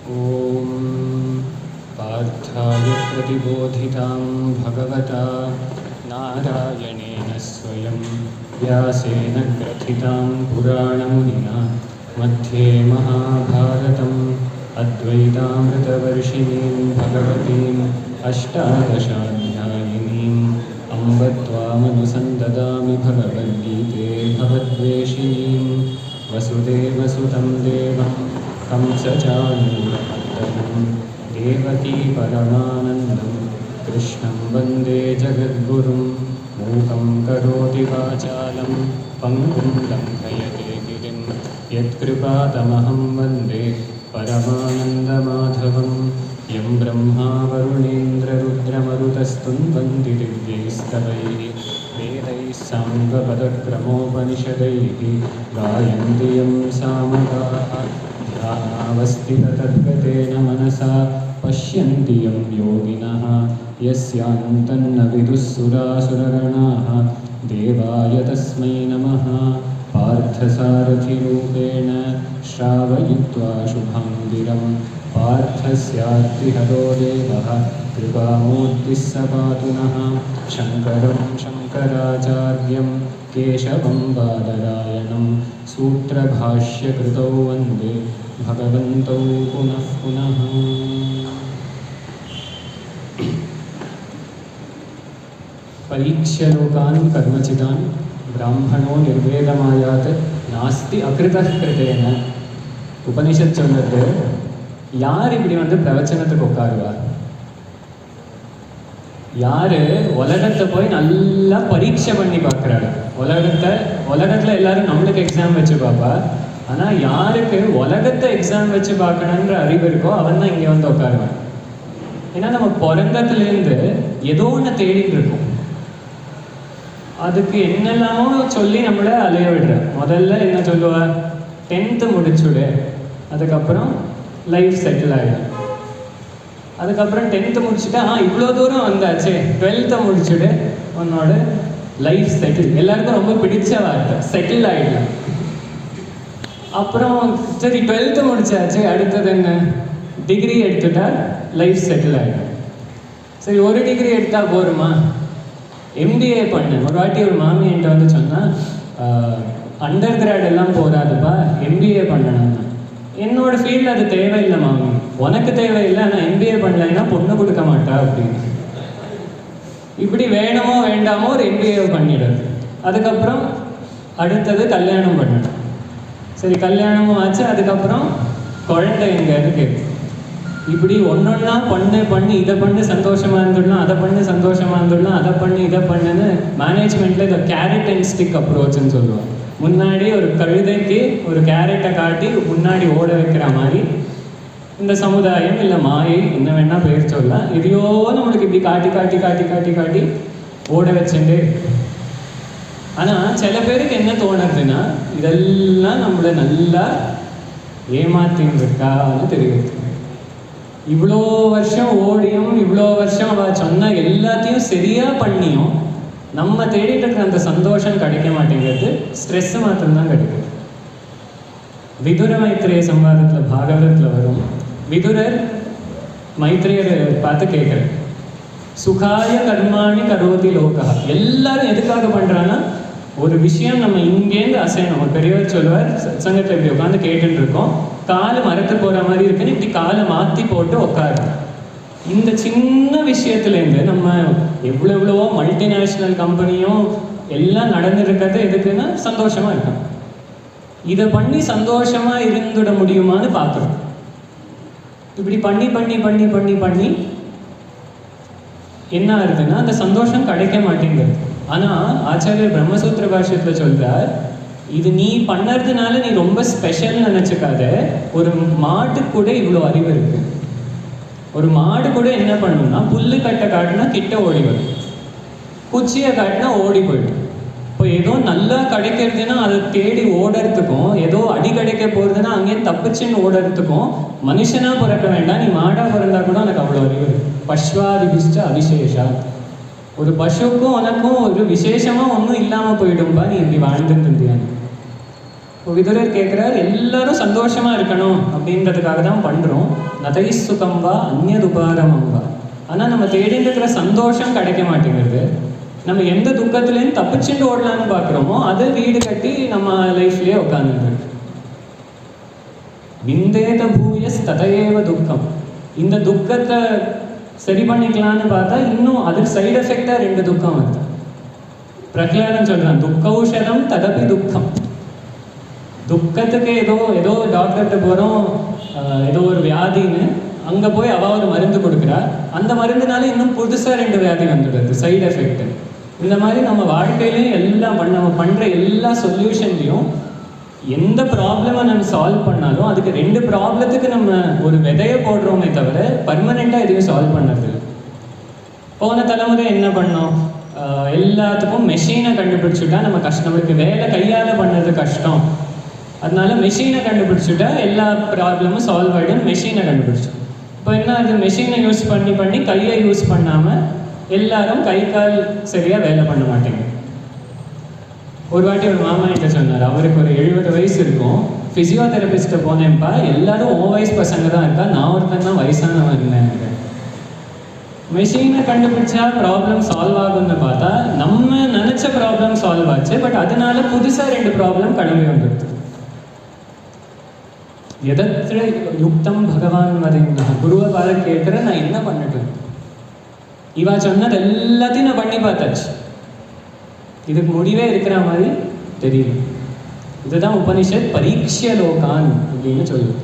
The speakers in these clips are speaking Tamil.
ॐ पार्थाय प्रतिबोधितां भगवता नारायणेन स्वयं व्यासेन ग्रथितां पुराणमुनिना मध्ये महाभारतम् अद्वैतामृतवर्षिणीं भगवतीम् अष्टादशाध्यायिनीम् अम्ब त्वामनुसन्ददामि भगवद्गीते भवद्वेषिणीं वसुदेवसुतं देवं कंसचाणूरमर्दनं देवकी परमानन्दं कृष्णं वन्दे जगद्गुरुं मूकं करोति वाचालं पङ्गुं लङ्घयते गिरिं यत्कृपातमहं वन्दे परमानन्दमाधवं यं ब्रह्मा वरुणेन्द्ररुद्रमरुतस्तुन्वन्ति दिव्यैस्तवैः वेदैः साङ्गपदक्रमोपनिषदैः गायन्ति यं सामगाः ध्यानावस्थिततद्गतेन मनसा पश्यन्ति यं योगिनः यस्यान्तन्न विदुःसुरासुरगणाः देवाय तस्मै नमः पार्थसारथिरूपेण श्रावयित्वा शुभाङ्गिरं पार्थस्यार्तिहरो देवः कृपामूर्तिः स पातु नः शङ्करं शङ्कराचार्यं केशवं बादरायणं सूत्रभाष्यकृतौ वन्दे भगवन्तौ पुनः पुनः। परीक्ष्य लोकान् कर्मचिदान् ब्राह्मणो निर्वेदमायात् नास्ति अकृतः कृतेन. உபனிஷத் சொன்னது யார் இப்படி வந்து பிரவச்சனத்துக்கு உட்காருவார்? யார் உலகத்தை போய் நல்லா பரீட்சை பண்ணி பார்க்குறாரு? உலகத்தில் எல்லாரும் நம்மளுக்கு எக்ஸாம் வச்சு பார்ப்பா. ஆனால் யாருக்கு உலகத்தை எக்ஸாம் வச்சு பார்க்கணுன்ற அறிவு இருக்கோ அவன் தான் இங்கே வந்து உட்காருவான். ஏன்னா நம்ம பிறந்ததுலேருந்து ஏதோ ஒன்று தேடிட்டு இருக்கோம். அதுக்கு என்னெல்லாமோ சொல்லி நம்மளை அலைய விடுற. முதல்ல என்ன சொல்லுவார்? 10th முடிச்சுடு, அதுக்கப்புறம் லைஃப் செட்டில் ஆகிடும். அதுக்கப்புறம் 10th முடிச்சுட்டா இவ்வளோ தூரம் வந்தாச்சு, 12th முடிச்சுடு, உன்னோட லைஃப் செட்டில். எல்லாருக்கும் ரொம்ப பிடிச்ச வார்த்தை செட்டில் ஆகிடலாம். அப்புறம் சரி 12th முடிச்சாச்சு, அடுத்தது என்ன? டிகிரி எடுத்துட்டா லைஃப் செட்டில் ஆகிடும். சரி ஒரு டிகிரி எடுத்தால் போருமா? எம்பிஏ பண்ணு. ஒரு வாட்டி ஒரு மாமி என்கிட்ட வந்து சொன்னால், அண்டர் கிராட் எல்லாம் போகாதுப்பா, எம்பிஏ பண்ணணும். என்னோட ஃபீல்டு அது தேவையில்லை மாமி, உனக்கு தேவையில்லை, ஆனால் எம்பிஏ பண்ணலைன்னா பொண்ணு கொடுக்க மாட்டா அப்படின்னு. இப்படி வேணுமோ வேண்டாமோ ஒரு எம்பிஏ பண்ணிடுறது. அதுக்கப்புறம் அடுத்தது கல்யாணம் பண்ணணும். சரி கல்யாணமும் ஆச்சு, அதுக்கப்புறம் குழந்தை எங்கன்னு கேட்கும். இப்படி ஒன்றொன்னா பண்ணி இதை பண்ணி சந்தோஷமாக இருந்துடலாம், அதை பண்ணி சந்தோஷமாக இருந்துடலாம், அதை பண்ணி இதை பண்ணுன்னு மேனேஜ்மெண்ட்டில் இதை கேரட் அண்ட் ஸ்டிக் அப்ரோச்சுன்னு சொல்லுவாங்க. முன்னாடி ஒரு கழுதைக்கு ஒரு கேரட்டை காட்டி முன்னாடி ஓட வைக்கிற மாதிரி இந்த சமுதாயம் இல்லை மாயை என்ன வேணால் பேர் சொல்லலாம், இதையோ நம்மளுக்கு இப்படி காட்டி காட்டி காட்டி காட்டி காட்டி ஓட வச்சுட்டே. ஆனால் சில பேருக்கு என்ன தோணுறதுன்னா இதெல்லாம் நம்மளை நல்லா ஏமாத்தின்னு இருக்கான்னு தெரியுது. இவ்வளோ வருஷம் ஓடியும் இவ்வளோ வருஷம் அவள் சொன்ன எல்லாத்தையும் சரியாக பண்ணியும் நம்ம தேடிட்டு இருக்கிற அந்த சந்தோஷம் கிடைக்க மாட்டேங்கிறது. ஸ்ட்ரெஸ்ஸு மாத்திரம்தான் கிடைக்குது. விதுர மைத்ரேய சம்வாதத்தில் பாகவதத்தில் வரும். விதுரர் மைத்ரேயரை பார்த்து கேட்குற, சுகாய கர்மாணி கரோதி லோகா. எல்லாரும் எதுக்காக பண்ணுறான்னா ஒரு விஷயம் நம்ம இங்கேருந்து அசையணும். ஒரு பெரியவர் சொல்லுவார், சங்கத்தில் இப்படி உட்காந்து கேட்டுட்டு இருக்கோம், காலை மரத்து போகிற மாதிரி இருக்குன்னு இப்படி காலை மாற்றி போட்டு உட்காரு. இந்த சின்ன விஷயத்துலேருந்து நம்ம எவ்வளவோ மல்டிநேஷ்னல் கம்பெனியும் எல்லாம் நடந்துருக்கிறது எதுக்குன்னா சந்தோஷமாக இருக்கும். இதை பண்ணி சந்தோஷமாக இருந்துட முடியுமான்னு பார்க்குறோம். இப்படி பண்ணி பண்ணி பண்ணி பண்ணி பண்ணி என்ன ஆகுதுன்னா அந்த சந்தோஷம் கிடைக்க மாட்டேங்குது. ஆனால் ஆச்சாரியர் பிரம்மசூத்திர பாஷ்யத்தில் சொல்கிறார், இது நீ பண்ணுறதுனால நீ ரொம்ப ஸ்பெஷல்னு நினச்சிக்காத. ஒரு மாட்டுக்கு கூட இவ்வளோ அறிவு இருக்குது. ஒரு மாடு கூட என்ன பண்ணுன்னா புல்லு கட்டை காட்டினா கிட்ட ஓடி வரும், குச்சியை காட்டினா ஓடி போயிடும். இப்போ ஏதோ நல்லா கிடைக்கிறதுனா அதை தேடி ஓடுறதுக்கும், ஏதோ அடி கிடைக்க போகிறதுனா அங்கேயும் தப்பிச்சுன்னு ஓடுறதுக்கும் மனுஷனாக பிறக்க வேண்டாம், நீ மாடாக பிறந்தா கூட உனக்கு அவ்வளோ அறிவு. பஷ்வாதிபிஷ்ட அவிசேஷா. ஒரு பசுக்கும் உனக்கும் ஒரு விசேஷமாக ஒன்றும் இல்லாமல் போயிடும்பா நீ இப்படி வாழ்ந்துட்டு இருந்தியான்னு. விதுரர் கேட்குறார், எல்லாரும் சந்தோஷமாக இருக்கணும் அப்படின்றதுக்காக தான் பண்ணுறோம். நதை சுகம் வா அந்நியதுபாரமம் வா. ஆனால் நம்ம தேடிட்டு இருக்கிற சந்தோஷம் கிடைக்க மாட்டேங்கிறது. நம்ம எந்த துக்கத்துலேருந்து தப்பிச்சுட்டு ஓடலான்னு பார்க்குறோமோ அது வீடு கட்டி நம்ம லைஃப்லேயே உட்காந்துருக்கு. விந்தேத பூயஸ் ததையேவ துக்கம். இந்த துக்கத்தை சரி பண்ணிக்கலான்னு பார்த்தா இன்னும் அதுக்கு சைடு எஃபெக்டாக 2 துக்கம் வருது. பிரகலாதன் சொல்கிறான், துக்கௌஷதம் ததபி துக்கம். துக்கத்துக்கு ஏதோ டாக்டர்கிட்ட போகிறோம், ஏதோ ஒரு வியாதின்னு அங்கே போய் அவள் ஒரு மருந்து கொடுக்குறா. அந்த மருந்துனால இன்னும் புதுசாக 2 வியாதி வந்துடுது, சைடு எஃபெக்ட். இந்த மாதிரி நம்ம வாழ்க்கையிலையும் எல்லாம் நம்ம பண்ணுற எல்லா சொல்யூஷன்லையும் எந்த ப்ராப்ளமை நம்ம சால்வ் பண்ணாலும் அதுக்கு 2 ப்ராப்ளத்துக்கு நம்ம ஒரு விதையை போடுறோமே தவிர பர்மனெண்ட்டாக எதையும் சால்வ் பண்ணுறது. போன தலைமுறை என்ன பண்ணோம், எல்லாத்துக்கும் மெஷினை கண்டுபிடிச்சுட்டா நம்ம நம்மளுக்கு வேலை கையால் பண்ணுறது கஷ்டம், அதனால மெஷினை கண்டுபிடிச்சுட்டா எல்லா ப்ராப்ளமும் சால்வ் ஆகிடும். மெஷினை கண்டுபிடிச்சோம். இப்போ என்ன, அது மெஷினை யூஸ் பண்ணி கையை யூஸ் பண்ணாமல் எல்லாரும் கை கால் சரியாக வேலை பண்ண மாட்டேங்க. ஒரு வாட்டி ஒரு மாமா கிட்ட சொன்னார், அவருக்கு ஒரு 70 வயசு இருக்கும். ஃபிசியோதெரபிஸ்ட்டை போனேன்ப்பா, எல்லாரும் உன் வயசு பசங்க தான் இருக்கா, நான் ஒருத்தன் தான் வயசானவன் இருந்தேன். மெஷினை கண்டுபிடிச்சா ப்ராப்ளம் சால்வ் ஆகும்னு பார்த்தா நம்ம நினச்ச ப்ராப்ளம் சால்வ் ஆச்சு, பட் அதனால புதுசாக 2 ப்ராப்ளம் கிளம்பி வந்துடுது. எதற்ற யுக்தம் பகவான் வரைந்தா, குருவை பார்த்து கேட்குற நான் என்ன பண்ணட்டும், இவா சொன்னது எல்லாத்தையும் நான் பண்ணி பார்த்தாச்சு, இதுக்கு முடிவே இருக்கிற மாதிரி தெரியல. இதுதான் உபனிஷத் பரீட்சிய லோகான் அப்படின்னு சொல்லுது.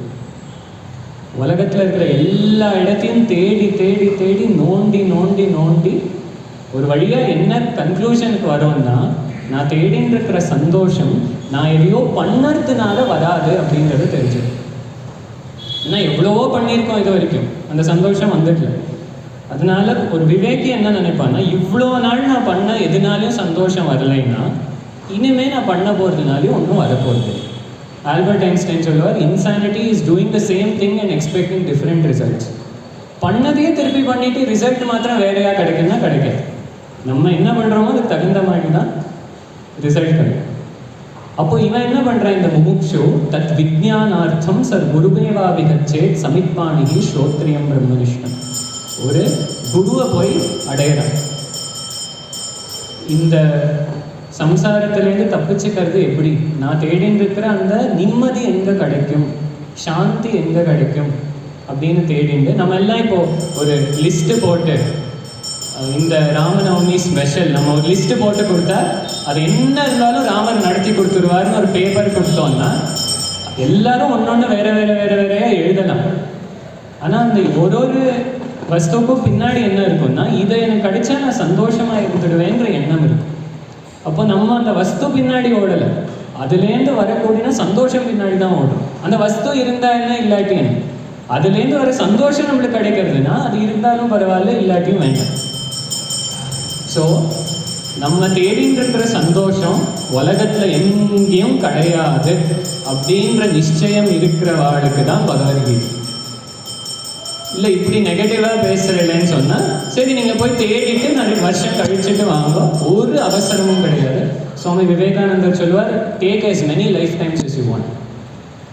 உலகத்தில் இருக்கிற எல்லா இடத்தையும் தேடி தேடி தேடி நோண்டி நோண்டி நோண்டி ஒரு வழியாக என்ன கன்க்ளூஷனுக்கு வரோம்னா, நான் தேடின்னு இருக்கிற சந்தோஷம் நான் எதையோ பண்ணறதுனால வராது அப்படிங்கிறது தெரிஞ்சது. ஏன்னா எவ்வளவோ பண்ணியிருக்கோம் இது வரைக்கும், அந்த சந்தோஷம் வந்துடல. அதனால ஒரு விவேகி என்ன நினைப்பான்னா, இவ்வளோ நாள் நான் பண்ண எதுனாலையும் சந்தோஷம் வரலைன்னா இனிமேல் நான் பண்ண போகிறதுனாலையும் ஒன்றும் வரப்போகுது. ஆல்பர்ட் ஐன்ஸ்டைன் சொல்லுவார், insanity is doing the same thing and expecting different results. பண்ணதையே திருப்பி பண்ணிட்டு ரிசல்ட் மாத்திரம் வேறையாக கிடைக்குன்னா கிடைக்காது. நம்ம என்ன பண்ணுறோமோ அதுக்கு தகுந்த மாதிரி தான் ரிசல்ட் கிடைக்கும். அப்போ இவன் என்ன பண்ணுறான், இந்த முமுக்ஷு தத் விஜ்ஞானார்த்தம் சர் குருமேவா விகச்சேத் சமித்பாணிகி ஸ்ரோத்ரியம் பிரம்மனிஷ்டம். ஒரு குருவை போய் அடையிறான். இந்த சம்சாரத்திலேருந்து தப்பிச்சுக்கிறது எப்படி, நான் தேடின்னு இருக்கிற அந்த நிம்மதி எங்கே கிடைக்கும், சாந்தி எங்கே கிடைக்கும் அப்படின்னு தேடிண்டு நம்ம எல்லாம் இப்போது ஒரு லிஸ்ட்டு போட்டு, இந்த ராமநவமி ஸ்பெஷல் நம்ம ஒரு லிஸ்ட்டு போட்டு கொடுத்தா அது என்ன இருந்தாலும் ராமர் நடத்தி கொடுத்துருவாருன்னு ஒரு பேப்பர் கொடுத்தோம்னா எல்லாரும் ஒன்றொன்று வேறு வேறு வேறு வேறையாக எழுதலாம். ஆனால் அந்த ஒரு வஸ்துக்கும் பின்னாடி என்ன இருக்கும்னா, இதை எனக்கு கிடைச்சா நான் சந்தோஷமாக இருந்துடுவேன்ற எண்ணம் இருக்கும். அப்போ நம்ம அந்த வஸ்து பின்னாடி ஓடலை, அதுலேருந்து வரக்கூடிய சந்தோஷம் பின்னாடி தான் ஓடுறோம். அந்த வஸ்து இருந்தா என்ன இல்லாட்டி என்ன, அதுலேருந்து வர சந்தோஷம் நம்மளுக்கு கிடைக்கிறதுனா அது இருந்தாலும் பரவாயில்ல, இல்லாட்டியும் வேண்டாம். ஸோ நம்ம தேடின்னு இருக்கிற சந்தோஷம் உலகத்தில் எங்கேயும் கிடையாது அப்படின்ற நிச்சயம் இருக்கிறவாளுக்கு தான் பகவத்கீதை. இல்லை இப்படி நெகட்டிவாக பேசுகிறேன்னு சொன்னால் சரி, நீங்கள் போய் தேடிட்டு நிறைய வருஷம் கழிச்சுட்டு வாங்க, ஒரு அவசரமும் கிடையாது. சுவாமி விவேகானந்தர் சொல்லுவார், take as many lifetimes as you want.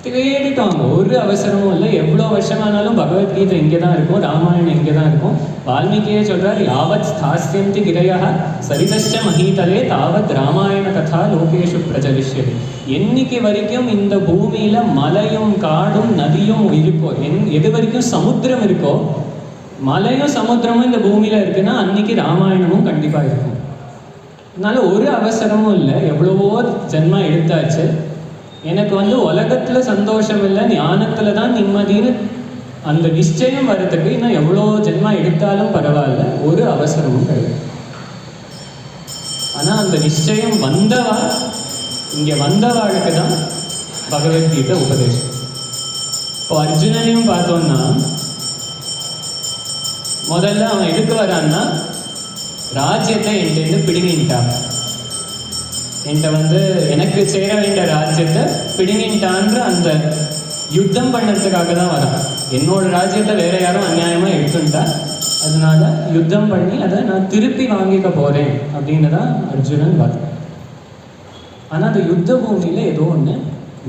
தேடிட்டு வாங்க, ஒரு அவசரமும் இல்லை. எவ்வளோ வருஷமானாலும் பகவத்கீதை இங்கே தான் இருக்கும், ராமாயணம் இங்கே தான் இருக்கும். வால்மீகியே சொல்கிறார், யாவத் ஸ்தாஸ்யந்தி கிரையா சரிதஷ்ட மஹீதலே தாவத் ராமாயண கதா லோகேஷு பிரஜலிஷ்யது. என்னைக்கு வரைக்கும் இந்த பூமியில் மலையும் காடும் நதியும் இருக்கோ, எது வரைக்கும் சமுத்திரம் இருக்கோ, மலையும் சமுத்திரமும் இந்த பூமியில் இருக்குன்னா அன்னைக்கு ராமாயணமும் கண்டிப்பாக இருக்கும். அதனால ஒரு அவசரமும் இல்லை. எவ்வளவோ ஜென்மா எடுத்தாச்சு, எனக்கு உலகத்தில் சந்தோஷம் இல்லை, ஞானத்தில் தான் நிம்மதின்னு அந்த நிச்சயம் வர்றதுக்கு இன்னும் எவ்வளோ ஜென்மா எடுத்தாலும் பரவாயில்ல, ஒரு அவசரமும் கிடையாது. ஆனால் அந்த நிச்சயம் இங்கே வந்தவாளுக்கு தான் பகவத்கீதை உபதேசம். இப்போ அர்ஜுனனையும் பார்த்தோம்னா, முதல்ல அவன் எதுக்கு வரான்னா, ராஜ்யத்தை என்கிட்ட பிடிங்கிட்டான், என்கிட்ட எனக்கு சேர வேண்டிய ராஜ்யத்தை பிடிங்கிட்டான்ற அந்த யுத்தம் பண்ணுறதுக்காக தான் வரான். என்னோட ராஜ்யத்தை வேற யாரும் அநியாயமாக எடுத்துட்டா, அதனால யுத்தம் பண்ணி அதை நான் திருப்பி வாங்கிக்க போகிறேன் அப்படின்னு தான் அர்ஜுனன் பார்த்தேன். ஆனால் அந்த யுத்த பூமியில் ஏதோ ஒன்று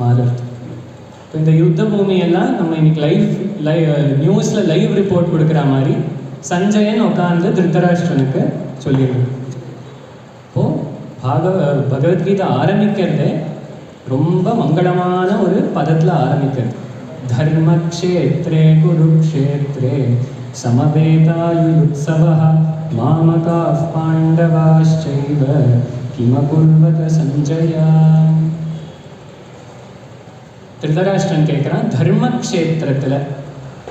மாறுறது. இப்போ இந்த யுத்த பூமியெல்லாம் நம்ம இன்னைக்கு நியூஸில் லைவ் ரிப்போர்ட் கொடுக்குற மாதிரி சஞ்சயன் உட்காந்து திருத்தராஷ்டிரனுக்கு சொல்லிடுது. இப்போது பகவத்கீதை ஆரம்பிக்கிறதே ரொம்ப மங்களமான ஒரு பதத்தில் ஆரம்பிக்கிறது. தர்மக்ஷேத்ரே குருக்ஷேத்ரே சமவேதாயுத்சவः மாமகாः பாண்டவாश्चैव கிமகுர்வத சஞ்சயா. திருதராஷ்டிரன் கேட்குறான், தர்மக்ஷேத்திரத்தில்,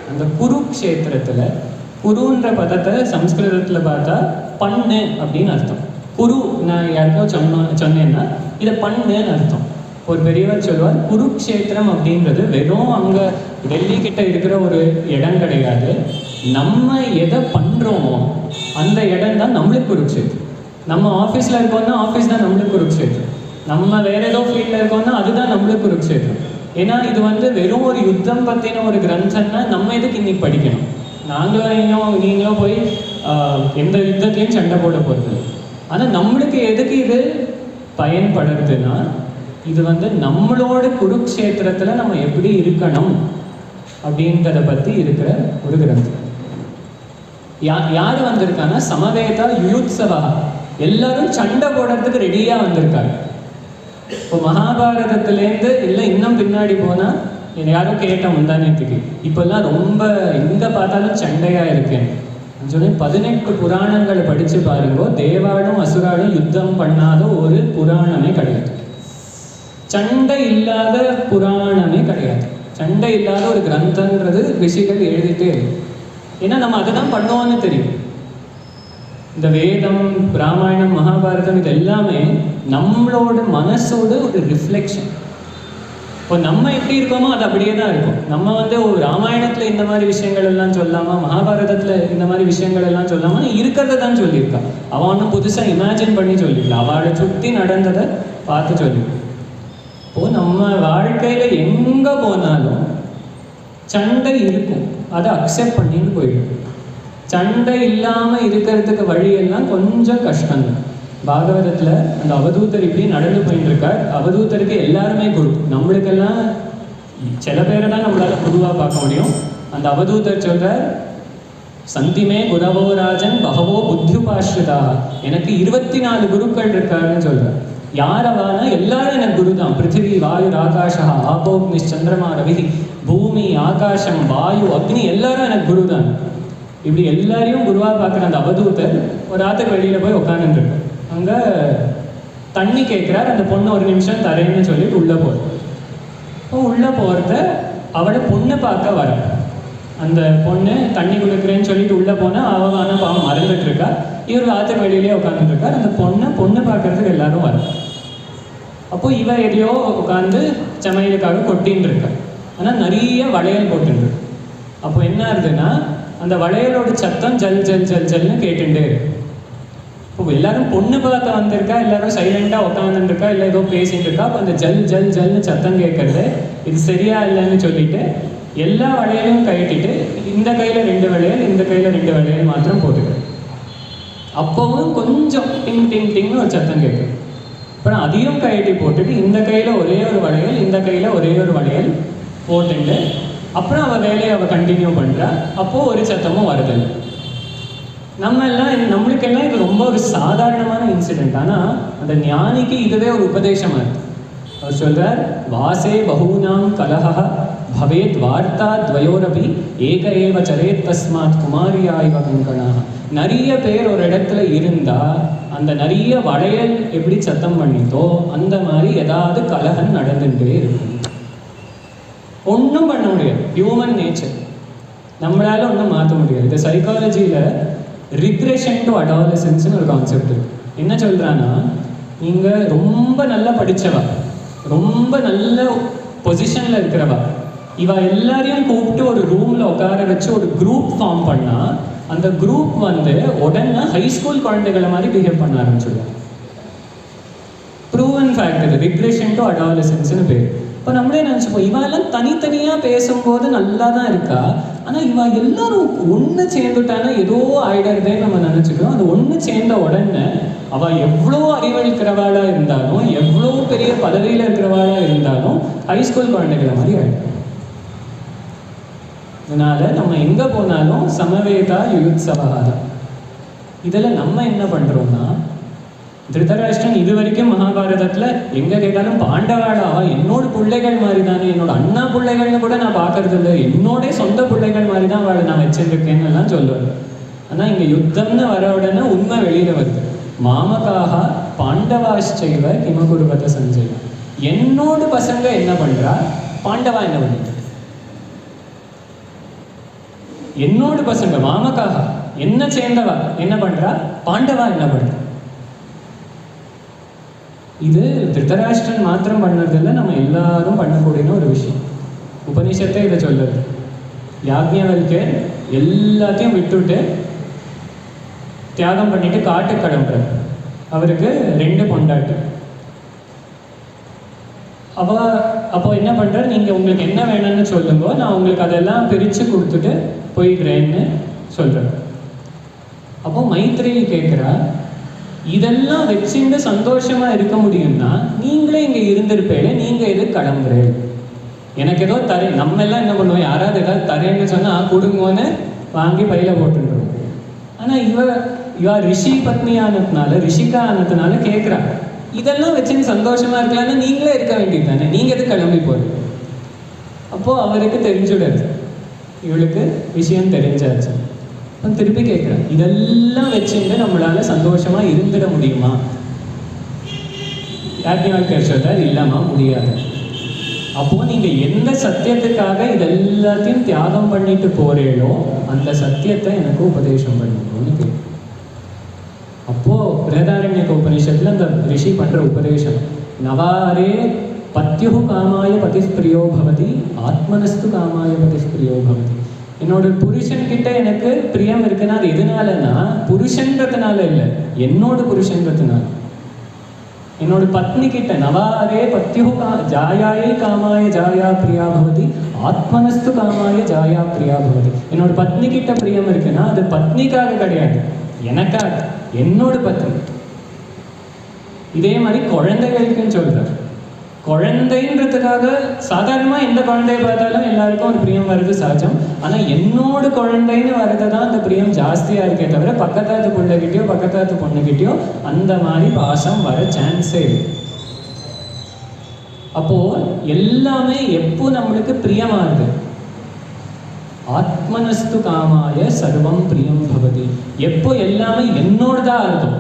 அந்த குருக்ஷேத்திரத்தில், குருன்ற பதத்தை சம்ஸ்கிருதத்தில் பார்த்தா பண்ணு அப்படின்னு அர்த்தம். குரு நான் யாருக்கோ சொன்னேன்னா இதை பண்ணுன்னு அர்த்தம். ஒரு பெரியவர் சொல்லுவார், குருக்ஷேத்திரம் அப்படின்றது வெறும் அங்கே டெல்லி கிட்ட இருக்கிற ஒரு இடம் கிடையாது. நம்ம எதை பண்ணுறோமோ அந்த இடம் தான் நம்மளுக்கு குருக்ஷேத்திரம். நம்ம ஆஃபீஸில் இருக்கோம்னா ஆஃபீஸ் தான் நம்மளுக்கு குருக்ஷேத்திரம். நம்ம வேற ஏதோ ஃபீல்டில் இருக்கோம்னா அதுதான் நம்மளுக்கு குருக்ஷேத்திரம். ஏன்னா இது வெறும் ஒரு யுத்தம் பற்றின ஒரு கிரந்தம்னா நம்ம எதுக்கு இன்னைக்கு படிக்கணும்? நீங்களும் போய் எந்த யுத்தத்தையும் சண்டை போட போகிறது. ஆனால் நம்மளுக்கு எதுக்கு இது பயன்படுறதுன்னா, இது நம்மளோட குருக்ஷேத்திரத்தில் நம்ம எப்படி இருக்கணும் அப்படின்றத பற்றி இருக்கிற ஒரு கிரந்தம். யார் வந்திருக்காங்கன்னா சமவேதா யுயுத்சவா, எல்லாரும் சண்டை போடுறதுக்கு ரெடியாக வந்திருக்காங்க. இப்போ மகாபாரதத்துலேருந்து இல்லை இன்னும் பின்னாடி போனால் யாரும் கேட்ட முந்தானத்துக்கு இப்போல்லாம் ரொம்ப எங்கே பார்த்தாலும் சண்டையாக இருக்கேன் சொல்லி 18 புராணங்களை படித்து பாருங்கோ, தேவாளும் அசுராளும் யுத்தம் பண்ணாத ஒரு புராணமே கிடையாது. சண்டை இல்லாத புராணமே கிடையாது. சண்டை இல்லாத ஒரு கிரந்தன்றது ரிஷிகள் எழுதிட்டே இருக்கு. ஏன்னா நம்ம அதை தான் பண்ணுவோன்னு தெரியும். இந்த வேதம், ராமாயணம், மகாபாரதம் இது எல்லாமே நம்மளோட மனசோட ஒரு ரிஃப்ளெக்ஷன். இப்போ நம்ம எப்படி இருக்கோமோ அது அப்படியே தான் இருக்கும். நம்ம ஒரு ராமாயணத்தில் இந்த மாதிரி விஷயங்கள் எல்லாம் சொல்லாமல், மகாபாரதத்தில் இந்த மாதிரி விஷயங்கள் எல்லாம் சொல்லாமல் இருக்கிறத தான் சொல்லியிருக்கா. அவன் ஒன்றும் புதுசாக இமேஜின் பண்ணி சொல்லியிருக்கா. அவளை சுற்றி நடந்ததை பார்த்து சொல்லியிருக்கா. இப்போது நம்ம வாழ்க்கையில் எங்கே போனாலும் சண்டை இருக்கும், அதை அக்செப்ட் பண்ணிட்டு போயிடும். சண்டை இல்லாமல் இருக்கிறதுக்கு வழியெல்லாம் கொஞ்சம் கஷ்டம்தான். பாகவதத்தில் அந்த அவதூதர் இப்படி நடந்து போயிட்டு இருக்கார். அவதூதருக்கு எல்லாருமே குரு. நம்மளுக்கெல்லாம் சில பேரை தான் நம்மளால குருவாக பார்க்க முடியும். அந்த அவதூதர் சொல்கிறார், சந்திமே குரவோ ராஜன் பகவோ புத்தியுபாஸ்ரிதா, எனக்கு 24 குருக்கள் இருக்காருன்னு சொல்கிறார். யாரவானா எல்லாரும் எனக்கு குரு தான். பிருத்திவி வாயு ஆகாஷா ஆபோக்னி சந்திரமா ரவி பூமி ஆகாஷம் வாயு அக்னி எல்லாரும் எனக்கு குரு தான். இப்படி எல்லாரையும் குருவாக பார்க்குற அந்த அவதூதர் ஒரு ராத்துக்கு வெளியில் போய் உட்காந்துருக்கு. அங்கே தண்ணி கேட்குறார். அந்த பொண்ணு 1 நிமிஷம் தரேன்னு சொல்லிட்டு உள்ளே போகிறோம். இப்போ உள்ளே போகிறத அவளை பொண்ணு பார்க்க வர, அந்த பொண்ணு தண்ணி கொடுக்குறேன்னு சொல்லிட்டு உள்ளே போனால் அவள் ஆனால் பாவம் மறந்துட்டு இருக்கா. இவர் ராத்துக்கு வெளியிலே உட்காந்துருக்கார். அந்த பொண்ணு பார்க்கறதுக்கு எல்லாரும் வர. அப்போது இவ எதையோ உட்காந்து சமையலுக்காக கொட்டின்னு இருக்கா. ஆனால் நிறைய வளையல் போட்டுருக்கு. அப்போ என்ன ஆகுதுன்னா, அந்த வளையலோட சத்தம் ஜல் ஜல் ஜல் ஜல்னு கேட்டுட்டே இருக்கு. இப்போ எல்லாரும் பொண்ணு பார்க்க வந்திருக்கா, எல்லாரும் சைலண்டாக உட்காந்துருக்கா, இல்லை ஏதோ பேசிட்டு இருக்கா. அப்போ அந்த ஜல் ஜல் ஜல்னு சத்தம் கேட்கறது இது சரியா இல்லைன்னு சொல்லிட்டு எல்லா வளையலையும் கழட்டிட்டு இந்த கையில் 2 வளையல், இந்த கையில் 2 வளையல் மாத்திரம் போட்டுக்கிறேன். அப்போவும் கொஞ்சம் டிங் டிங் டிங்னு ஒரு சத்தம் கேட்குது. அப்புறம் அதையும் கழட்டி போட்டுட்டு இந்த கையில் ஒரே ஒரு வளையல், இந்த கையில் ஒரே ஒரு வளையல் போட்டுட்டு அப்புறம் அவள் வேலையை அவள் கண்டினியூ பண்ணுறா. அப்போது ஒரு சத்தமும் வருதில்லை. நம்மளுக்கெல்லாம் இது ரொம்ப ஒரு சாதாரணமான இன்சிடெண்ட். ஆனால் அந்த ஞானிக்கு இதுவே ஒரு உபதேசமாக இருக்குது. அவர் சொல்கிறார், வாசே பகூனாம் கலஹ பவேத் வார்த்தா துவயோரபி ஏக ஏவ சரேத் தஸ்மாத் குமாரியாய்வ கங்கணாக. நிறைய பேர் ஒரு இடத்துல இருந்தால் அந்த நிறைய வளையல் எப்படி சத்தம் பண்ணித்தோ அந்த மாதிரி ஏதாவது கலகம் நடந்துகிட்டே இருக்கும். ஒன்றும் பண்ண முடியாது. ஹியூமன் நேச்சர், நம்மளால ஒன்றும் மாற்ற முடியாது. இந்த சைக்காலஜியில் ரிக்ரெஷன் டு அடாலசன்ஸ்னு ஒரு கான்செப்ட் இருக்குது. என்ன சொல்கிறான்னா, நீங்கள் ரொம்ப நல்லா படித்தவா, ரொம்ப நல்ல பொசிஷனில் இருக்கிறவா, இவ எல்லாரையும் கூப்பிட்டு ஒரு ரூமில் உட்கார வச்சு ஒரு குரூப் ஃபார்ம் பண்ணால் அந்த குரூப் உடனே ஹைஸ்கூல் குழந்தைகளை மாதிரி பிஹேவ் பண்ண ஆரம்பிச்சுடுவாங்க. ப்ரூவன் ஃபேக்ட் இது. ரிக்ரெஷன் டு அடாலசன்ஸ்னு பேர். இப்போ நம்மளே நினச்சிப்போம், இவெல்லாம் தனித்தனியாக பேசும்போது நல்லா தான் இருக்கா, ஆனால் இவ எல்லாரும் ஒன்று சேர்ந்துட்டானா ஏதோ ஆயிடுறதேன்னு நம்ம நினச்சிக்கிறோம். அது ஒன்று சேர்ந்த உடனே அவள் எவ்வளோ அறிவழிக்கிறவாளாக இருந்தாலும், எவ்வளோ பெரிய பதவியில் இருக்கிறவாளாக இருந்தாலும் ஹைஸ்கூல் குழந்தைகளை மாதிரி ஆகிடும். அதனால நம்ம எங்கே போனாலும் சமவேதா யுயுத்சவஹா. இதில் நம்ம என்ன பண்ணுறோம்னா, திருதராஷ்டிரன் இது வரைக்கும் மகாபாரதத்தில் எங்கே கேட்டாலும் பாண்டவாளா என்னோட பிள்ளைகள் மாதிரி தானே, என்னோட அண்ணா பிள்ளைகள்னு கூட நான் பார்க்கறது இல்லை, என்னோட சொந்த பிள்ளைகள் மாதிரி தான் அவளை நான் வச்சிருக்கேன்னு எல்லாம் சொல்லுவேன். ஆனால் இங்கே யுத்தம்னு வர உடனே உண்மை வெளியில் வருது. மாமகாக பாண்டவாஷ்சைவ கிமகுருவத சஞ்சய். என்னோட பசங்க என்ன பண்ணுறா, பாண்டவா என்ன பண்ணிட்டு, என்னோட பசங்க மாமகாக என்ன சேர்ந்தவா என்ன பண்றா, பாண்டவா என்ன பண்றா. இது திருதராஷ்டிரன் மாத்திரம் பண்ணதில்லை, நம்ம எல்லாரும் பண்ணக்கூடிய ஒரு விஷயம். உபனிஷத்தை இதை சொல்லுது. யாக்ஞவல்கர் எல்லாத்தையும் விட்டுட்டு தியாகம் பண்ணிட்டு காட்டு கிளம்புறார். அவருக்கு 2 பொண்டாட்டி. அப்போ என்ன பண்றாரு, நீங்க உங்களுக்கு என்ன வேணும்னு சொல்லுங்க, நான் உங்களுக்கு அதெல்லாம் பிரிச்சு கொடுத்துட்டு போயிடுறேன்னு சொல்றாரு. அப்போ மைத்ரேயி கேட்குறா, இதெல்லாம் வச்சுட்டு சந்தோஷமா இருக்க முடியும்னா நீங்களே இங்கே இருந்திருப்பேன், நீங்க எது கிளம்புறேன், எனக்கு ஏதோ தரேன். நம்ம எல்லாம் என்ன பண்ணுவோம், யாராவது ஏதாவது தரேன்னு சொன்னால் கொடுங்கன்னு வாங்கி பையில போட்டுருவோம். ஆனால் இவ ரிஷி பத்னி ஆனதுனால, ரிஷிகா ஆனதுனால கேட்குறா, இதெல்லாம் வச்சுன்னு சந்தோஷமா இருக்கலாம்னா நீங்களே இருக்க வேண்டியது தானே, நீங்கள் எது கிளம்பி போகிறீங்க. அப்போது அவருக்கு தெரிஞ்சுடாது, இவளுக்கு விஷயம் தெரிஞ்சாச்சு. திருப்பி கேட்குறேன், இதெல்லாம் வச்சுட்டு நம்மளால சந்தோஷமா இருந்துட முடியுமா? யாக்ஞவல்கர் சொல்றார், இல்லைம்மா முடியாது. அப்போ நீங்க எந்த சத்தியத்துக்காக இதெல்லாத்தையும் தியாகம் பண்ணிட்டு போறீங்களோ அந்த சத்தியத்தை எனக்கு உபதேசம் பண்ணணும்னு கேட்கு. அப்போ பிரதாரண்யக உபநிஷத்துல அந்த ரிஷி பண்ற உபதேசம், நவாரே பத்யு காமாய பதிஸ்பிரியோ பவதி ஆத்மனஸ்து காமாய பதிஸ்பிரியோ பவதி. என்னோட புருஷன்கிட்ட எனக்கு பிரியம் இருக்குன்னா அது எதனாலனா புருஷன்றதுனால இல்லை, என்னோட புருஷன்றதுனால. என்னோட பத்னி கிட்ட நவாரே பத்யு ஜாயாயே காமாய ஜாயா பிரியா பவதி ஆத்மனஸ்து காமாய ஜாயா பிரியா பவதி. என்னோட பத்னி கிட்ட பிரியம் இருக்குன்னா அது பத்னிக்காக கிடையாது, எனக்காக, என்னோட பத்னி. இதே மாதிரி குழந்தைகளுக்குன்னு சொல்றார். குழந்தைன்றதுக்காக சாதாரணமாக எந்த குழந்தைய பார்த்தாலும் எல்லாருக்கும் ஒரு பிரியம் வருது சகஜம். ஆனால் என்னோட குழந்தைன்னு வர்றது தான் அந்த பிரியம் ஜாஸ்தியாக இருக்கே தவிர பக்கத்தாத்து பிள்ளைகிட்டயோ பக்கத்தாத்து பொண்ணுகிட்டயோ அந்த மாதிரி பாசம் வர சான்ஸே இல்லை. அப்போது எல்லாமே எப்போ நம்மளுக்கு பிரியமாகுது, ஆத்மனஸ்து காமாய சர்வம் பிரியம் பவதி. எப்போ எல்லாமே என்னோடதாக இருக்கும்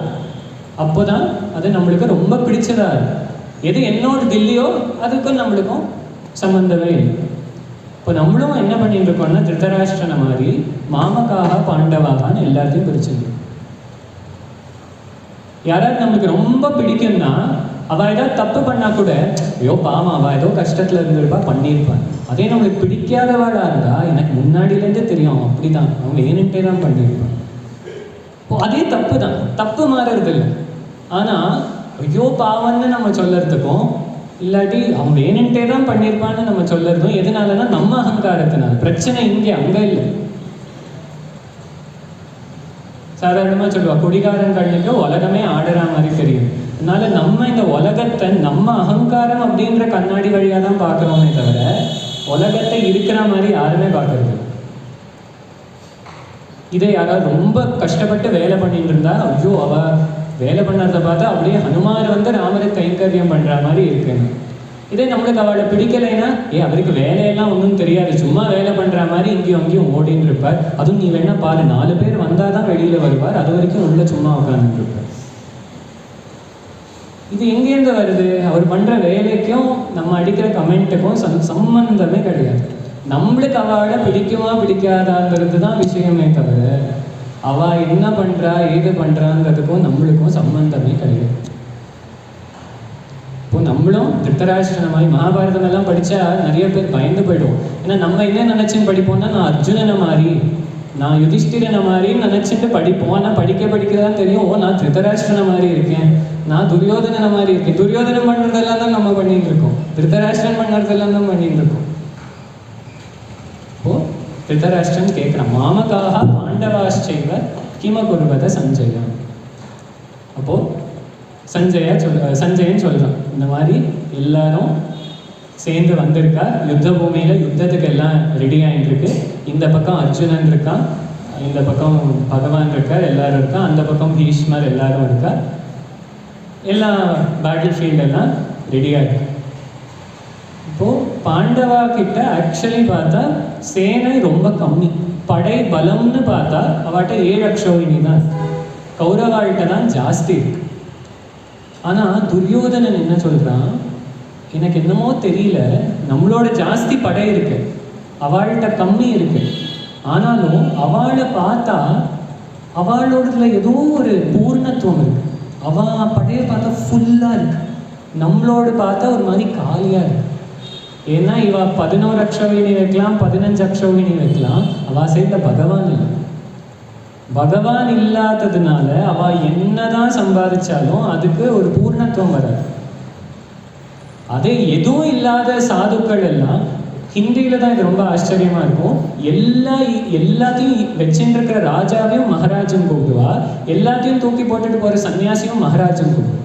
அப்போதான் அது நம்மளுக்கு ரொம்ப பிடிச்சதா இருக்கும். எது என்னோட தில்லியோ அதுக்கும் நம்மளுக்கும் சம்பந்தமே இல்லை. இப்போ நம்மளும் என்ன பண்ணிட்டு இருக்கோம்னா திருதராஷ்டிரனை மாதிரி மாமகாக பாண்டவாகான்னு எல்லாத்தையும் பிரிச்சுருக்கோம். யாராவது நம்மளுக்கு ரொம்ப பிடிக்கும்னா அவள் ஏதாவது தப்பு பண்ணா கூட ஐயோ பாவம் அவள் ஏதோ கஷ்டத்தில் இருந்திருப்பா பண்ணியிருப்பான். அதே நம்மளுக்கு பிடிக்காதவாளாக இருந்தா எனக்கு முன்னாடியிலேருந்தே தெரியும் அவன் அப்படிதான், அவன் வேணுன்ட்டே தான் பண்ணியிருப்பான். இப்போ அதே தப்பு தான், தப்பு மாறுறது இல்லை. ஆனால் ஐயோ பாவன்னு நம்ம சொல்லறதுக்கும் இல்லாட்டி அவன் வேணுன்ட்டே தான் பண்ணியிருப்பான்னு நம்ம சொல்லறதும் எதனாலனா நம்ம அகங்காரத்தினால. பிரச்சனை இங்கே, அங்கே இல்லை. சாதாரணமாக சொல்லுவா, குடிகாரன் கண்ணுக்கு உலகமே ஆடுற மாதிரி தெரியும். அதனால நம்ம இந்த உலகத்தை நம்ம அகங்காரம் அப்படின்ற கண்ணாடி வழியாக தான் பார்க்குறோமே தவிர உலகத்தை இருக்கிற மாதிரி யாருமே பார்க்கறது. இதே யாராவது ரொம்ப கஷ்டப்பட்டு வேலை பண்ணிட்டு இருந்தா ஐயோ அவ வேலை பண்ணுறத பார்த்தா அப்படியே ஹனுமார் வந்து ராமருக்கு கைங்கரியம் பண்ணுற மாதிரி இருக்குன்னு. இதே நம்மளுக்கு அவளை பிடிக்கலைன்னா அவருக்கு வேலையெல்லாம் ஒன்றும் தெரியாது, சும்மா வேலை பண்ணுற மாதிரி இங்கேயும் அங்கேயும் ஓடின்னு இருப்பார். அதுவும் நீ வேணா பாரு, 4 பேர் வந்தால் தான் வெளியில் வருவார், அது வரைக்கும் உள்ள சும்மா உட்காந்துட்டு இருப்பார். இது எங்கேருந்து வருது? அவர் பண்ணுற வேலைக்கும் நம்ம அடிக்கிற கமெண்ட்டுக்கும் சம்பந்தமே கிடையாது. நம்மளுக்கு அவளை பிடிக்குமா பிடிக்காதாங்கிறது தான் விஷயமே தவிர அவள் என்ன பண்ணுறா ஏது பண்ணுறாங்கிறதுக்கும் நம்மளுக்கும் சம்பந்தமே கிடையாது. இப்போ நம்மளும் திருதராஷ்டிரனை மாதிரி மகாபாரதம் எல்லாம் படித்தா நிறைய பேர் பயந்து போயிடுவோம். ஏன்னா நம்ம என்ன நினச்சின்னு படிப்போம்னா நான் அர்ஜுனனை மாதிரி நான் யுதிஷ்டிரனை மாதிரின்னு நினச்சிட்டு படிப்போம். ஆனால் படிக்க தான் தெரியும், ஓ நான் திருதராஷ்டிரனை மாதிரி இருக்கேன், நான் துரியோதனனை மாதிரி இருக்கேன். துரியோதனம் பண்ணுறதெல்லாம் தான் நம்ம பண்ணிட்டு இருக்கோம், திருதராஷ்டிரன் பண்ணுறதெல்லாம் தான் பண்ணிட்டு இருக்கோம். ஓ திருதராஷ்டிரன் கேட்குறான், மாமகாக பாண்டவாಶ್ಚைவ கிம குருவத சஞ்சயம். அப்போது சஞ்சயன் சொல்கிறான், இந்த மாதிரி எல்லாரும் சேர்ந்து வந்திருக்கா, யுத்த பூமியில் யுத்தத்துக்கு எல்லாம் ரெடி ஆகிட்டு இருக்கு. இந்த பக்கம் அர்ஜுனன் இருக்கான், இந்த பக்கம் பகவான் இருக்கார், எல்லாரும் இருக்கா, அந்த பக்கம் பீஷ்மர் எல்லாரும் இருக்கா, எல்லா பேட்டில் ஃபீல்டெல்லாம் ரெடியாக இருக்கு. இப்போது பாண்டவா கிட்ட ஆக்சுவலி பார்த்தா சேனை ரொம்ப கம்மி, படை பலம்னு பார்த்தா அவட்ட 7 அக்ஷௌகிணி தான், கௌரவாள்கிட்ட தான் ஜாஸ்தி இருக்கு. ஆனால் துரியோதனன் என்ன சொல்கிறான், எனக்கு என்னமோ தெரியல, நம்மளோட ஜாஸ்தி படை இருக்கு, அவள்கிட்ட கம்மி இருக்கு, ஆனாலும் அவளை பார்த்தா அவளோடதுல ஏதோ ஒரு பூர்ணத்துவம் இருக்கு, அவள் படையை பார்த்தா ஃபுல்லாக இருக்கு, நம்மளோட பார்த்தா ஒரு மாதிரி காலியாக இருக்கு. ஏன்னா இவ 11 அக்ஷௌகிணி வைக்கலாம், 15 அக்ஷௌகிணி வைக்கலாம், அவள் சைடில் பகவான் இல்லை. பகவான் இல்லாததுனால அவள் என்னதான் சம்பாதிச்சாலும் அதுக்கு ஒரு பூர்ணத்துவம் வராது. அதே எதுவும் இல்லாத சாதுக்கள் எல்லாம், ஹிந்தியில் தான் இது ரொம்ப ஆச்சரியமாக இருக்கும், எல்லாத்தையும் வச்சுட்டு இருக்கிற ராஜாவையும் மகாராஜன் கூப்பிடுவா, எல்லாத்தையும் தூக்கி போட்டுட்டு போகிற சன்னியாசியும் மகாராஜன் கூப்பிடுவா.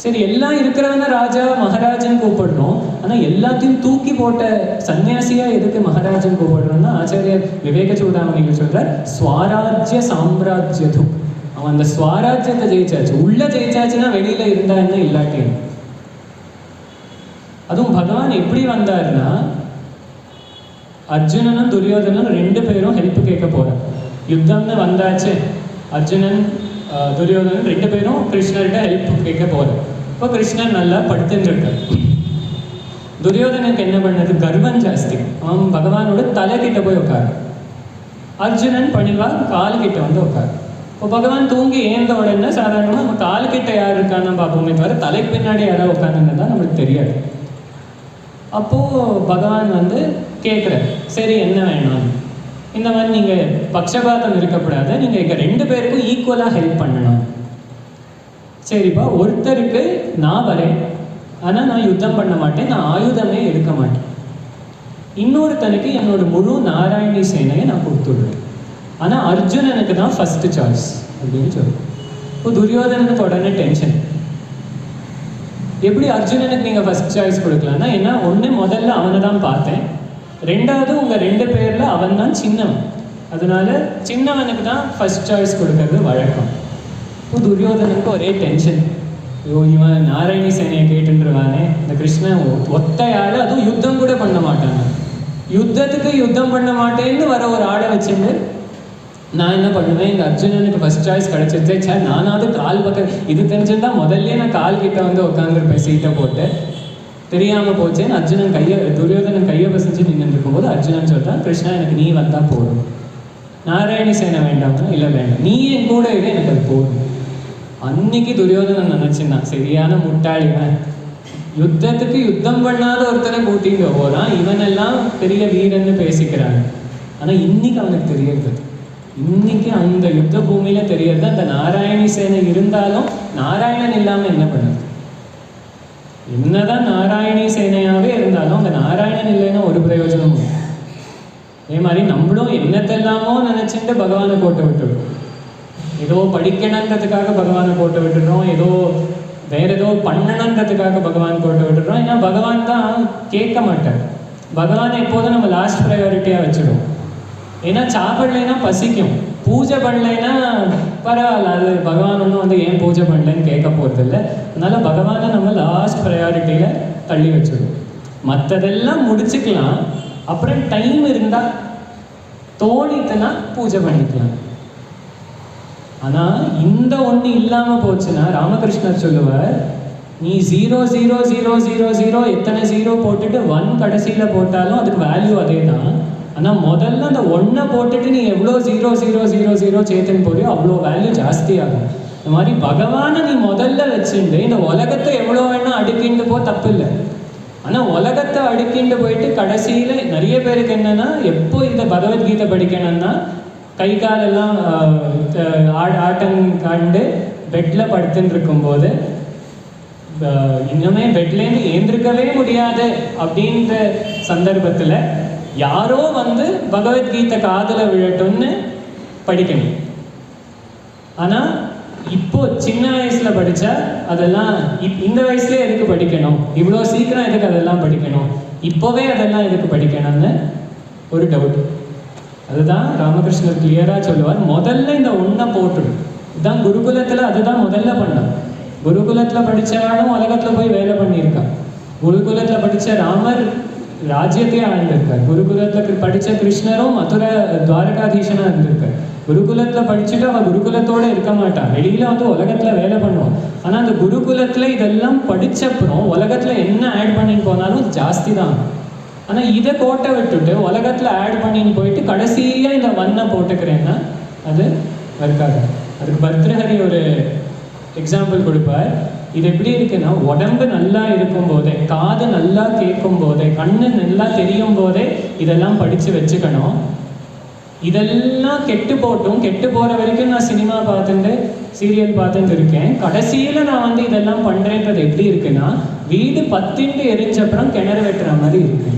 சரி, எல்லாம் இருக்கிறவங்க ராஜா மகாராஜன் கூப்பிடுறோம், ஆனால் எல்லாத்தையும் தூக்கி போட்ட சன்னியாசியாக எதுக்கு மகாராஜன் கூப்பிடுறோம்னா, ஆச்சாரியர் விவேக சூடாமணிகள் சொல்கிறார், ஸ்வராஜ்ய சாம்ராஜ்யது. அவன் அந்த ஸ்வராஜ்யத்தை ஜெயிச்சாச்சு, உள்ள ஜெயிச்சாச்சுன்னா வெளியில் இருந்தா என்ன இல்லாட்டி. அதுவும் பகவான் எப்படி வந்தாருன்னா, அர்ஜுனனும் துரியோதனும் 2 பேரும் ஹெல்ப் கேட்க போகிறார். யுத்தம்னு வந்தாச்சு, அர்ஜுனன் துரியோதனன் 2 பேரும் கிருஷ்ணர்கிட்ட ஹெல்ப் கேட்க போகிறார். இப்போ கிருஷ்ணன் நல்லா படுத்துன்னு இருக்கார். துரியோதனுக்கு என்ன பண்ணது, கர்வம் ஜாஸ்தி, அவன் பகவானோட தலைக்கிட்ட போய் உட்காரு. அர்ஜுனன் பணிவா கால்கிட்ட வந்து உட்காரு. இப்போ பகவான் தூங்கி ஏந்த உடனே சாதாரணமாக நம்ம கால்கிட்ட யார் இருக்கான்னு பார்ப்போமே தவிர தலைக்கு பின்னாடி யாராவது உட்காந்துன்னு தான் நம்மளுக்கு தெரியாது. அப்போது பகவான் வந்து கேட்குறார், சரி என்ன வேணும், இந்த மாதிரி நீங்கள் பக்ஷபாதம் இருக்கக்கூடாது, நீங்கள் இங்கே 2 பேருக்கும் ஈக்குவலாக ஹெல்ப் பண்ணணும். சரிப்பா, ஒருத்தருக்கு நான் வரேன், ஆனால் நான் யுத்தம் பண்ண மாட்டேன், நான் ஆயுதமே எடுக்க மாட்டேன். இன்னொருத்தனுக்கு என்னோட முழு நாராயணி சேனையை நான் கொடுத்துடுறேன், ஆனால் அர்ஜுனனுக்கு தான் ஃபஸ்ட்டு சாய்ஸ் அப்படின்னு சொல்லுவேன். இப்போ துரியோதனனுக்கு உடனே டென்ஷன், எப்படி அர்ஜுனனுக்கு நீங்கள் ஃபஸ்ட் சாய்ஸ் கொடுக்கலான்னா, ஏன்னா ஒன்று முதல்ல அவனை தான் பார்த்தேன், 2வது உங்கள் 2 பேரில் அவன் தான் சின்னவன், அதனால சின்னவனுக்கு தான் ஃபஸ்ட் சாய்ஸ் கொடுக்கறது வழக்கம். இப்போ துரியோதனனுக்கு ஒரே டென்ஷன், ஐயோ இவன் நாராயணி சேனையை கேட்டுருவானே, இந்த கிருஷ்ணன் ஒத்தையால் அதுவும் யுத்தம் கூட பண்ண மாட்டாங்க, யுத்தத்துக்கு யுத்தம் பண்ண மாட்டேன்னு வர ஒரு ஆளை வச்சுட்டு நான் என்ன பண்ணுவேன், இந்த அர்ஜுனனுக்கு ஃபஸ்ட் சாய்ஸ் கிடச்சிருச்சே, சார் நானாவது கால் பக்கம் இது தெரிஞ்சிருந்தா முதல்ல நான் கால் கிட்ட வந்து உட்காந்துருப்பேன், சீட்டை போட்டு, தெரியாமல் போச்சேன்னு அர்ஜுனன் துரியோதனன் கையை பசிச்சு நின்று இருக்கும்போது அர்ஜுனன் சொல்கிறான், கிருஷ்ணா எனக்கு நீ வந்தால் போதும், நாராயணி சேனை வேண்டாம்னா இல்லை வேண்டாம், நீ என் கூட இரு, எனக்கு அது போதும். அன்னைக்கு துரியோதனன் நினச்சின்னான், சரியான முட்டாளிவன், யுத்தத்துக்கு யுத்தம் பண்ணாத ஒருத்தனை கூட்டிங்க போகிறான், இவனெல்லாம் பெரிய வீரன்னு பேசிக்கிறாங்க. ஆனால் இன்னைக்கு அவனுக்கு தெரியறது, இன்னைக்கு அந்த யுத்த பூமியில் தெரியறது, அந்த நாராயணி சேனை இருந்தாலும் நாராயணன் இல்லாமல் என்ன பண்ணுறது, என்னதான் நாராயணி சேனையாகவே இருந்தாலும் அந்த நாராயணன் இல்லைன்னா ஒரு பிரயோஜனமும் இல்லை. அதே மாதிரி நம்மளும் என்னத்தெல்லாமோ நினச்சிட்டு பகவானை போட்டு விட்டுடுறோம், ஏதோ படிக்கணுன்றதுக்காக பகவானை போட்டு விட்டுடுறோம், ஏதோ வேற ஏதோ பண்ணணுன்றதுக்காக பகவான் போட்டு விட்டுடுறோம். ஏன்னா பகவான் தான் கேட்க மாட்டார், பகவானை எப்போதும் நம்ம லாஸ்ட் ப்ரையாரிட்டியாக வச்சுடுவோம். ஏன்னா சாப்பிடலைன்னா பசிக்கும், பூஜை பண்ணலைன்னா பரவாயில்ல, அது பகவான் ஒன்றும் வந்து ஏன் பூஜை பண்ணலைன்னு கேட்க போகிறது இல்லை. அதனால பகவானை நம்ம லாஸ்ட் ப்ரையாரிட்டியில் தள்ளி வச்சுடுவோம். மற்றதெல்லாம் முடிச்சுக்கலாம், அப்புறம் டைம் இருந்தால் தோணித்துனா பூஜை பண்ணிக்கலாம். ஆனால் இந்த ஒன்று இல்லாமல் போச்சுன்னா ராமகிருஷ்ணர் சொல்லுவார், நீ 0 0 0 0 0 எத்தனை 0 போட்டுட்டு 1 கடைசியில் போட்டாலும் அதுக்கு வேல்யூ அதே தான். ஆனால் முதல்ல அந்த 1 போட்டுட்டு நீ எவ்வளோ 0 0 0 0 சேர்த்துன்னு போறியோ அவ்வளோ வேல்யூ ஜாஸ்தி ஆகும். இந்த மாதிரி பகவானை நீ முதல்ல வச்சுட்டு இந்த உலகத்தை எவ்வளோ வேணால் அடுக்கிண்டு போ, தப்பு இல்லை. ஆனால் உலகத்தை அடுக்கிண்டு போயிட்டு கடைசியில் நிறைய பேருக்கு என்னென்னா, எப்போ இந்த பகவத்கீதை படிக்கணும்னா கை காலெல்லாம் ஆட்டம் காண்டு பெட்டில் படுத்துன்னு இருக்கும்போது இன்னுமே பெட்லேருந்து ஏந்திருக்கவே முடியாது அப்படின்ற சந்தர்ப்பத்தில் யாரோ வந்து பகவத்கீதை காதில் விழட்டும்னு படிக்கணும். ஆனால் இப்போ சின்ன வயசில் படித்தா அதெல்லாம் இந்த வயசுலேயே எதுக்கு படிக்கணும், இவ்வளோ சீக்கிரம் எதுக்கு அதெல்லாம் படிக்கணும், இப்போவே அதெல்லாம் எதுக்கு படிக்கணும்னு ஒரு டவுட். அதுதான் ராமகிருஷ்ணர் கிளியராக சொல்லுவார், முதல்ல இந்த ஒன்றை போட்டுடும். இதுதான் குருகுலத்தில் அதுதான் முதல்ல பண்ணான். குருகுலத்தில் படித்தவாலும் உலகத்தில் போய் வேலை பண்ணியிருக்கான். குருகுலத்தில் படித்த ராமர் ராஜ்யத்தையே ஆழ்ந்திருக்கார். குருகுலத்தில் படித்த கிருஷ்ணரும் மதுரை துவாரகாதீசனாக இருந்திருக்கார். குருகுலத்தில் படிச்சுட்டு அவன் குருகுலத்தோடு இருக்க மாட்டான், வெளியில் வந்து உலகத்தில் வேலை பண்ணுவான். ஆனால் அந்த குருகுலத்தில் இதெல்லாம் படித்தப்புறம் உலகத்தில் என்ன ஆட் பண்ணின்னு போனாலும் ஜாஸ்தி தான். ஆனால் இதை கோட்டை விட்டுட்டு உலகத்தில் ஆட் பண்ணின்னு போயிட்டு கடைசியாக இந்த வண்ணை போட்டுக்கிறேன்னா அது இருக்காது. அதுக்கு பர்திருஹரி ஒரு எக்ஸாம்பிள் கொடுப்பார். இது எப்படி இருக்குன்னா, உடம்பு நல்லா இருக்கும் போதே, காது நல்லா கேட்கும் போதே, கண்ணு நல்லா தெரியும் போதே இதெல்லாம் படித்து வச்சுக்கணும். இதெல்லாம் கெட்டு போட்டும், கெட்டு போகிற வரைக்கும் நான் சினிமா பார்த்துட்டு சீரியல் பார்த்துட்டு இருக்கேன். கடைசியில் நான் வந்து இதெல்லாம் பண்ணுறேன்றது எப்படி இருக்குன்னா, வீடு 10 எரிஞ்சப்புறம் கிணறு வெட்டுற மாதிரி இருக்கு.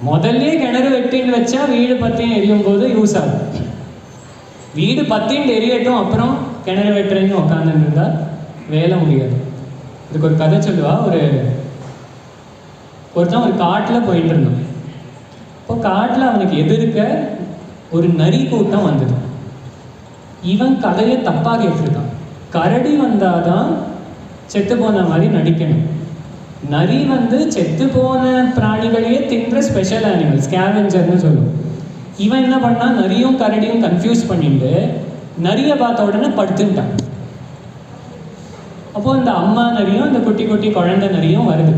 முதல்ல கிணறு வெட்டின்னு வச்சா வீடு 10 எரியும் போது யூஸ் ஆகும். வீடு 10 எரியட்டும் அப்புறம் கிணறு வெட்டுறேன்னு உட்காந்துன்னு இருந்தால் வேலை முடியாது. இதுக்கு ஒரு கதை சொல்லுவா. ஒருத்தன் ஒரு காட்டில் போயிட்டு இருந்தான். இப்போ காட்டில் அவனுக்கு எதிர்க்க ஒரு நரி கூட்டம் வந்தது. இவன் கதையை தப்பாக கேட்டிருக்கான். கரடி வந்தாதான் செத்து போன மாதிரி நடிக்கணும். நரி வந்து செத்து போன பிராணிகளையே தின்ற ஸ்பெஷல் அனிமல், ஸ்கேவெஞ்சர்னு சொல்லுவோம். இவன் என்ன பண்ணா, நரியும் கரடியும் கன்ஃபியூஸ் பண்ணிட்டு நரியை பார்த்த உடனே படுத்துட்டான். அப்போது இந்த அம்மா நரியும் இந்த குட்டி குட்டி குழந்தை நரியும் வருது.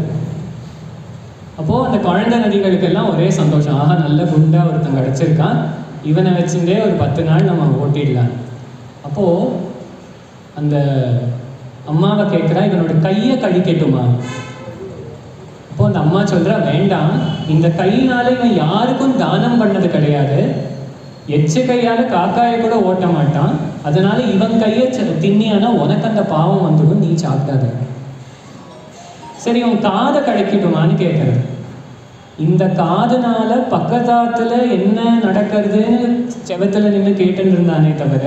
அப்போது அந்த குழந்தை நரிகளுக்கெல்லாம் ஒரே சந்தோஷம். ஆஹா, நல்ல குண்டா ஒருத்தன் கிடச்சிருக்கான், இவனை வச்சுட்டே ஒரு 10 நாள் நம்ம ஓட்டிடலாம். அப்போது அந்த அம்மாவை கேட்குறா, இவனோட கையை கழிக்கட்டுமா? அப்போது அந்த அம்மா சொல்கிறா, வேண்டாம், இந்த கையினால இவன் யாருக்கும் தானம் பண்ணது கிடையாது, எச்ச கையால் காக்காயை கூட ஓட்ட மாட்டான், அதனால இவன் கையை தின்னியானா உனக்கு அந்த பாவம் வந்துடும், நீ சாப்பிடாத. சரி, உன் காதை கிடைக்கட்டுமான்னு கேட்கறது. இந்த காதுனால பக்கத்தாத்துல என்ன நடக்கிறதுன்னு செவத்துல நின்று கேட்டுன்னு இருந்தானே தவிர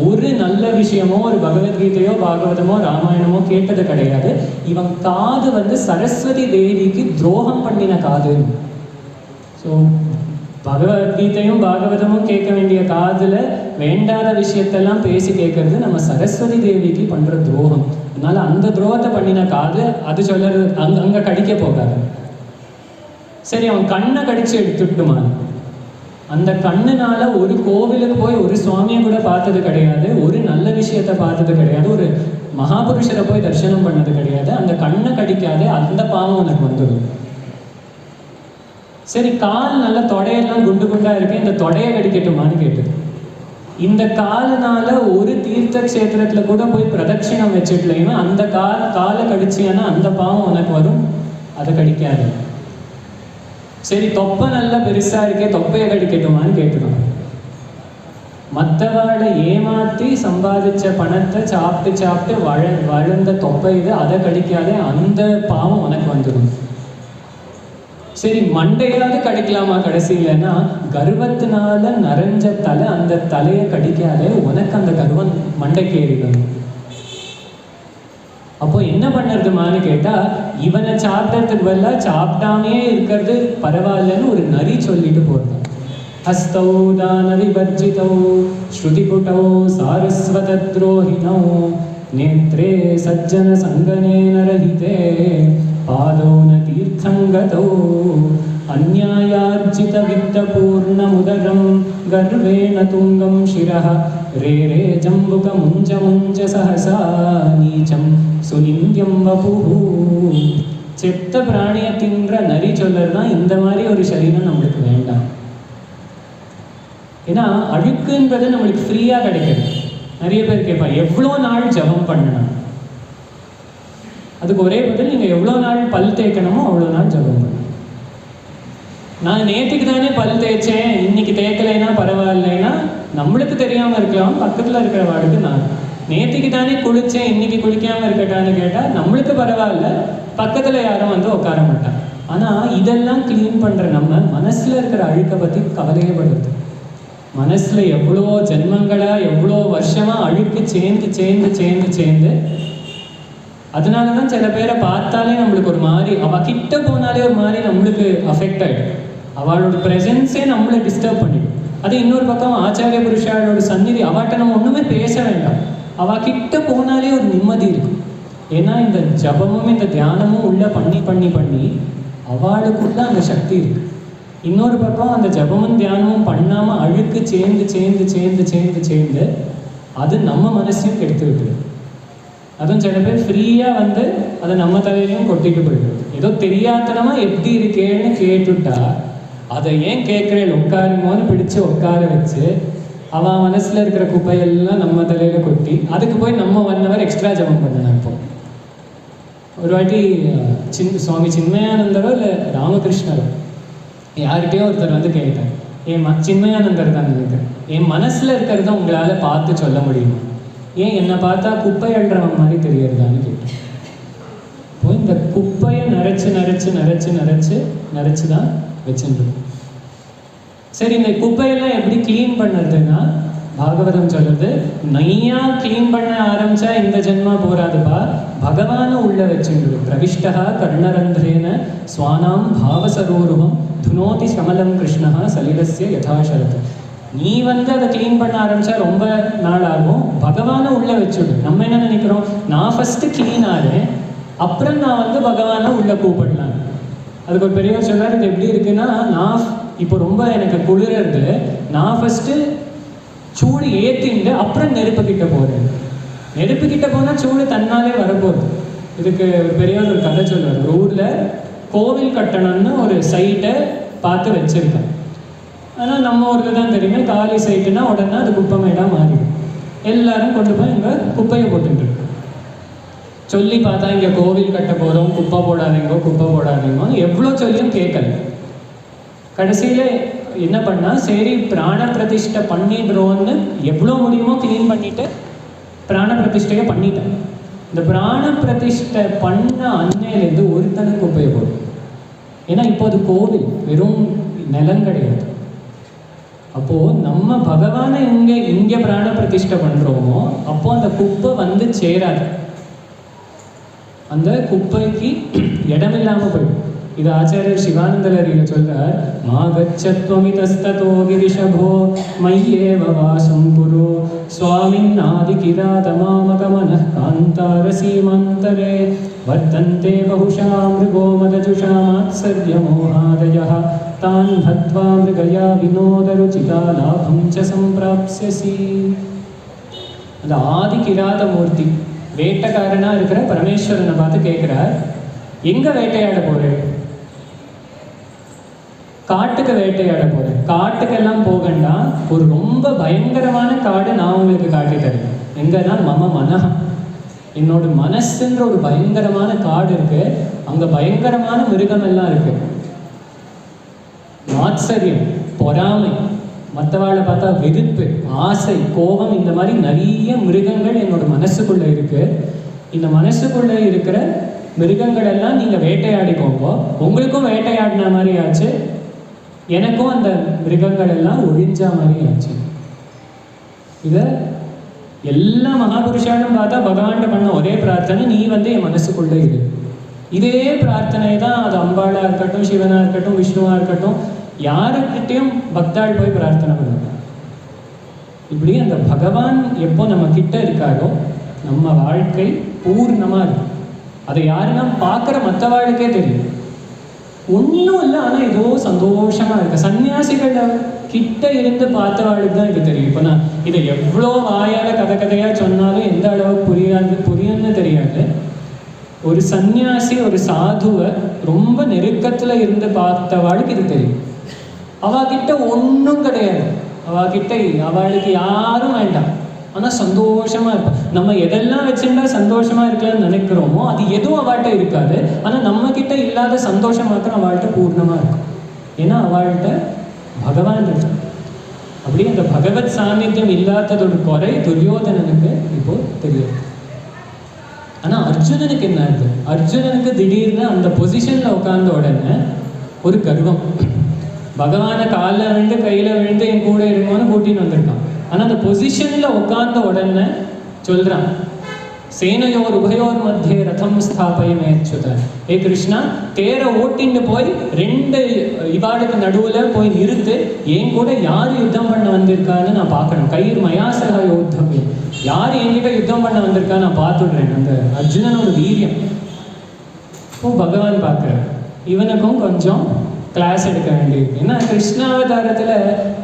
ஒரு நல்ல விஷயமோ ஒரு பகவத்கீதையோ பாகவதமோ ராமாயணமோ கேட்டது கிடையாது. இவன் காது வந்து சரஸ்வதி தேவிக்கு துரோகம் பண்ணின காது. ஸோ பகவத்கீதையும் பாகவதமும் கேட்க வேண்டிய காதுல வேண்டாத விஷயத்தெல்லாம் பேசி கேட்கறது நம்ம சரஸ்வதி தேவிக்கு பண்ற துரோகம். அதனால அந்த துரோகத்தை பண்ணின காது அது சொல்றது அங்க கடிக்க போகாது. சரி, அவன் கண்ணை கடிச்சு எடுத்துட்டுமான். அந்த கண்ணுனால ஒரு கோவிலுக்கு போய் ஒரு சுவாமியை கூட பார்த்தது கிடையாது, ஒரு நல்ல விஷயத்தை பார்த்தது கிடையாது, ஒரு மகாபுருஷரை போய் தரிசனம் பண்ணது கிடையாது. அந்த கண்ணை கடிக்காதே, அந்த பாவம் உனக்கு வந்துடும். சரி, கால் நல்ல தொடையெல்லாம் குண்டு குண்டா இருக்கு, இந்த தொடையை கடிக்கட்டுமான்னு கேட்டது. இந்த காலனால ஒரு தீர்த்த கஷேத்திரத்துல கூட போய் பிரதட்சிணம் வச்சுட்டலையுமே அந்த காலை கடிச்சியானா அந்த பாவம் உனக்கு வரும், அதை கடிக்காது. சரி, தொப்பை நல்லா பெருசா இருக்கே, தொப்பையை கடிக்கட்டுமான்னு கேட்டுடும். மற்றவாளை ஏமாற்றி சம்பாதிச்ச பணத்தை சாப்பிட்டு வளர்ந்த தொப்பை இது, அதை கடிக்காதே, அந்த பாவம் உனக்கு வந்துடும். சரி, மண்டையாவது கடிக்கலாமா கடைசியிலன்னா, கர்வத்தினால நிறைஞ்ச தலை, அந்த தலையை கடிக்காதே, உனக்கு அந்த கர்வம் மண்டைக்கு ஏறிடும். அப்போ என்ன பண்ணுறதுமான்னு கேட்டால், இவனை சாப்பிட்றதுக்கு பதிலாக சாப்பிடாமே இருக்கிறது பரவாயில்லன்னு ஒரு நரி சொல்லிட்டு போகிறது. ஹஸ்தௌ தான விபர்ஜிதௌ ஸ்ருதிபுட்டௌ சாரஸ்வதத்ரோஹிணௌ நேத்ரே சஜ்ஜன சங்கனேன ரஹிதே பாதௌ ந தீர்த்தங்கதௌ அந்யாயார்ஜித வித்தபூர்ணமுதரம் கர்வேண துங்கம் சிரஹ ரே ரே ஜம்புக முஞ்ச முஞ்ச சஹசா நீச்சம் சுலிங்கம் வபுஹு. செத்த பிராணியை தின்ற நரி சொல்லறதுனா இந்த மாதிரி ஒரு சரீரம் நம்மளுக்கு வேண்டாம். ஏன்னா அழுக்குன்றது நம்மளுக்கு ஃப்ரீயாக கிடைக்குது. நிறைய பேர் கேட்பாங்க, எவ்வளோ நாள் ஜபம் பண்ணணும்? அதுக்கு ஒரே பதில், நீங்கள் எவ்வளோ நாள் பல் தேய்க்கணுமோ அவ்வளோ நாள் ஜபம் பண்ணணும். நான் நேற்றுக்கு தானே பல் தேய்ச்சேன், இன்னைக்கு தேய்க்கலைன்னா பரவாயில்ல தெரியாமல் இருக்கலாம், பக்கத்தில் இருக்கிறவாளுக்கு நான் நேற்றுக்கு தானே குளித்தேன் இன்னைக்கு குளிக்காமல் இருக்கட்டான்னு கேட்டால் நம்மளுக்கு பரவாயில்ல, பக்கத்தில் யாரும் வந்து உட்கார மாட்டான். ஆனால் இதெல்லாம் க்ளீன் பண்ணுற நம்ம மனசில் இருக்கிற அழுக்கை பற்றி கவலையே படுறது. மனசில் எவ்வளோ ஜென்மங்களாக எவ்வளோ வருஷமாக அழுக்கு சேர்ந்து சேர்ந்து சேர்ந்து சேர்ந்து அதனால தான் சில பேரை பார்த்தாலே நம்மளுக்கு ஒரு மாதிரி, அவள் கிட்ட போனாலே ஒரு மாதிரி நம்மளுக்கு அஃபெக்ட் ஆகிடும். அவளோட ப்ரெசன்ஸே நம்மளை டிஸ்டர்ப் பண்ணிடும். அது இன்னொரு பக்கம் ஆச்சாரிய புருஷாளோட சந்நிதி, அவட்ட நம்ம ஒன்றுமே பேச வேண்டாம், அவள் கிட்ட போனாலே ஒரு நிம்மதி இருக்கும். ஏன்னா இந்த ஜபமும் இந்த தியானமும் உள்ள பண்ணி பண்ணி பண்ணி அவளுக்குள்ள அந்த சக்தி இருக்கு. இன்னொரு பக்கம் அந்த ஜபமும் தியானமும் பண்ணாமல் அழுக்கு சேர்ந்து சேர்ந்து சேர்ந்து சேர்ந்து சேர்ந்து அது நம்ம மனசையும் கெடுத்து விட்டுது. அதுவும் சில பேர் ஃப்ரீயாக வந்து அதை நம்ம தலையிலையும் கொட்டிட்டு போயிடுது. ஏதோ தெரியாதனமாக எப்படி இருக்கேன்னு கேட்டுட்டா அதை ஏன் கேட்குறேன் உட்காருங்கன்னு பிடிச்சி உட்கார வச்சு அவன் மனசில் இருக்கிற குப்பையெல்லாம் நம்ம தலையில் கொட்டி அதுக்கு போய் நம்ம 1 hour எக்ஸ்ட்ரா ஜபம் பண்ணணும். இப்போ ஒரு வாட்டி சுவாமி சின்மயானந்தரோ இல்லை ராமகிருஷ்ணரோ யார்கிட்டயோ ஒருத்தர் வந்து கேட்டார், சின்மயானந்தர் தான் நினைக்கிறேன், என் மனசில் இருக்கிறத உங்களால் பார்த்து சொல்ல முடியுமா, ஏன் என்னை பார்த்தா குப்பை அள்ளுறவன் மாதிரி தெரியறதான்னு கேட்டேன். இப்போ இந்த குப்பையை நிறச்சி நிறச்சி நிறச்சி நிறச்சி நிறச்சி தான் வச்சுருக்கோம். சரி, இந்த குப்பையெல்லாம் எப்படி க்ளீன் பண்ணுறதுன்னா பாகவதம் சொல்லுது, நையா க்ளீன் பண்ண ஆரம்பிச்சா இந்த ஜென்மா போராதுப்பா, பகவானை உள்ள வச்சுடு. பிரவிஷ்டா கர்ணரந்திரேன ஸ்வானாம் பாவசரோருவம் துனோதி சமலம் கிருஷ்ணா சலிலஸ்ய யதாசரத். நீ வந்து அதை க்ளீன் பண்ண ஆரம்பிச்சா ரொம்ப நாள் ஆகும், பகவானை உள்ள வச்சுடு. நம்ம என்ன நினைக்கிறோம், நான் ஃபஸ்ட்டு க்ளீன் ஆகிறேன் அப்புறம் நான் வந்து பகவானை உள்ள கூப்பிடலாம். அதுக்கு ஒரு பெரியவர் சொல்றாரு, இது எப்படி இருக்குன்னா, நான் இப்போ ரொம்ப எனக்கு குளிரது, நான் ஃபஸ்ட்டு சூடு ஏற்றிண்டு அப்புறம் நெருப்புக்கிட்ட போகிறேன். நெருப்புக்கிட்ட போனால் சூடு தன்னாலே வரப்போகுது. இதுக்கு ஒரு பெரியவர் ஒரு கதை சொல்லுவார். ஒரு ஊரில் கோவில் கட்டணும்னு ஒரு சைட்டை பார்த்து வச்சுருக்கேன். ஆனால் நம்ம ஊரில் தான் தெரியுமே, காலி சைட்டுனா உடனே அது குப்பைமேடாக மாறிடும். எல்லாரும் கொண்டு போய் இங்கே குப்பையை போட்டுருக்கு. சொல்லி பார்த்தா இங்கே கோவில் கட்ட போகிறோம், குப்பை போடாதீங்கோ குப்பை போடாதீங்கோ எவ்வளோ சொல்லியும் கேட்கல. கடைசியில் என்ன பண்ணால், சரி பிராண பிரதிஷ்டை பண்ணிடுறோன்னு எவ்வளோ முடியுமோ க்ளீன் பண்ணிவிட்டு பிராண பிரதிஷ்டையை பண்ணிட்டேன். இந்த பிராண பிரதிஷ்டை பண்ண அன்னையிலேருந்து ஒருத்தனுக்கு குப்பையை போடும். ஏன்னா இப்போ அது கோவில், வெறும் நிலம் கிடையாது. அப்போது நம்ம பகவானை இங்கே பிராண பிரதிஷ்டை பண்ணுறோமோ அப்போது அந்த குப்பை வந்து சேராது, அந்த குப்பைக்கு இடமில்லாமல் போயிடும். இது ஆச்சாரியர் சிவானந்தலரியில் சொல்றார், மா கச்சத்வமிதஸ்ததோ கிரிஷபோ மய்யேவ வாசம் குரு சுவாமின் ஆதி கிராதமாமகமனः காந்தார சீமாந்தரே வர்த்தந்தே பகுஷா மிருகோ மதஜுஷா மாத்சர்யமோகாதயः தான் ஹத்வா மிருகயா வினோதருச்சிதா லாபம் ச சம்பிராப்ஸ்யசி. அந்த ஆதி கிராத மூர்த்தி வேட்டைக்காரனாக இருக்கிற பரமேஸ்வரனை பார்த்து கேட்குறார், எங்கே வேட்டையாட போகிறேன்? காட்டுக்கு வேட்டையாட போகிறேன். காட்டுக்கெல்லாம் போகண்டா, ஒரு ரொம்ப பயங்கரமான காடு நான் உங்களுக்கு காட்டி தரேன். எங்கன்னா மம மனஹா, என்னோட மனசுன்ற ஒரு பயங்கரமான காடு இருக்கு. அங்கே பயங்கரமான மிருகம் எல்லாம் இருக்கு. மாத்சரியம், பொறாமை, மற்றவாளை பார்த்தா வெறுப்பு, ஆசை, கோபம், இந்த மாதிரி நிறைய மிருகங்கள் என்னோட மனசுக்குள்ளே இருக்கு. இந்த மனசுக்குள்ளே இருக்கிற மிருகங்கள் எல்லாம் நீங்கள் வேட்டையாடிக்கோங்க. உங்களுக்கும் வேட்டையாடின மாதிரி ஆச்சு, எனக்கும் அந்த மிருகங்கள் எல்லாம் ஒழிஞ்ச மாதிரி ஆச்சு. இதை எல்லா மகாபுருஷாலும் பார்த்தா பகவான்கிட்ட பண்ண ஒரே பிரார்த்தனை, நீ வந்து என் மனசுக்குள்ளே இரு. இதே பிரார்த்தனை தான் அது அம்பாளாக இருக்கட்டும், சிவனாக இருக்கட்டும், விஷ்ணுவாக இருக்கட்டும், யாருக்கிட்டையும் பக்தாள் போய் பிரார்த்தனை பண்ணுவாங்க. இப்படி அந்த பகவான் எப்போ நம்ம கிட்ட இருக்காரோ நம்ம வாழ்க்கை பூர்ணமாக இருக்கும். அதை யாருன்னா பார்க்குற மற்ற வாழ்க்கே தெரியும். ஒன்றும் இல்லை, ஆனால் ஏதோ சந்தோஷமாக இருக்கு. சன்னியாசிகள் கிட்ட இருந்து பார்த்தவாளுக்கு தான் இது தெரியும். இப்போ நான் இதை எவ்வளோ வாயால் கதையாக சொன்னாலும் எந்த அளவுக்கு புரியும்னு தெரியாது. ஒரு சன்னியாசி ஒரு சாதுவை ரொம்ப நெருக்கத்தில் இருந்து பார்த்தவாளுக்கு இது தெரியும். அவகிட்ட ஒன்றும் கிடையாது, அவளுக்கு யாரும் வேண்டாம், ஆனால் சந்தோஷமாக இருப்பாள். நம்ம எதெல்லாம் வச்சுட்டா சந்தோஷமாக இருக்கலாம்னு நினைக்கிறோமோ அது எதுவும் அவள்கிட்ட இருக்காது. ஆனால் நம்மக்கிட்ட இல்லாத சந்தோஷம் மாத்திரம் அவள்கிட்ட பூர்ணமாக இருக்கும். ஏன்னா அவள்கிட்ட பகவான் இருக்கு. அப்படி அந்த பகவத் சாநித்தியம் இல்லாததோட குறை துரியோதனனுக்கு இப்போ தெரியும். ஆனால் அர்ஜுனனுக்கு என்ன ஆகுது? அர்ஜுனனுக்கு திடீர்னு அந்த பொசிஷனில் உட்கார்ந்த உடனே ஒரு கர்வம். பகவானை காலில் விழுந்து கையில் விழுந்து என் கூட இருங்கன்னு கூட்டின்னு வந்திருக்கான். ஆனால் அந்த பொசிஷனில் உட்கார்ந்த உடனே சொல்கிறான், சேனையோர் உபயோர் மத்திய ரதம் ஸ்தாபயமேச்சுத. ஏ கிருஷ்ணா, தேரை ஓட்டின்னு போய் 2 இவாளுக்கு நடுவில் போய் நிறுத்து. என் கூட யார் யுத்தம் பண்ண வந்திருக்கான்னு நான் பார்க்கணும். கயிர் மயாசக யோத்தமே, யார் என்கிட்ட யுத்தம் பண்ண வந்திருக்கா நான் பார்த்துடுறேன். அந்த அர்ஜுனனோட வீரியம். இப்போ பகவான் பார்க்குறார், இவனுக்கும் கொஞ்சம் கிளாஸ் எடுக்க வேண்டியிருக்கு. ஏன்னா கிருஷ்ணாவதாரத்தில்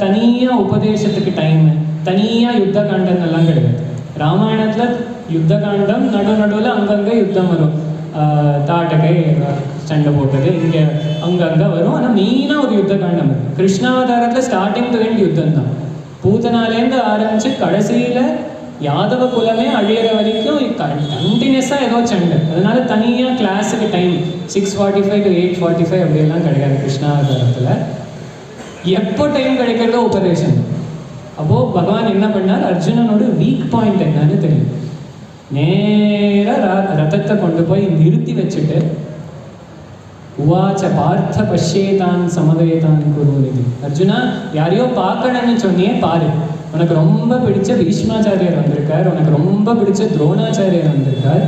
தனியாக உபதேசத்துக்கு டைமு, தனியாக யுத்த காண்டங்கள்லாம் கிடையாது. ராமாயணத்தில் யுத்த காண்டம் நடுவில் அங்கங்கே யுத்தம் வரும். தாட்டகை சண்டை போட்டது இங்கே அங்கங்கே வரும். ஆனால் மெயினாக ஒரு யுத்த காண்டம் இருக்குது. கிருஷ்ணாவதாரத்தில் ஸ்டார்டிங் டு எண்ட் யுத்தம் தான். பூதனாலேருந்து ஆரம்பித்து கடைசியில் யாதவ குலமே அழியிற வரைக்கும் கண்டினியூஸாக ஏதோ சண்டை. அதனால தனியாக கிளாஸுக்கு டைம் 6:45 to 8:45 அப்படியெல்லாம் கிடையாது கிருஷ்ணாவதாரத்தில். எப்போ டைம் கிடைக்கிறதோ உபதேசம். அப்போது பகவான் என்ன பண்ணார், அர்ஜுனனோட வீக் பாயிண்ட் என்னன்னு தெரியும். நேராக ரதத்தை கொண்டு போய் நிறுத்தி வச்சுட்டு, உவாச்ச பார்த்த பஷ்யேதான் சமவேதான் குருநிதி. அர்ஜுனா, யாரையோ பார்க்கணும்னு சொன்னியே பாரு. உனக்கு ரொம்ப பிடிச்ச பீஷ்மாச்சாரியர் வந்திருக்கார், உனக்கு ரொம்ப பிடிச்ச துரோணாச்சாரியர் வந்திருக்கார்,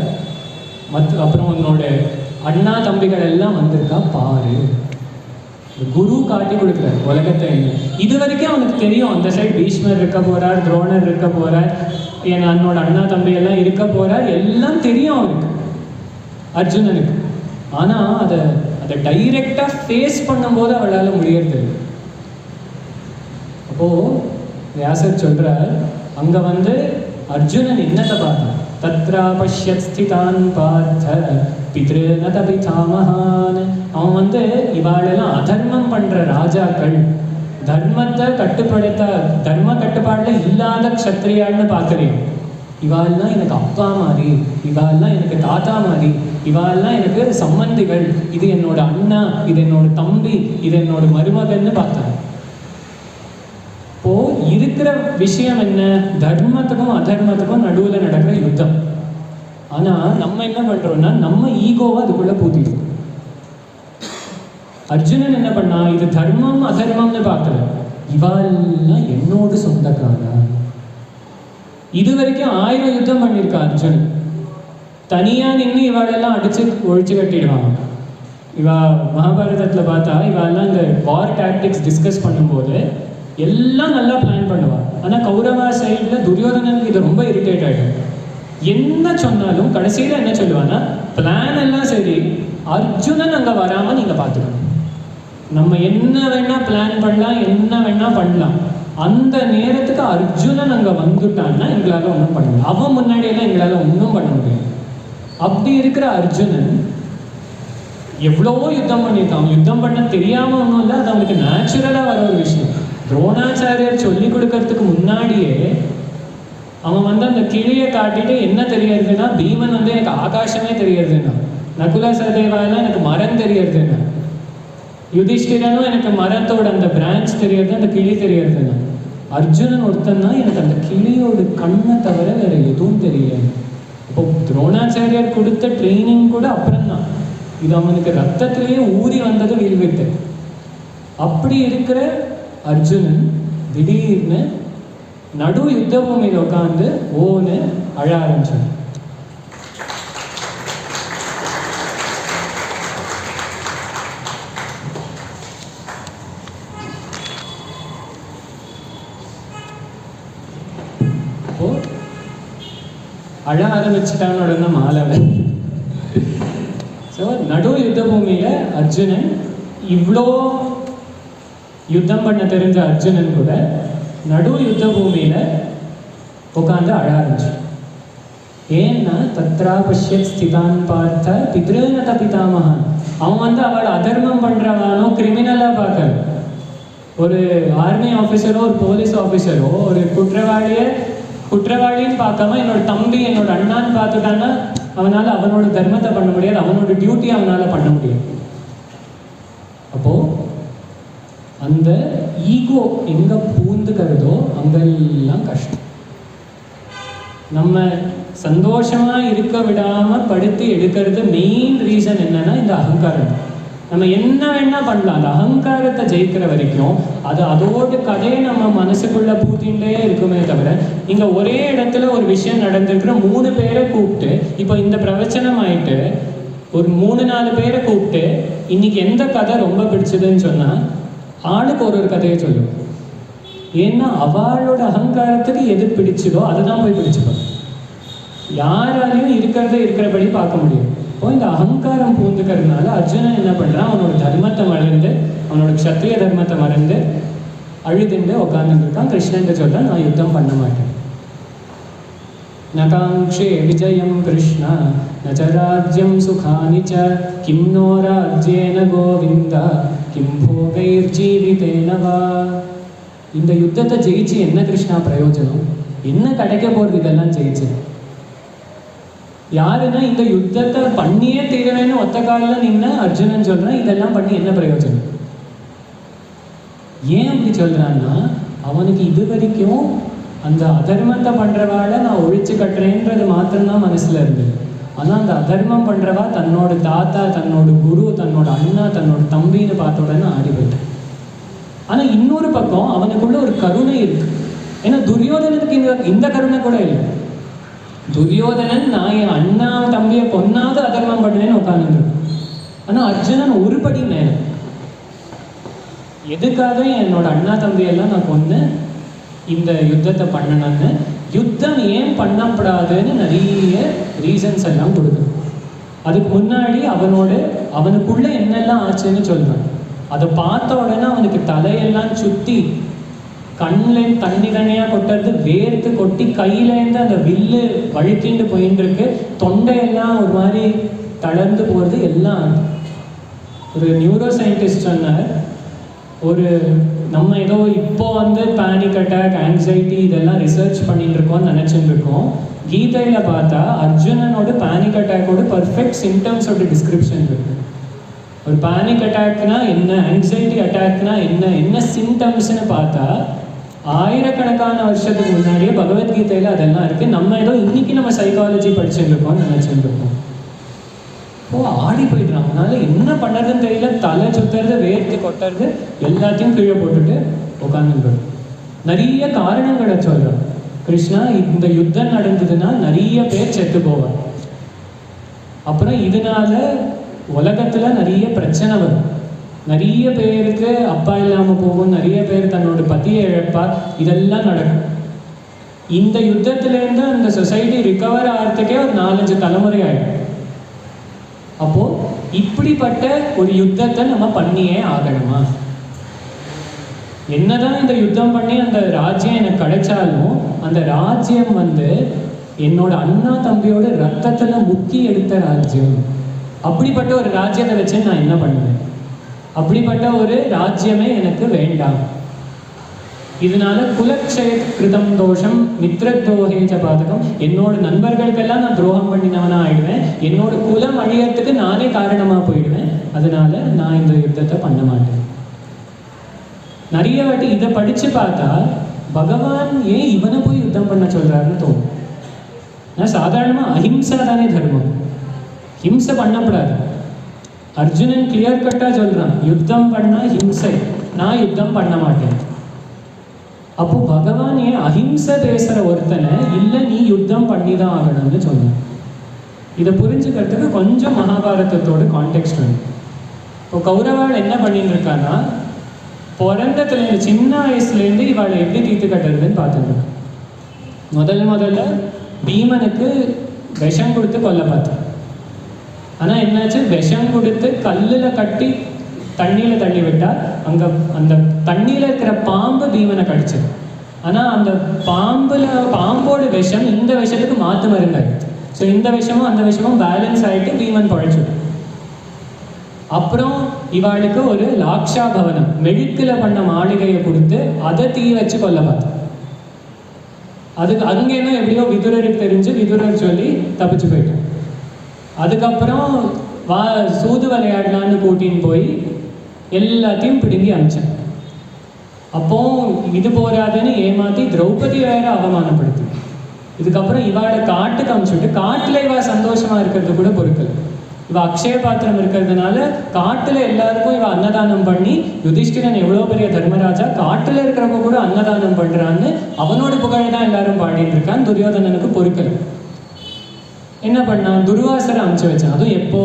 அப்புறம் உன்னோட அண்ணா தம்பிகள் எல்லாம் வந்திருக்கா பாரு. குரு காட்டி கொடுக்குறார் உலகத்தை. இது வரைக்கும் அவனுக்கு தெரியும், அந்த சைடு பீஷ்மர் இருக்க போறார், துரோணர் இருக்க போறார், என்னோட அண்ணா தம்பி எல்லாம் இருக்க போறார், எல்லாம் தெரியும் அவனுக்கு, அர்ஜுனனுக்கு. ஆனால் அதை டைரெக்டாக ஃபேஸ் பண்ணும்போது அவளால் முடியறது. அப்போது வியாசர் சொல்கிறார், அங்கே வந்து அர்ஜுனன் என்னத்தை பார்த்தான், தத்ரா பஷ்யத் ஸ்திதான் பார்த்த பித்ருந பிதாமஹான். அவன் வந்து இவாளெல்லாம் அதர்மம் பண்ணுற ராஜாக்கள், தர்மத்தை தர்ம கட்டுப்பாடில் இல்லாத க்ஷத்ரியான்னு பார்க்குறேன். இவாள்லாம் எனக்கு அப்பா மாதிரி, இவாள்லாம் எனக்கு தாத்தா மாதிரி, இவாள்லாம் எனக்கு சம்பந்திகள், இது என்னோட அண்ணா, இது என்னோட தம்பி, இது என்னோட மருமகன்னு பார்த்தாங்க. இப்போ இருக்கிற விஷயம் என்ன, தர்மத்துக்கும் அதர்மத்துக்கும் நடுவில் நடக்கிற யுத்தம். ஆனால் நம்ம என்ன பண்ணுறோம்னா நம்ம ஈகோவை அதுக்குள்ளே பூத்திடும். அர்ஜுனன் என்ன பண்ணா, இது தர்மம் அதர்மம்னு பார்க்கல, இவாள்லாம் என்னோடு சொந்தக்காரா. இது வரைக்கும் 1000 யுத்தம் பண்ணியிருக்கா அர்ஜுனன். தனியாக நின்று இவாளெல்லாம் அடித்து ஒழிச்சு கட்டிடுவாங்க. இவா மகாபாரதத்தில் பார்த்தா இவாளெல்லாம் இந்த வார் டாக்டிக்ஸ் டிஸ்கஸ் பண்ணும்போது எல்லாம் நல்லா பிளான் பண்ணுவாள். ஆனால் கௌரவா சைடில் துரியோதனனுக்கு இது ரொம்ப இரிட்டேட் ஆகிடும். என்ன சொன்னாலும் கடைசியில் என்ன சொல்லுவான்னா, பிளான் எல்லாம் சரி, அர்ஜுனன் அங்கே வராமல் நீங்கள் பார்த்துக்கணும். நம்ம என்ன வேணால் பிளான் பண்ணலாம், என்ன வேணால் பண்ணலாம், அந்த நேரத்துக்கு அர்ஜுனன் அங்கே வந்துட்டான்னா எங்களால் ஒன்றும் பண்ண முடியும். அவன் முன்னாடியெல்லாம் எங்களால் ஒன்றும் பண்ண முடியும். அப்படி இருக்கிற அர்ஜுனன் எவ்வளவோ யுத்தம் பண்ணியிருக்கான். யுத்தம் பண்ண தெரியாமல் ஒன்றும் இல்லை, அது அவனுக்கு நேச்சுரலாக வர ஒரு விஷயம். துரோணாச்சாரியர் சொல்லி கொடுக்கறதுக்கு முன்னாடியே அவன் வந்து அந்த கிளியை காட்டிட்டு என்ன தெரியறதுன்னா, பீமன் வந்து எனக்கு ஆகாசமே தெரியறதுன்னா, நகுல சதேவாயெல்லாம் எனக்கு மரம் தெரியறதுன்னா, யுதிஷ்டிரனும் எனக்கு மரத்தோட அந்த பிரான்ச் தெரியறது, அந்த கிளி தெரியறதுன்னா, அர்ஜுனன் ஒருத்தன் தான் எனக்கு அந்த கிளியோட கண்ணை தவிர வேற எதுவும் தெரியாது. இப்போ துரோணாச்சாரியர் கொடுத்த ட்ரைனிங் கூட அப்புறம் தான், இது அவனுக்கு ரத்தத்திலேயே ஊறி வந்தது வில்வித்தை. அப்படி இருக்கிற அர்ஜுனன் திடீர்னு நடு யுத்த பூமியில் உட்காந்து ஓன்னு அழ ஆரம்பிச்சான். அப்போ அழ ஆரம்பிச்சுட்டான்னு உடனே மாலவன். ஸோ நடு யுத்த பூமியில் அர்ஜுனன், இவ்வளோ யுத்தம் பண்ண தெரிஞ்ச அர்ஜுனன் கூட நடு யுத்த பூமியில் உட்காந்து அழ ஆரம்பிச்சு. ஏன்னா தத்ரா பஷ்யத் ஸ்திதான் பார்த்த பித்ருந பிதாமஹான். அவன் வந்து அவளை அதர்மம் பண்ணுறவானோ கிரிமினலாக பார்க்கல. ஒரு ஆர்மி ஆஃபீஸரோ ஒரு போலீஸ் ஆஃபீஸரோ ஒரு குற்றவாளின்னு பார்க்காம என்னோட தம்பி என்னோட அண்ணான்னு பார்த்துட்டான்னா அவனால் அவனோட தர்மத்தை பண்ண முடியாது, அவனோட டியூட்டி அவனால் பண்ண முடியாது. அப்போது அந்த ஈகோ எங்கே பூந்து சூழ்கிறதோ அங்கெல்லாம் கஷ்டம். நம்ம சந்தோஷமாக இருக்க விடாமல் படுத்தி எடுக்கிறது மெயின் ரீசன் என்னன்னா இந்த அகங்காரம். நம்ம என்ன வேணா பண்ணலாம், அந்த அகங்காரத்தை ஜெயிக்கிற வரைக்கும் அது அதோட கதையை நம்ம மனசுக்குள்ள பூத்தின்ண்டே இருக்குமே தவிர, இங்கே ஒரே இடத்துல ஒரு விஷயம் நடந்திருக்கிற 3 பேரை கூப்பிட்டு, இப்போ இந்த பிரவச்சனம் ஆயிட்டு ஒரு 3-4 பேரை கூப்பிட்டு இன்னைக்கு எந்த கதை ரொம்ப பிடிச்சதுன்னு சொன்னால் ஆளுக்கு ஒரு கதையை சொல்லும். ஏன்னா அவளோட அகங்காரத்துக்கு எது பிடிச்சதோ அதுதான் போய் பிடிச்சுப்பாங்க. யாராலையும் இருக்கிறபடி பார்க்க முடியும். இப்போ இந்த அகங்காரம் பூந்துக்கிறதுனால அர்ஜுனன் என்ன பண்ணுறான், அவனோட தர்மத்தை மறந்து, அவனோட க்ஷத்ரிய தர்மத்தை மறந்து அழுதுண்டு உட்காந்துட்டு இருக்கான். கிருஷ்ணன் சொல்கிறான், நான் யுத்தம் பண்ண மாட்டேன். நகாங்ஷே விஜயம் கிருஷ்ணா ந ராஜ்யம் சுகானி ச கிம் நோ ராஜ்யேன கோவிந்தா கிம் போகைர் ஜீவிதேன வா. இந்த யுத்தத்தை ஜெயிச்சு என்ன கிருஷ்ணா பிரயோஜனம்? என்ன கிடைக்க போகிறது இதெல்லாம் ஜெயிச்சு? யாருன்னா இந்த யுத்தத்தை பண்ணியே தீரவேன்னு ஒத்த காலில் நின்ன அர்ஜுனன் சொல்கிறான், இதெல்லாம் பண்ணி என்ன பிரயோஜனம்? ஏன் அப்படி சொல்கிறான்னா, அவனுக்கு இது வரைக்கும் அந்த அதர்மத்தை பண்ணுறவாட நான் ஒழிச்சு கட்டுறேன்றது மாத்திரம்தான் மனசில் இருந்தது. ஆனால் அந்த அதர்மம் பண்ணுறவா தன்னோட தாத்தா, தன்னோட குரு, தன்னோட அண்ணா, தன்னோட தம்பின்னு பார்த்த உடனே ஆடி போயிட்டான். ஆனால் இன்னொரு பக்கம் அவனுக்குள்ள ஒரு கருணை இருக்கு. ஏன்னா துரியோதனனுக்கு இந்த கருணை கூட இல்லை. துரியோதனன் நான் என் அண்ணா தம்பியை கொன்னாவது அதர்மம் பண்ணுவேன்னு உட்காந்துருக்கு. ஆனால் அர்ஜுனன் ஒருபடி நேரம், எதுக்காக என்னோட அண்ணா தம்பியெல்லாம் நான் கொன்னு இந்த யுத்தத்தை பண்ணணும்னு, யுத்தம் ஏன் பண்ணப்படாதுன்னு நிறைய ரீசன்ஸ் எல்லாம் கொடுக்குது. அதுக்கு முன்னாடி அவனுக்குள்ள என்னெல்லாம் ஆச்சுன்னு சொல்றான். அதை பார்த்த உடனே அவனுக்கு தலையெல்லாம் சுற்றி கண்ணில் தண்ணி தண்ணியாக கொட்டுறது, வேர்த்து கொட்டி கையிலேருந்து அந்த வில்லு வழுக்கிண்டு போயின்னு இருக்கு, தொண்டையெல்லாம் ஒரு மாதிரி தளர்ந்து போகிறது எல்லாம். ஒரு நியூரோ சயின்டிஸ்ட் சொன்னார், நம்ம ஏதோ இப்போ பேனிக் அட்டாக், ஆங்ஸைட்டி இதெல்லாம் ரிசர்ச் பண்ணிட்டு இருக்கோம்னு நினச்சிட்டு இருக்கோம். கீதையில் பார்த்தா அர்ஜுனனோட பேனிக் அட்டாக்கோட பர்ஃபெக்ட் சிம்டம்ஸோட டிஸ்கிரிப்ஷன் இருக்கு. ஒரு பேனிக் அட்டாக்னா என்ன, ஆங்ஸைட்டி அட்டாக்னா என்ன சிம்டம்ஸ்னு பார்த்தா ஆயிரக்கணக்கான வருஷத்துக்கு முன்னாடியே பகவத்கீதையில் அதெல்லாம் இருக்குது. நம்ம ஏதோ இன்னைக்கு நம்ம சைக்காலஜி படிச்சுட்டு இருக்கோம்னு நினச்சிட்டு இருக்கோம். ஆடி போயிடுறான். அதனால என்ன பண்ணுறதுன்னு தெரியல, தலை சுத்துறது, வேர்த்து கொட்டுறது, எல்லாத்தையும் கீழே போட்டுட்டு உட்காந்துருக்கோம். நிறைய காரணங்களை சொல்கிறோம். கிருஷ்ணா, இந்த யுத்தம் நடந்ததுன்னா நிறைய பேர் செத்து போவார். அப்புறம் இதனால உலகத்தில் நிறைய பிரச்சனை வரும். நிறைய பேருக்கு அப்பா இல்லாமல் போகும், நிறைய பேர் தன்னோட பத்தியை இழப்பார், இதெல்லாம் நடக்கும். இந்த யுத்தத்திலேருந்து அந்த சொசைட்டி ரிகவர் ஆகிறதுக்கே ஒரு 4-5 தலைமுறை ஆகிடும். அப்போது இப்படிப்பட்ட ஒரு யுத்தத்தை நம்ம பண்ணியே ஆகணுமா? என்னதான் இந்த யுத்தம் பண்ணி அந்த ராஜ்யம் எனக்கு கிடைச்சாலும் அந்த ராஜ்யம் என்னோட அண்ணா தம்பியோட ரத்தத்தில் முக்கி எடுத்த ராஜ்யம். அப்படிப்பட்ட ஒரு ராஜ்யத்தை வச்சு நான் என்ன பண்ணுவேன்? அப்படிப்பட்ட ஒரு ராஜ்யமே எனக்கு வேண்டாம். இதனால குலக்ஷய கிருதம் தோஷம் மித்ரத்ரோஹேஜ பாதகம். என்னோட நண்பர்களுக்கெல்லாம் நான் துரோகம் பண்ணினவனா ஆயிடுவேன், என்னோட குலம் அழியறதுக்கு நானே காரணமாக போயிடுவேன். அதனால நான் இந்த யுத்தத்தை பண்ண மாட்டேன். நிறைய வாட்டி இதை படித்து பார்த்தா பகவான் ஏன் இவனை போய் யுத்தம் பண்ண சொல்கிறாருன்னு தோணும். நான் சாதாரணமாக அஹிம்சா தானே தர்மம், ஹிம்சை பண்ணப்படாது. அர்ஜுனன் கிளியர் கட்டாக சொல்கிறான், யுத்தம் பண்ணால் ஹிம்சை, நான் யுத்தம் பண்ண மாட்டேன். அப்போ பகவான் ஏன் அஹிம்சை பேசுகிற ஒருத்தனை இல்லை நீ யுத்தம் பண்ணி தான் ஆகணும்னு சொன்னான்? இதை புரிஞ்சுக்கிறதுக்கு கொஞ்சம் மகாபாரதத்தோட கான்டெக்ஸ்ட் வேணும். இப்போ கௌரவாள் என்ன பண்ணிட்டு இருக்கான்னா, பிறந்ததுலேருந்து சின்ன வயசுலேருந்து இவாளை எப்படி தீர்த்து கட்டுறதுன்னு பார்த்துருக்கான். முதல்ல பீமனுக்கு விஷம் கொடுத்து கொல்ல பார்த்தேன். ஆனால் என்னாச்சு, விஷம் கொடுத்து கல்லில் கட்டி தண்ணியில் தள்ளி விட்டால் அங்கே அந்த தண்ணியில் இருக்கிற பாம்பு பீமனை கடிச்சது. ஆனால் அந்த பாம்போட விஷம் இந்த விஷத்துக்கு மாற்று மருந்தாயிடுது. ஸோ இந்த விஷமும் அந்த விஷமும் பேலன்ஸ் ஆகிட்டு பீமன் பழைச்சிடும். அப்புறம் இவாளுக்கு ஒரு லாக்ஷா பவனம் மெழுக்கில் பண்ண மாளிகையை கொடுத்து அதை தீ வச்சு கொல்ல பார்த்தேன். அதுக்கு அங்கேயும் எப்படியோ விதுரருக்கு தெரிஞ்சு விதுரர் சொல்லி தப்பிச்சு போயிட்டேன். அதுக்கப்புறம் சூது விளையாடலான்னு கூட்டின்னு போய் எல்லாத்தையும் பிடுங்கி அனுப்பிச்சேன். அப்போ இது போராதுன்னு ஏமாத்தி திரௌபதி வேற அவமானப்படுத்தி, இதுக்கப்புறம் இவாளை காட்டுக்கு அனுப்பிச்சுட்டு காட்டுல இவா சந்தோஷமா இருக்கிறது கூட பொறுக்கல. இவ அக்ஷய பாத்திரம் இருக்கிறதுனால காட்டுல எல்லாருக்கும் இவ அன்னதானம் பண்ணி, யுதிஷ்டிரன் எவ்வளோ பெரிய தர்மராஜா காட்டுல இருக்கிறவங்க கூட அன்னதானம் பண்றான்னு அவனோட புகழ் தான் எல்லாரும் பாடிட்டு இருக்கான். துரியோதனனுக்கு பொறுக்கல. என்ன பண்ணான்? துர்வாசரை அனுப்பிச்சு வச்சான். அதுவும் எப்போ?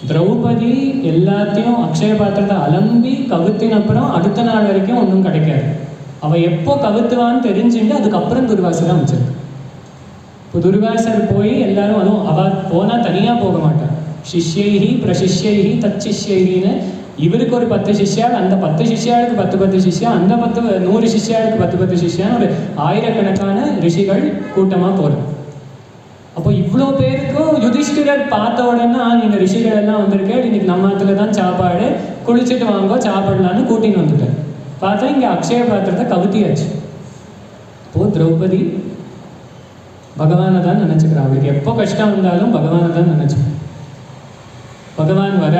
திரௌபதி எல்லாத்தையும் அக்ஷய பாத்திரத்தை அலம்பி கவுத்தின அப்புறம் அடுத்த நாள் வரைக்கும் ஒன்றும் கிடைக்காது. அவ எப்போ கவுத்துவான்னு தெரிஞ்சுட்டு அதுக்கப்புறம் துர்வாசரை அனுப்பிச்சிருக்கு. இப்போ துர்வாசர் போய் எல்லாரும், அதுவும் அவ போனா தனியா போக மாட்டான். சிஷ்யைஹி பிரசிஷ்யைஹி தச்சிஷ்யைஹின்னு இவருக்கு ஒரு 10 சிஷ்யாள், அந்த 10 சிஷ்யாளுக்கு 10 சிஷ்யா, அந்த 100 சிஷ்யாளுக்கு 10 சிஷ்யான்னு ஒரு ஆயிரக்கணக்கான ரிஷிகள் கூட்டமா போறோம். அப்போ இவ்வளோ பேருக்கும் யுதிஷ்டிரர் பார்த்த உடனே நீங்கள் ரிஷிகள் எல்லாம் வந்திருக்கேன், இன்னைக்கு நம்ம இடத்துல தான் சாப்பாடு, குளிச்சுட்டு வாங்க சாப்பிடலான்னு கூட்டின்னு வந்துட்டேன். பார்த்தா இங்கே அக்ஷய பாத்திரத்தை கவுத்தியாச்சு. இப்போ திரௌபதி பகவானை தான் நினச்சிக்கிறான். அவளுக்கு எப்போ கஷ்டம் வந்தாலும் பகவானை தான் நினச்சிப்பேன். பகவான் வர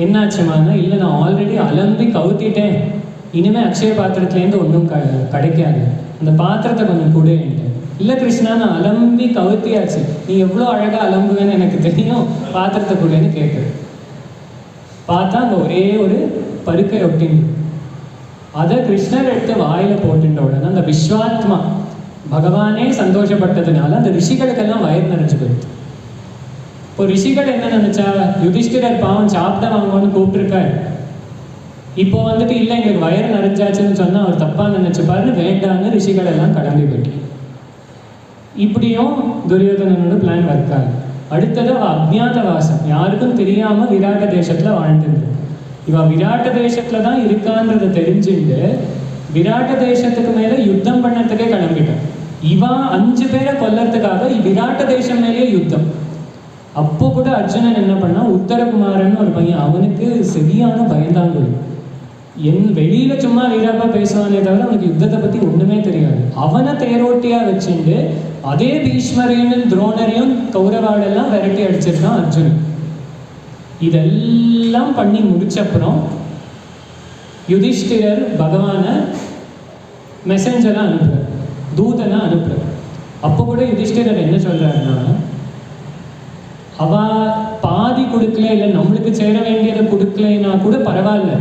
என்னாச்சுமானா, இல்லை நான் ஆல்ரெடி அலம்பி கவுத்திட்டேன், இனிமேல் அக்ஷய பாத்திரத்துலேருந்து ஒன்றும் கிடைக்காது, அந்த பாத்திரத்தை கொஞ்சம் கொடுன்ட்டு. இல்லை கிருஷ்ணா, நான் அலம்பி கவுத்தியாச்சு, நீ எவ்வளோ அழகாக அலம்புவேன்னு எனக்கு தெரியும், பாத்திரத்தை கொடுன்னு கேட்குறேன். பார்த்தா அங்கே ஒரே ஒரு பருக்கை ஒட்டின்னு, அதை கிருஷ்ணர் எடுத்து வாயில் போட்டுட்ட உடனே அந்த விஸ்வாத்மா பகவானே சந்தோஷப்பட்டதுனால அந்த ரிஷிகளுக்கெல்லாம் வயிறு நிறைஞ்சு போயிடுது. இப்போ ரிஷிகள் என்ன நினைச்சா, யுதிஷ்டிரர் பாவம் சாப்பிட வாங்கன்னு கூப்பிட்டுருக்காரு, இப்போ வந்துட்டு இல்லை எங்களுக்கு வயிறு நிறைஞ்சாச்சுன்னு சொன்னால் அவர் தப்பாக நினைச்சுப்பாருன்னு வேண்டான்னு ரிஷிகள் எல்லாம் கிளம்பி போயிட்டு. இப்படியும் துரியோதனனோட பிளான் ஒர்க் ஆகுது. அடுத்தது அவள் அஜ்ஞாத வாசம், யாருக்கும் தெரியாமல் விராட்ட தேசத்தில் வாழ்ந்துருக்கு. இவள் விராட்ட தேசத்தில் தான் இருக்கான்றதை தெரிஞ்சுட்டு விராட்ட தேசத்துக்கு மேலே யுத்தம் பண்ணத்துக்கே கிளம்பிட்டான். இவன் 5 பேரை கொல்லறதுக்காக விராட்ட தேசம் மேலேயே யுத்தம். அப்போ கூட அர்ஜுனன் என்ன பண்ணா, உத்தரகுமாரன் ஒரு பையன், அவனுக்கு சரியான பயந்தாங்குழி. வெளியில சும்மா வீராப்பா பேசுவானே தவிர அவனுக்கு யுத்தத்தை பத்தி ஒண்ணுமே தெரியாது. அவனை தேரோட்டியா வச்சுட்டு அதே பீஷ்மரையும் துரோணரையும் கௌரவாடெல்லாம் விரட்டி அடிச்சிருக்கான் அர்ஜுனன். இதெல்லாம் பண்ணி முடிச்சப்புறம் யுதிஷ்டிரர் பகவானை மெசஞ்சரா அனுப்புற, தூதனை அனுப்புற. அப்போ கூட யுதிஷ்டிரர் என்ன சொல்றாருன்னா, அவ பாதி கொடுக்கல, இல்லை நம்மளுக்கு சேர வேண்டியதை கொடுக்கலைன்னா கூட பரவாயில்ல,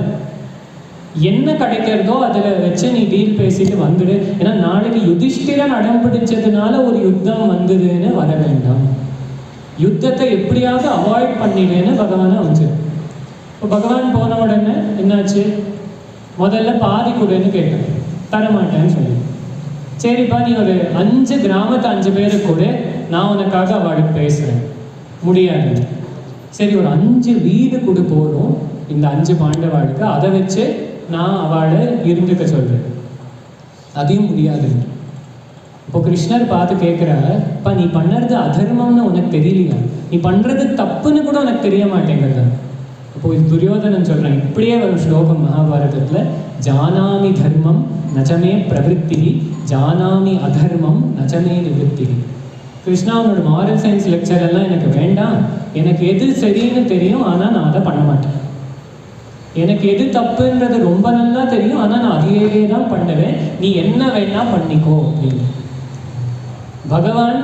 என்ன கிடைக்கிறதோ அதில் வச்சு நீ டீல் பேசிட்டு வந்துடு. ஏன்னா நாளைக்கு யுதிஷ்டிரன் அடம் பிடிச்சதுனால ஒரு யுத்தம் வந்ததுன்னு வர வேண்டாம், யுத்தத்தை எப்படியாவது அவாய்ட் பண்ணிடுன்னு பகவானை வச்சு. இப்போ பகவான் போன உடனே என்னாச்சு, முதல்ல பாதி கொடுன்னு கேட்டேன், தரமாட்டேன்னு சொல்லி. சரிப்பா நீ ஒரு 5 கிராமத்தை 5 பேரை கூட, நான் உனக்காக அவளுக்கு பேசுகிறேன். முடியாது. சரி ஒரு 5 வீடு கொடு போதும் இந்த 5 பாண்டவாளுக்கு, அதை வச்சு நான் அவளை இருந்துக்க சொல்கிறேன். அதையும் முடியாது. இப்போ கிருஷ்ணர் பார்த்து கேட்குறாப்பா, நீ பண்ணுறது அதர்மம்னு உனக்கு தெரியலையா, நீ பண்ணுறது தப்புன்னு கூட உனக்கு தெரிய மாட்டேங்கிறத. அப்போ இது துரியோதனன் சொல்கிறான். இப்படியே வரும் ஸ்லோகம் மகாபாரதத்தில், ஜானாமி தர்மம் நச்சமே பிரவருத்தி, ஜானாமி அதர்மம் நச்சமே நிவృత్తి. கிருஷ்ணா அவனோட மாரல் சயின்ஸ் லெக்சர் எல்லாம் எனக்கு வேண்டாம், எனக்கு எது சரின்னு தெரியும் ஆனால் நான் அதை பண்ண மாட்டேன், எனக்கு எது தப்புன்றது ரொம்ப நல்லா தெரியும் ஆனால் நான் அதையே தான் பண்ணுவேன், நீ என்ன வேணா பண்ணிக்கோ அப்படின்னு. பகவான்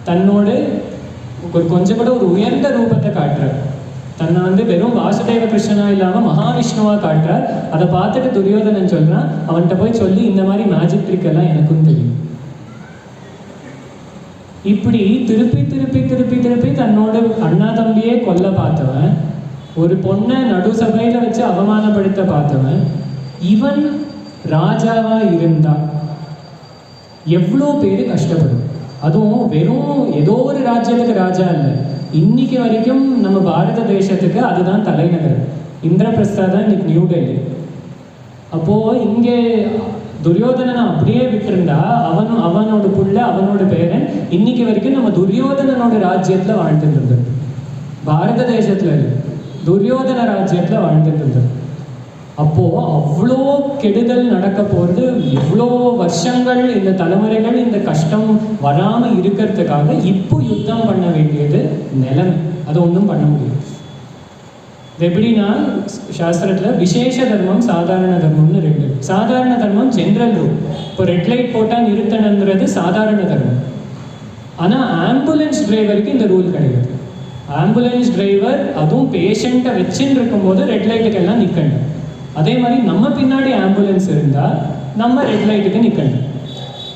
தன்னோடு கொஞ்சம் கூட ஒரு உயர்ந்த ரூபத்தை காட்டுறார். தன்னை வெறும் வாசுதேவ கிருஷ்ணனா இல்லாமல் மகாவிஷ்ணுவா காட்டுறார். அதை பார்த்துட்டு துரியோதனன் சொல்கிறான், அவன்கிட்ட போய் சொல்லி இந்த மாதிரி மேஜிக் ட்ரிக் எல்லாம் எனக்கும் தெரியும். இப்படி திருப்பி திருப்பி திருப்பி திருப்பி தன்னோட அண்ணா தம்பியே கொல்ல பார்த்தவன், ஒரு பொண்ணை நடு சபையில வச்சு அவமானப்படுத்த பார்த்தவன், இவன் ராஜாவா இருந்தா எவ்வளோ பேர் கஷ்டப்படும். அதுவும் வெறும் ஏதோ ஒரு ராஜ்யத்துக்கு ராஜா இல்லை, இன்னைக்கு வரைக்கும் நம்ம பாரத தேசத்துக்கு அதுதான் தலைநகர். இந்திரபிரஸ்தா தான் இன்னைக்கு நியூ டெல்லி. அப்போ இங்கே துரியோதனனை அப்படியே விட்டுருந்தா அவனோட புள்ள அவனோட பேரன் இன்னைக்கு வரைக்கும் நம்ம துரியோதனனோட ராஜ்யத்தில் வாழ்ந்துட்டு இருந்தது. பாரத தேசத்துல துரியோதன ராஜ்யத்துல வாழ்ந்துட்டு இருந்தது. அப்போ அவ்வளோ கெடுதல் நடக்க போகிறது. எவ்வளோ வருஷங்கள் இந்த தலைமுறைகள் இந்த கஷ்டம் வராமல் இருக்கிறதுக்காக இப்போ யுத்தம் பண்ண வேண்டியது நிலைமை. அதை ஒன்றும் பண்ண முடியாது. எப்படின்னா சாஸ்திரத்தில் விசேஷ தர்மம் சாதாரண தர்மம்னு ரெண்டு. சாதாரண தர்மம் ஜென்ரல் ரூல். இப்போ ரெட் லைட் போட்டால் நிறுத்தணுங்கிறது சாதாரண தர்மம். ஆனால் ஆம்புலன்ஸ் டிரைவருக்கு இந்த ரூல் கிடையாது. ஆம்புலன்ஸ் டிரைவர் அதுவும் பேஷண்ட்டை வச்சுன்னு இருக்கும்போது ரெட் லைட்டுக்கெல்லாம் நிற்கணும். அதே மாதிரி நம்ம பின்னாடி ஆம்புலன்ஸ் இருந்தால் நம்ம ரெட் லைட்டுக்கு நிற்கணும்.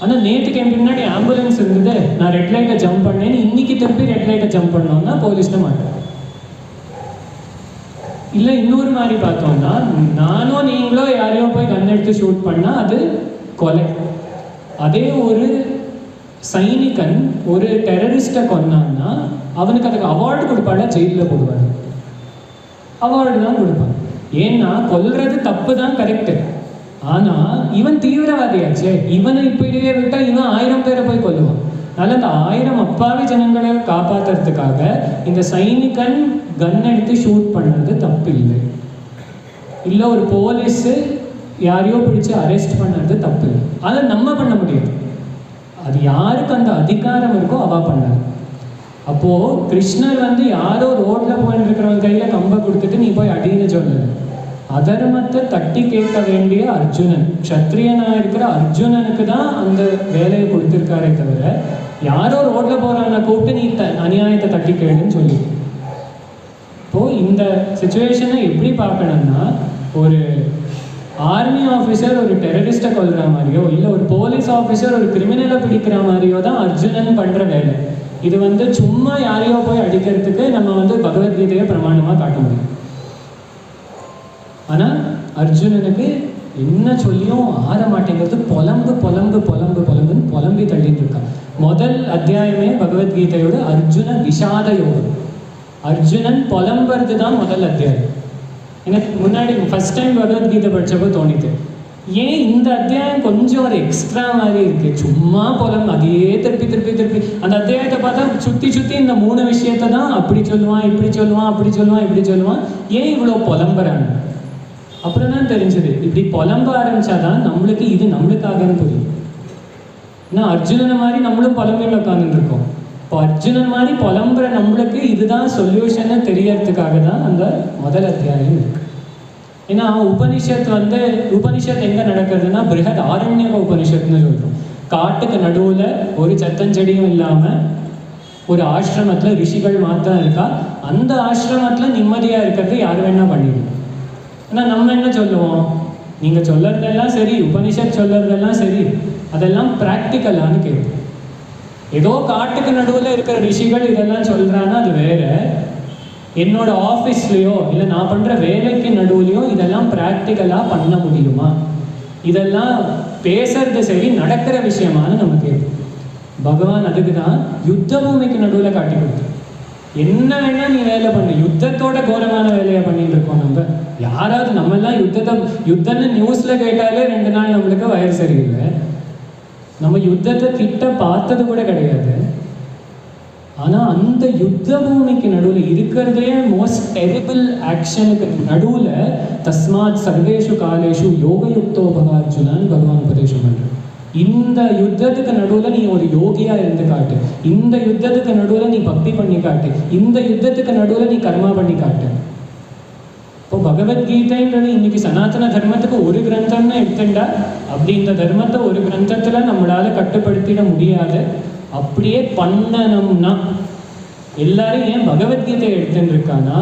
ஆனால் நேற்றுக்கு என் பின்னாடி ஆம்புலன்ஸ் இருந்தது, நான் ரெட் லைட்டை ஜம்ப் பண்ணேன்னு இன்னைக்கு திருப்பி ரெட் லைட்டை ஜம்ப் பண்ணோம்னா போலீஸ்ட மாட்டேன். இல்லை இன்னொரு மாதிரி பார்த்தோம்னா, நானோ நீங்களோ யாரையோ போய் கன் எடுத்து ஷூட் பண்ணால் அது கொலை. அதே ஒரு சைனிகன் ஒரு டெரரிஸ்ட்டை கொன்னான்னா அவனுக்கு அதுக்கு அவார்டு கொடுப்பாடா, ஜெயிலில் போடுவார். அவார்டு தான் கொடுப்பான். ஏன்னா கொல்றது தப்பு தான், கரெக்டு. ஆனால் இவன் தீவிரவாதியாச்சே, இவனை இப்படியே விட்டால் இவன் 1000 பேரை போய் கொல்லுவான். அதனால் அந்த 1000 அப்பாவி ஜனங்களை காப்பாற்றுறதுக்காக இந்த சைனிகன் கன் எடுத்து ஷூட் பண்ணுறது தப்பு இல்லை. இல்லை ஒரு போலீஸு யாரையோ பிடிச்சி அரெஸ்ட் பண்ணுறது தப்பு இல்லை. அதை நம்ம பண்ண முடியாது. அது யாருக்கு அந்த அதிகாரம் இருக்கோ அவ பண்ணார். அப்போது கிருஷ்ணர் யாரோ ரோட்டில் போயிட்டு இருக்கிறவங்க கையில் கம்பை கொடுத்துட்டு நீ போய் அடின்னு சொல்லலை. அதர்மத்தை தட்டி கேட்க வேண்டிய அர்ஜுனன், க்ஷத்ரியனாக இருக்கிற அர்ஜுனனுக்கு தான் அந்த வேலையை கொடுத்துருக்காரே தவிர யாரோ ரோட்டில் போகிறவனை கூப்பிட்டு நீ அநியாயத்தை தட்டி கேளுன்னு சொல்லி. இப்போது இந்த சுச்சுவேஷனை எப்படி பார்க்கணும்னா, ஒரு ஆர்மி ஆஃபீஸர் ஒரு டெரரிஸ்ட்டை கொல்கிற மாதிரியோ இல்லை ஒரு போலீஸ் ஆஃபீஸர் ஒரு கிரிமினலை பிடிக்கிற மாதிரியோ தான் அர்ஜுனன் பண்ணுற வேலை. இது சும்மா யாரையோ போய் அடிக்கிறதுக்கு நம்ம பகவத்கீதையை பிரமாணமாக காட்ட முடியும். ஆனால் அர்ஜுனனுக்கு என்ன சொல்லியும் ஆற மாட்டேங்கிறது, புலம்புன்னு புலம்பி தள்ளிட்டு இருக்கான். முதல் அத்தியாயமே பகவத்கீதையோட அர்ஜுன விஷாத யோகம். அர்ஜுனன் புலம்புறது தான் முதல் அத்தியாயம். எனக்கு முன்னாடி ஃபர்ஸ்ட் டைம் பகவத்கீதை படித்தப்போ தோணிது, ஏன் இந்த அத்தியாயம் கொஞ்சம் ஒரு எக்ஸ்ட்ரா மாதிரி இருக்கு. சும்மா அதையே திருப்பி அந்த அத்தியாயத்தை பார்த்தா சுற்றி இந்த 3 விஷயத்தை தான் அப்படி சொல்லுவான், இப்படி சொல்லுவான். ஏன் இவ்வளோ புலம்புறான்னு அப்புறம் தான் தெரிஞ்சது. இப்படி புலம்ப ஆரம்பிச்சாதான் நம்மளுக்கு இது நம்மளுக்காகன்னு புரியும். ஆனால் அர்ஜுனனை மாதிரி நம்மளும் புலம்பில் உட்காந்துட்டு இருக்கோம். இப்போ அர்ஜுனன் மாதிரி புலம்புற நம்மளுக்கு இதுதான் சொல்யூஷன்னு தெரியறதுக்காக தான் அந்த முதல் அத்தியாயம் இருக்கு. ஏன்னா உபனிஷத் எங்கே நடக்கிறதுனா பிருஹத் ஆரண்யக உபனிஷத்னு சொல்கிறோம். காட்டுக்கு நடுவில் ஒரு சத்தஞ்செடியும் இல்லாமல் ஒரு ஆசிரமத்தில் ரிஷிகள் மாத்திரம் இருக்கா. அந்த ஆசிரமத்தில் நிம்மதியாக இருக்கிறது யார் வேணால் பண்ணிடணும். ஆனால் நம்ம என்ன சொல்லுவோம், நீங்கள் சொல்லுறதெல்லாம் சரி, உபனிஷத் சொல்லுறதெல்லாம் சரி, அதெல்லாம் ப்ராக்டிக்கலான்னு கேட்போம். ஏதோ காட்டுக்கு நடுவில் இருக்கிற ரிஷிகள் இதெல்லாம் சொல்கிறான்னா அது வேற. என்னோட ஆஃபீஸ்லேயோ இல்லை நான் பண்ணுற வேலைக்கு நடுவுலையோ இதெல்லாம் ப்ராக்டிக்கலாக பண்ண முடியுமா, இதெல்லாம் பேசுறது சரி நடக்கிற விஷயமானு நம்ம கேட்போம். பகவான் அதுக்கு தான் யுத்த பூமிக்கு நடுவில் காட்டி கொடுத்து, என்ன வேணா நீ வேலை பண்ணு, யுத்தத்தோட கோரமான வேலையை பண்ணிட்டு இருக்கோம். நம்ம யாராவது நம்மெல்லாம் யுத்தம்னு நியூஸில் கேட்டாலே 2 நாள் நம்மளுக்கு வயிறு சரியில்லை. நம்ம யுத்தத்தை கிட்ட பார்த்தது கூட கிடையாது. ஆனால் அந்த யுத்த பூமிக்கு நடுவில் இருக்கிறதே மோஸ்ட் டெரிபிள் ஆக்ஷனுக்கு நடுவில் தஸ்மாத் சர்வேஷு காலேஷு யோகயுக்தோ பவ அர்ஜுனான்னு பகவான் உபதேசம் பண்ணுறார். இந்த யுத்தத்துக்கு நடுவில் நீ ஒரு யோகியாக இருந்து காட்டு, இந்த யுத்தத்துக்கு நடுவில் நீ பக்தி பண்ணி காட்டு, இந்த யுத்தத்துக்கு நடுவில் நீ கர்மா பண்ணி காட்டு. இப்போ பகவத்கீதைன்றது இன்னைக்கு சனாதன தர்மத்துக்கு ஒரு கிரந்தம்னு எடுத்துட்டா, அப்படி இந்த தர்மத்தை ஒரு கிரந்தத்தில் நம்மளால் கட்டுப்படுத்திட முடியாது. அப்படியே பண்ணணும்னா எல்லாரும் ஏன் பகவத்கீதை எடுத்துன்னு இருக்கானா,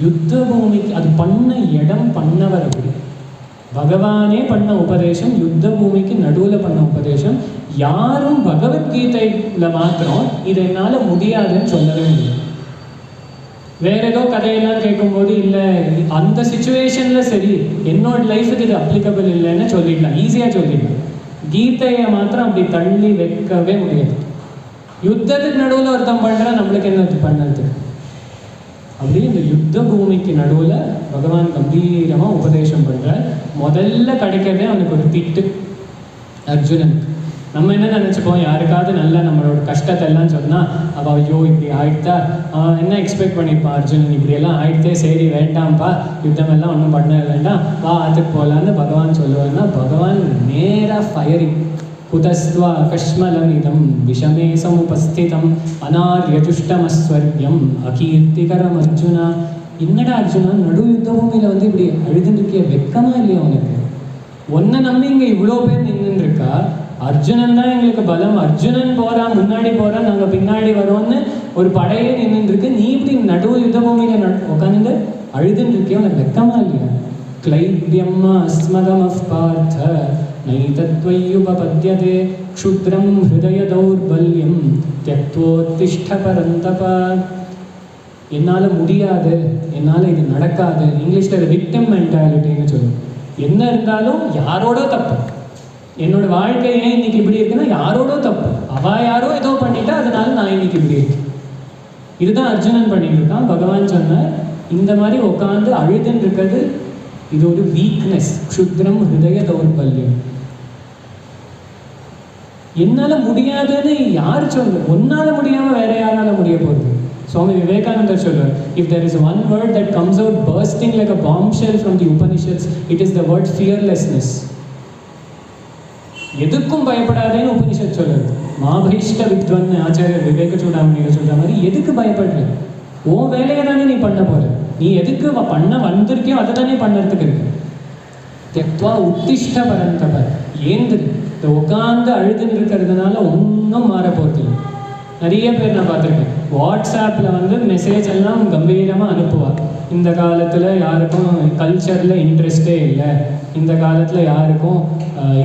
யுத்த பூமிக்கு அது பண்ண இடம் பண்ணவர். அப்படி பகவானே பண்ண உபதேசம், யுத்த பூமிக்கு நடுவில் பண்ண உபதேசம். யாரும் பகவத்கீதையில் மாத்திரம் இதை என்னால் முடியாதுன்னு சொல்லவே முடியும். வேற ஏதோ கதையெல்லாம் கேட்கும்போது இல்லை அந்த சுச்சுவேஷனில் சரி என்னோட லைஃபுக்கு இது அப்ளிகபிள் இல்லைன்னு சொல்லிடலாம், ஈஸியாக சொல்லிடலாம். கீதையை மாத்திரம் அப்படி தள்ளி வைக்கவே முடியாது. யுத்தத்துக்கு நடுவில் ஒருத்தம் பண்ணுறா, நம்மளுக்கு என்ன பண்ணது? அப்படி இந்த யுத்த பூமிக்கு நடுவில் பகவான் கம்பீரமாக உபதேசம் பண்ணுற. முதல்ல கிடைக்கிறதே அவனுக்கு ஒரு திட்டு அர்ஜுனனுக்கு. நம்ம என்ன நினச்சிப்போம், யாருக்காவது நல்லா நம்மளோட கஷ்டத்தை எல்லாம் சொன்னால் அவள் ஐயோ இப்படி ஆயிட்டா, அவன் என்ன எக்ஸ்பெக்ட் பண்ணியிருப்பான், அர்ஜுனன் இப்படியெல்லாம் ஆயிட்டே சரி வேண்டாம்ப்பா யுத்தமெல்லாம் ஒன்றும் பண்ண வேண்டாம் வா ஆற்றுக்கு போகலான்னு பகவான் சொல்லுவார்னா, பகவான் நேராக ஃபயரிங். குதஸ்த்வா கஷ்மலமிதம் விஷமே சமுபஸ்திதம் அனார்யஜுஷ்டமஸ்வர்யம் அகீர்த்திகரம் அர்ஜுனா. என்னடா அர்ஜுனா நடு யுத்த பூமியில் வந்து இப்படி அழுதுருக்கிய வெக்கமா இல்லையா உனக்கு? ஒன்றை நம்பி இங்கே இவ்வளோ பேர் நின்றுன்னு இருக்கா. அர்ஜுனன் தான் எங்களுக்கு பலம், அர்ஜுனன் போகிறான் முன்னாடி போகிறான் நாங்கள் பின்னாடி வரோம்னு ஒரு படையே நின்றுருக்கு. நீ இப்படி நடு யுத்த பூமியில் உட்காந்து அழுதுன்னு இருக்கிய உனக்கு வெக்கமா இல்லையா? क्लैब्यम् अस्मदमः पार्थ नैतत्त्वय्युपपद्यते क्षुद्रं हृदयदौर्बल्यं त्यक्त्वोत्तिष्ठ परन्तप. என்னால் முடியாது, என்னால் இது நடக்காது. இங்கிலீஷில் அது விக்டிம் மென்டாலிட்டின்னு சொல்லுவோம். என்ன இருந்தாலும் யாரோட தப்பு, என்னோட வாழ்க்கை ஏன் இன்னைக்கு இப்படி இருக்குன்னா யாரோட தப்பு, அவள் யாரோ ஏதோ பண்ணிட்டா அதனால நான் இன்னைக்கு இப்படி இருக்கேன். இதுதான் அர்ஜுனன் பண்ணிட்டு இருக்கான். பகவான் சொன்னார் இந்த மாதிரி உட்காந்து அழுதுன்னு இருக்கிறது இது ஒரு வீக்னஸ். க்ஷுத்ரம் ஹிருதய தௌர்பல்யம். என்னால முடியாதுன்னு யார் சொல்றது? ஒன்னால முடியாம வேற யாரால முடிய போகுது? சுவாமி விவேகானந்தர் சொல்றார், if there is one word that comes out bursting like a bombshell from the Upanishads, it is the word fearlessness. எதுக்கும் பயப்படாதேன்னு உபனிஷத் சொல்றது. மாபைஷ்ட வித்வன் ஆச்சாரியர் விவேக சூடாமணியில் சொல்ற மாதிரி எதுக்கு பயப்படுற? உன் வேலையை தானே நீ பண்ண போற. நீ எதுக்கு பண்ண வந்திருக்கியோ அதை தானே பண்ணுறதுக்கு இருக்கு. தெக்வா உத்திஷ்ட பரந்தபர், ஏந்திரு. இந்த உட்காந்து அழுதுன்னு இருக்கிறதுனால ஒன்றும் மாற போகிறது. நிறைய பேர் நான் பார்த்துருக்கேன், வாட்ஸ்ஆப்பில் வந்து மெசேஜ் எல்லாம் கம்பீரமாக அனுப்புவாள். இந்த காலத்தில் யாருக்கும் கல்ச்சரில் இன்ட்ரெஸ்டே இல்லை, இந்த காலத்தில் யாருக்கும்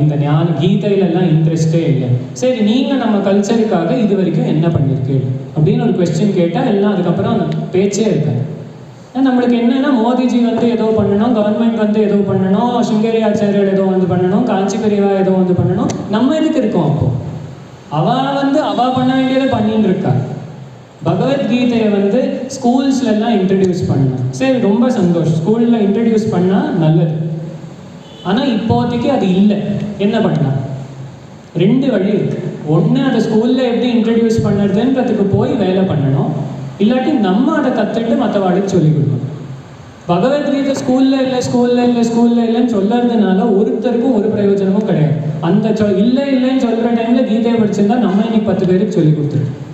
இந்த கீதையிலெல்லாம் இன்ட்ரெஸ்டே இல்லை. சரி, நீங்கள் நம்ம கல்ச்சருக்காக இது வரைக்கும் என்ன பண்ணியிருக்கீங்க அப்படின்னு ஒரு கொஸ்டின் கேட்டால் எல்லாம் அதுக்கப்புறம் பேச்சே இருக்காது. நம்மளுக்கு என்னென்னா மோதிஜி வந்து ஏதோ பண்ணணும், கவர்மெண்ட் வந்து ஏதோ பண்ணணும், சிங்கேரி ஆச்சாரியர் ஏதோ வந்து பண்ணணும், காஞ்சி பெரியவா ஏதோ வந்து பண்ணணும். நம்ம எதுக்கு இருக்கோம்? அப்போ அவள் பண்ண வேண்டியதை பண்ணின்னு இருக்கா. பகவத்கீதையை வந்து ஸ்கூல்ஸ்லாம் இன்ட்ரடியூஸ் பண்ணலாம். சரி, ரொம்ப சந்தோஷம், ஸ்கூலில் இன்ட்ரடியூஸ் பண்ணால் நல்லது. ஆனால் இப்போதைக்கு அது இல்லை. என்ன பண்ணலாம்? ரெண்டு வழி இருக்குது. ஒன்று, அதை ஸ்கூலில் எப்படி இன்ட்ரடியூஸ் பண்ணுறதுன்றதுக்கு போய் வேலை பண்ணணும். இல்லாட்டி நம்ம அதை கற்றுட்டு மற்றவாளுக்கு சொல்லிக் கொடுக்கணும். பகவத்கீதை ஸ்கூலில் இல்லைன்னு சொல்லுறதுனால ஒருத்தருக்கும் ஒரு பிரயோஜனமும் கிடையாது. அந்த இல்லைன்னு சொல்கிற டைமில் கீதையை படிச்சிருந்தா நம்ம இன்னைக்கு 10 பேருக்கு சொல்லி கொடுத்துருக்கோம்.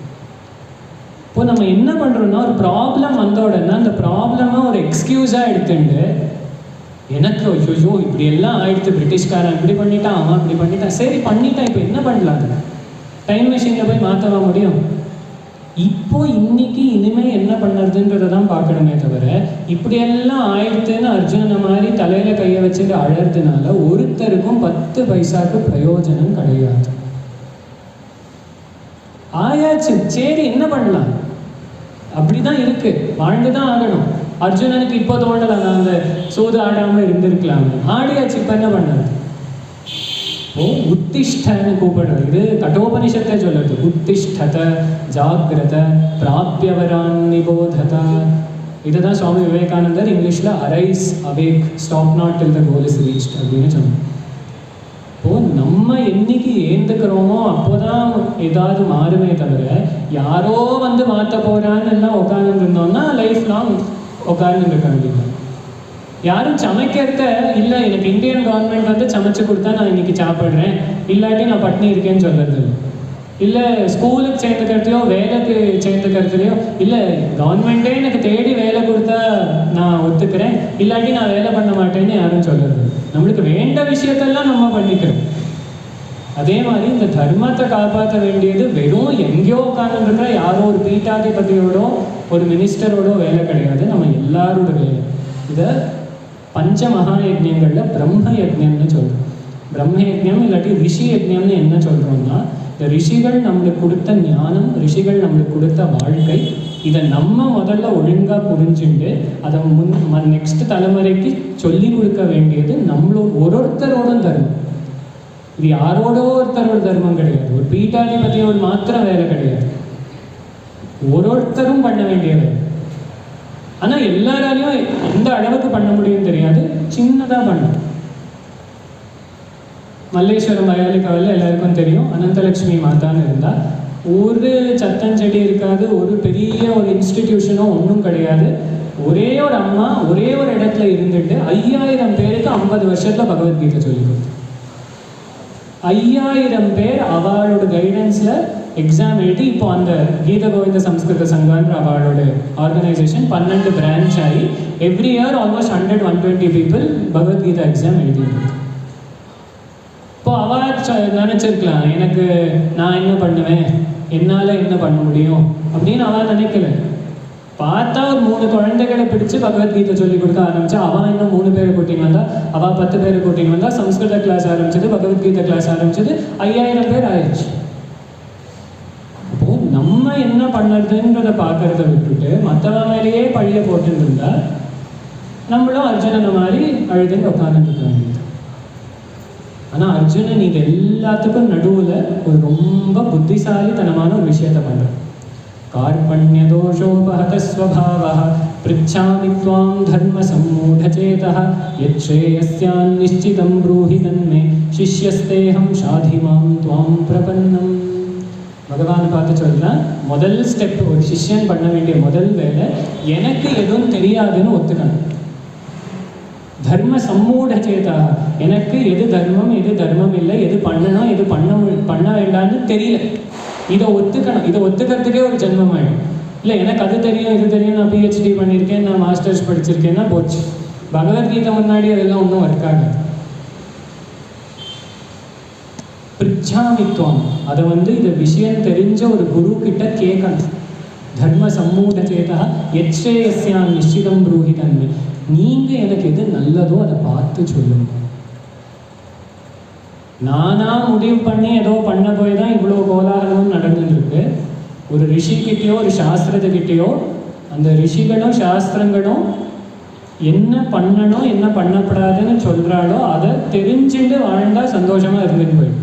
இப்போ நம்ம என்ன பண்ணுறோம்னா, ஒரு ப்ராப்ளம் வந்த உடனே அந்த ப்ராப்ளமை ஒரு எக்ஸ்கியூஸாக எடுத்துட்டு எனக்கு ஐயோ இப்படி எல்லாம் ஆயிடுச்சு, பிரிட்டிஷ்காரன் இப்படி பண்ணிட்டான், அவன் இப்படி பண்ணிட்டான், சரி பண்ணிட்டான், இப்போ என்ன பண்ணலாம்? டைம் மிஷினில் போய் மாற்றவா முடியும்? இப்போ இன்னைக்கு இனிமேல் என்ன பண்ணுறதுன்றதை தான் பார்க்கணுமே தவிர இப்படியெல்லாம் ஆயிடுத்துன்னு அர்ஜுனனை மாதிரி தலையில் கையை வச்சுட்டு அழறதுனால ஒருத்தருக்கும் 10 பைசாவுக்கு பிரயோஜனம் கிடையாது. ஆயாச்சு, சரி என்ன பண்ணலாம்? அப்படிதான் இருக்கு, வாழ்ந்துதான் ஆகணும். அர்ஜுனனுக்கு இப்போ தோணலை நான் அந்த சூது ஆடாமல் இருந்திருக்கலாம், ஆடியாச்சு, இப்போ என்ன பண்ணது? உத்திஷ்டன்னு கூப்பிடுறது. இது கட்டோபனிஷத்தை சொல்லுது. உத்திஷ்டத ஜாகிரத பிராப்யவரான் நிபோதத. இதை தான் சுவாமி விவேகானந்தர் இங்கிலீஷில் arise awake stop not till the goal is reached அப்படின்னு சொன்னோம். இப்போது நம்ம என்னைக்கு ஏந்துக்கிறோமோ அப்போதான் ஏதாவது மாறுமே தவிர யாரோ வந்து மாற்ற போகிறான்னு எல்லாம் உட்காந்துட்டு இருந்தோம்னா லைஃப் லாங் உட்காந்துட்டு இருக்க வேண்டியது. யாரும் சமைக்கிறத இல்லை, எனக்கு இந்தியன் கவர்மெண்ட் வந்து சமைச்சு கொடுத்தா நான் இன்னைக்கு சாப்பிட்றேன், இல்லாட்டி நான் பட்னி இருக்கேன்னு சொல்கிறது இல்லை. ஸ்கூலுக்கு சேர்ந்துக்கிறதையோ வேலைக்கு சேர்ந்துக்கிறதுலையோ இல்லை, கவர்மெண்ட்டே எனக்கு தேடி வேலை கொடுத்தா நான் ஒத்துக்கிறேன், இல்லாட்டி நான் வேலை பண்ண மாட்டேன்னு யாரும் சொல்கிறது. நம்மளுக்கு வேண்ட விஷயத்தெல்லாம் நம்ம பண்ணிக்கிறோம். அதே மாதிரி இந்த தர்மத்தை காப்பாற்ற வேண்டியது வெறும் எங்கேயோ உட்காந்துருக்கிற யாரோ ஒரு பீட்டாதிபதியோடோ ஒரு மினிஸ்டரோடோ வேலை கிடையாது, நம்ம எல்லாரோட வேலை. இதை பஞ்ச மகா யஜ்ஞங்களில் பிரம்ம யஜ்ஞம்னு சொல்கிறோம். பிரம்ம யஜ்ஞம் இல்லாட்டி ரிஷி யஜ்ஞம்னு என்ன சொல்கிறோம்னா, இந்த ரிஷிகள் நம்மளுக்கு கொடுத்த ஞானம், ரிஷிகள் நம்மளுக்கு கொடுத்த வாழ்க்கை, இதை நம்ம முதல்ல ஒழுங்காக புரிஞ்சுட்டு அதை நெக்ஸ்ட் தலைமுறைக்கு சொல்லி கொடுக்க வேண்டியது நம்மளோட ஒருத்தரோட தர்மம். இது யாரோட ஒருத்தரோட தர்மம் கிடையாது, ஒரு பீட்டாதிபதியோட மாத்திரம் வேலை கிடையாது, ஒருத்தரும் பண்ண வேண்டிய வேலை. ஆனால் எல்லாராலையும் எந்த அளவுக்கு பண்ண முடியும்னு தெரியாது, சின்னதாக பண்ணணும். மல்லேஸ்வரம் வயாலிக்காவில் எல்லாருக்கும் தெரியும், அனந்தலட்சுமி மாதான்னு இருந்தால் ஒரு சத்தஞ்செடி இருக்காது, ஒரு பெரிய ஒரு இன்ஸ்டிடியூஷனோ ஒன்றும் கிடையாது. ஒரே ஒரு அம்மா ஒரே ஒரு இடத்துல இருந்துட்டு 5000 பேருக்கு 50 வருஷத்தில் பகவத்கீதை சொல்லி கொடுத்து 5000 பேர் அவளோட கைடன்ஸில் எக்ஸாம் எழுதி இப்போ அந்த கீத கோவிந்த சம்ஸ்கிருத சங்கான்ற அவளோட ஆர்கனைசேஷன் 12 பிரான்ச் ஆகி every year almost 100-120 people Bhagavad Gita exam எழுதிட்டு. இப்போ அவள் நினச்சிருக்கலாம் எனக்கு நான் என்ன பண்ணுவேன், என்னால் என்ன பண்ண முடியும் அப்படின்னு அவள் நினைக்கல. பார்த்தா ஒரு 3 குழந்தைகளை பிடிச்சு பகவத்கீதை சொல்லி கொடுக்க ஆரம்பிச்சா. அவன் இன்னும் 3 பேரை கூட்டின்னு வந்தா, அவள் 10 பேரை கூட்டின்னு வந்தா. சம்ஸ்கிருத கிளாஸ் ஆரம்பிச்சது, பகவத்கீதை கிளாஸ் ஆரம்பிச்சது, 5000 பேர் ஆயிடுச்சு. அப்போது நம்ம என்ன பண்ணுறதுன்றதை பார்க்கறத விட்டுட்டு மற்றவ மேலேயே பழிய போட்டுட்டு இருந்தா நம்மளும் அர்ஜுனனை மாதிரி அழுதுன்னு உட்காந்துருக்காங்க. ஆனால் அர்ஜுனன் இது எல்லாத்துக்கும் நடுவில் ஒரு ரொம்ப புத்திசாலித்தனமான ஒரு விஷயத்தை பண்ணுறான். कार्पण्यदोषोपहतः स्वभावः पृच्छामि त्वां धर्मसम्मूढचेतः यच्छ्रेयस्यान्निश्चितं ब्रूहि तन्मे शिष्यस्तेऽहं शाधि मां त्वां प्रपन्नम्. பகவான் பார்த்து சொல்கிறான், முதல் ஸ்டெப் ஒரு சிஷ்யன் பண்ண வேண்டிய முதல் வேலை எனக்கு எதுவும் தெரியாதுன்னு ஒத்துக்கணும். தர்ம சம்மூடச்சேதா, எனக்கு எது தர்மம் எது தர்மம் இல்லை, எது பண்ணணும் எது பண்ண வேண்டாம்னு தெரியல, இதை ஒத்துக்கணும். இதை ஒத்துக்கிறதுக்கே ஒரு ஜென்மம் ஆகிடும். இல்லை எனக்கு அது தெரியும் இது தெரியும், நான் PhD பண்ணியிருக்கேன், நான் மாஸ்டர்ஸ் படிச்சிருக்கேன்னா போச்சு. பகவத்கீதை முன்னாடி அதெல்லாம் ஒன்றும் ஒர்க் ஆகாது. பிரிச்சாமித்துவம், அதை இந்த விஷயம் தெரிஞ்ச ஒரு குரு கிட்ட கேட்கணும். தர்ம சம்மூடச்சேதா யச்ரேயஸ்யான் நிச்சிதம் ப்ரூஹி தன்மை, நீங்கள் எனக்கு எது நல்லதோ அதை பார்த்து சொல்லுங்க. நானாக முடிவு பண்ணி ஏதோ பண்ண போய் தான் இவ்வளோ கோலாகலமும் நடந்துருக்கு. ஒரு ரிஷிக்கிட்டேயோ ஒரு சாஸ்திரத்துக்கிட்டேயோ அந்த ரிஷிகளும் சாஸ்திரங்களும் என்ன பண்ணணும் என்ன பண்ணப்படாதுன்னு சொல்கிறாளோ அதை தெரிஞ்சுட்டு வாழ்ந்தால் சந்தோஷமாக இருந்துட்டு போயிடும்.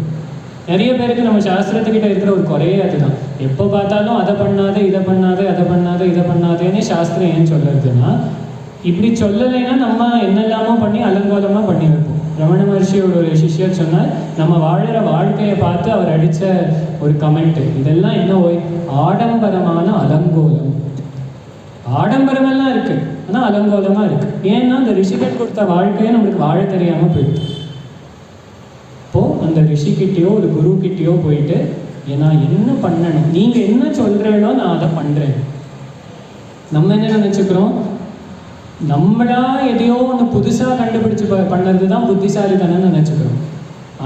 நிறைய பேருக்கு நம்ம சாஸ்திரத்துக்கிட்ட இருக்கிற ஒரு குறையே அதுதான். எப்போ பார்த்தாலும் அதை பண்ணாத இதை பண்ணாத அதை பண்ணாத இதை பண்ணாதேன்னு சாஸ்திரம் ஏன் சொல்லுறதுன்னா, இப்படி சொல்லலைன்னா நம்ம என்னெல்லாமோ பண்ணி அலங்கோலமாக பண்ணி வைப்போம். ரமண மகர்ஷியோட ஒரு சிஷ்யர் சொன்னார், நம்ம வாழற வாழ்க்கையை பார்த்து அவர் அடித்த ஒரு கமெண்ட்டு, இதெல்லாம் என்ன ஆடம்பரமான அலங்கோலம். ஆடம்பரமெல்லாம் இருக்குது ஆனால் அலங்கோலமாக இருக்குது. ஏன்னா அந்த ரிஷிகள் கொடுத்த வாழ்க்கையை நம்மளுக்கு வாழ தெரியாமல் போயிடுது. இப்போது அந்த ரிஷிக்கிட்டேயோ ஒரு குரு கிட்டேயோ போயிட்டு நான் என்ன பண்ணணும், நீங்கள் என்ன சொல்கிறீங்களோ நான் அதை பண்ணுறேன். நம்ம என்ன நினச்சிக்கிறோம், நம்மளா எதையோ ஒன்று புதுசாக கண்டுபிடிச்சி பண்ணுறது தான் புத்திசாலித்தனம்னு நினச்சிக்கிறோம்.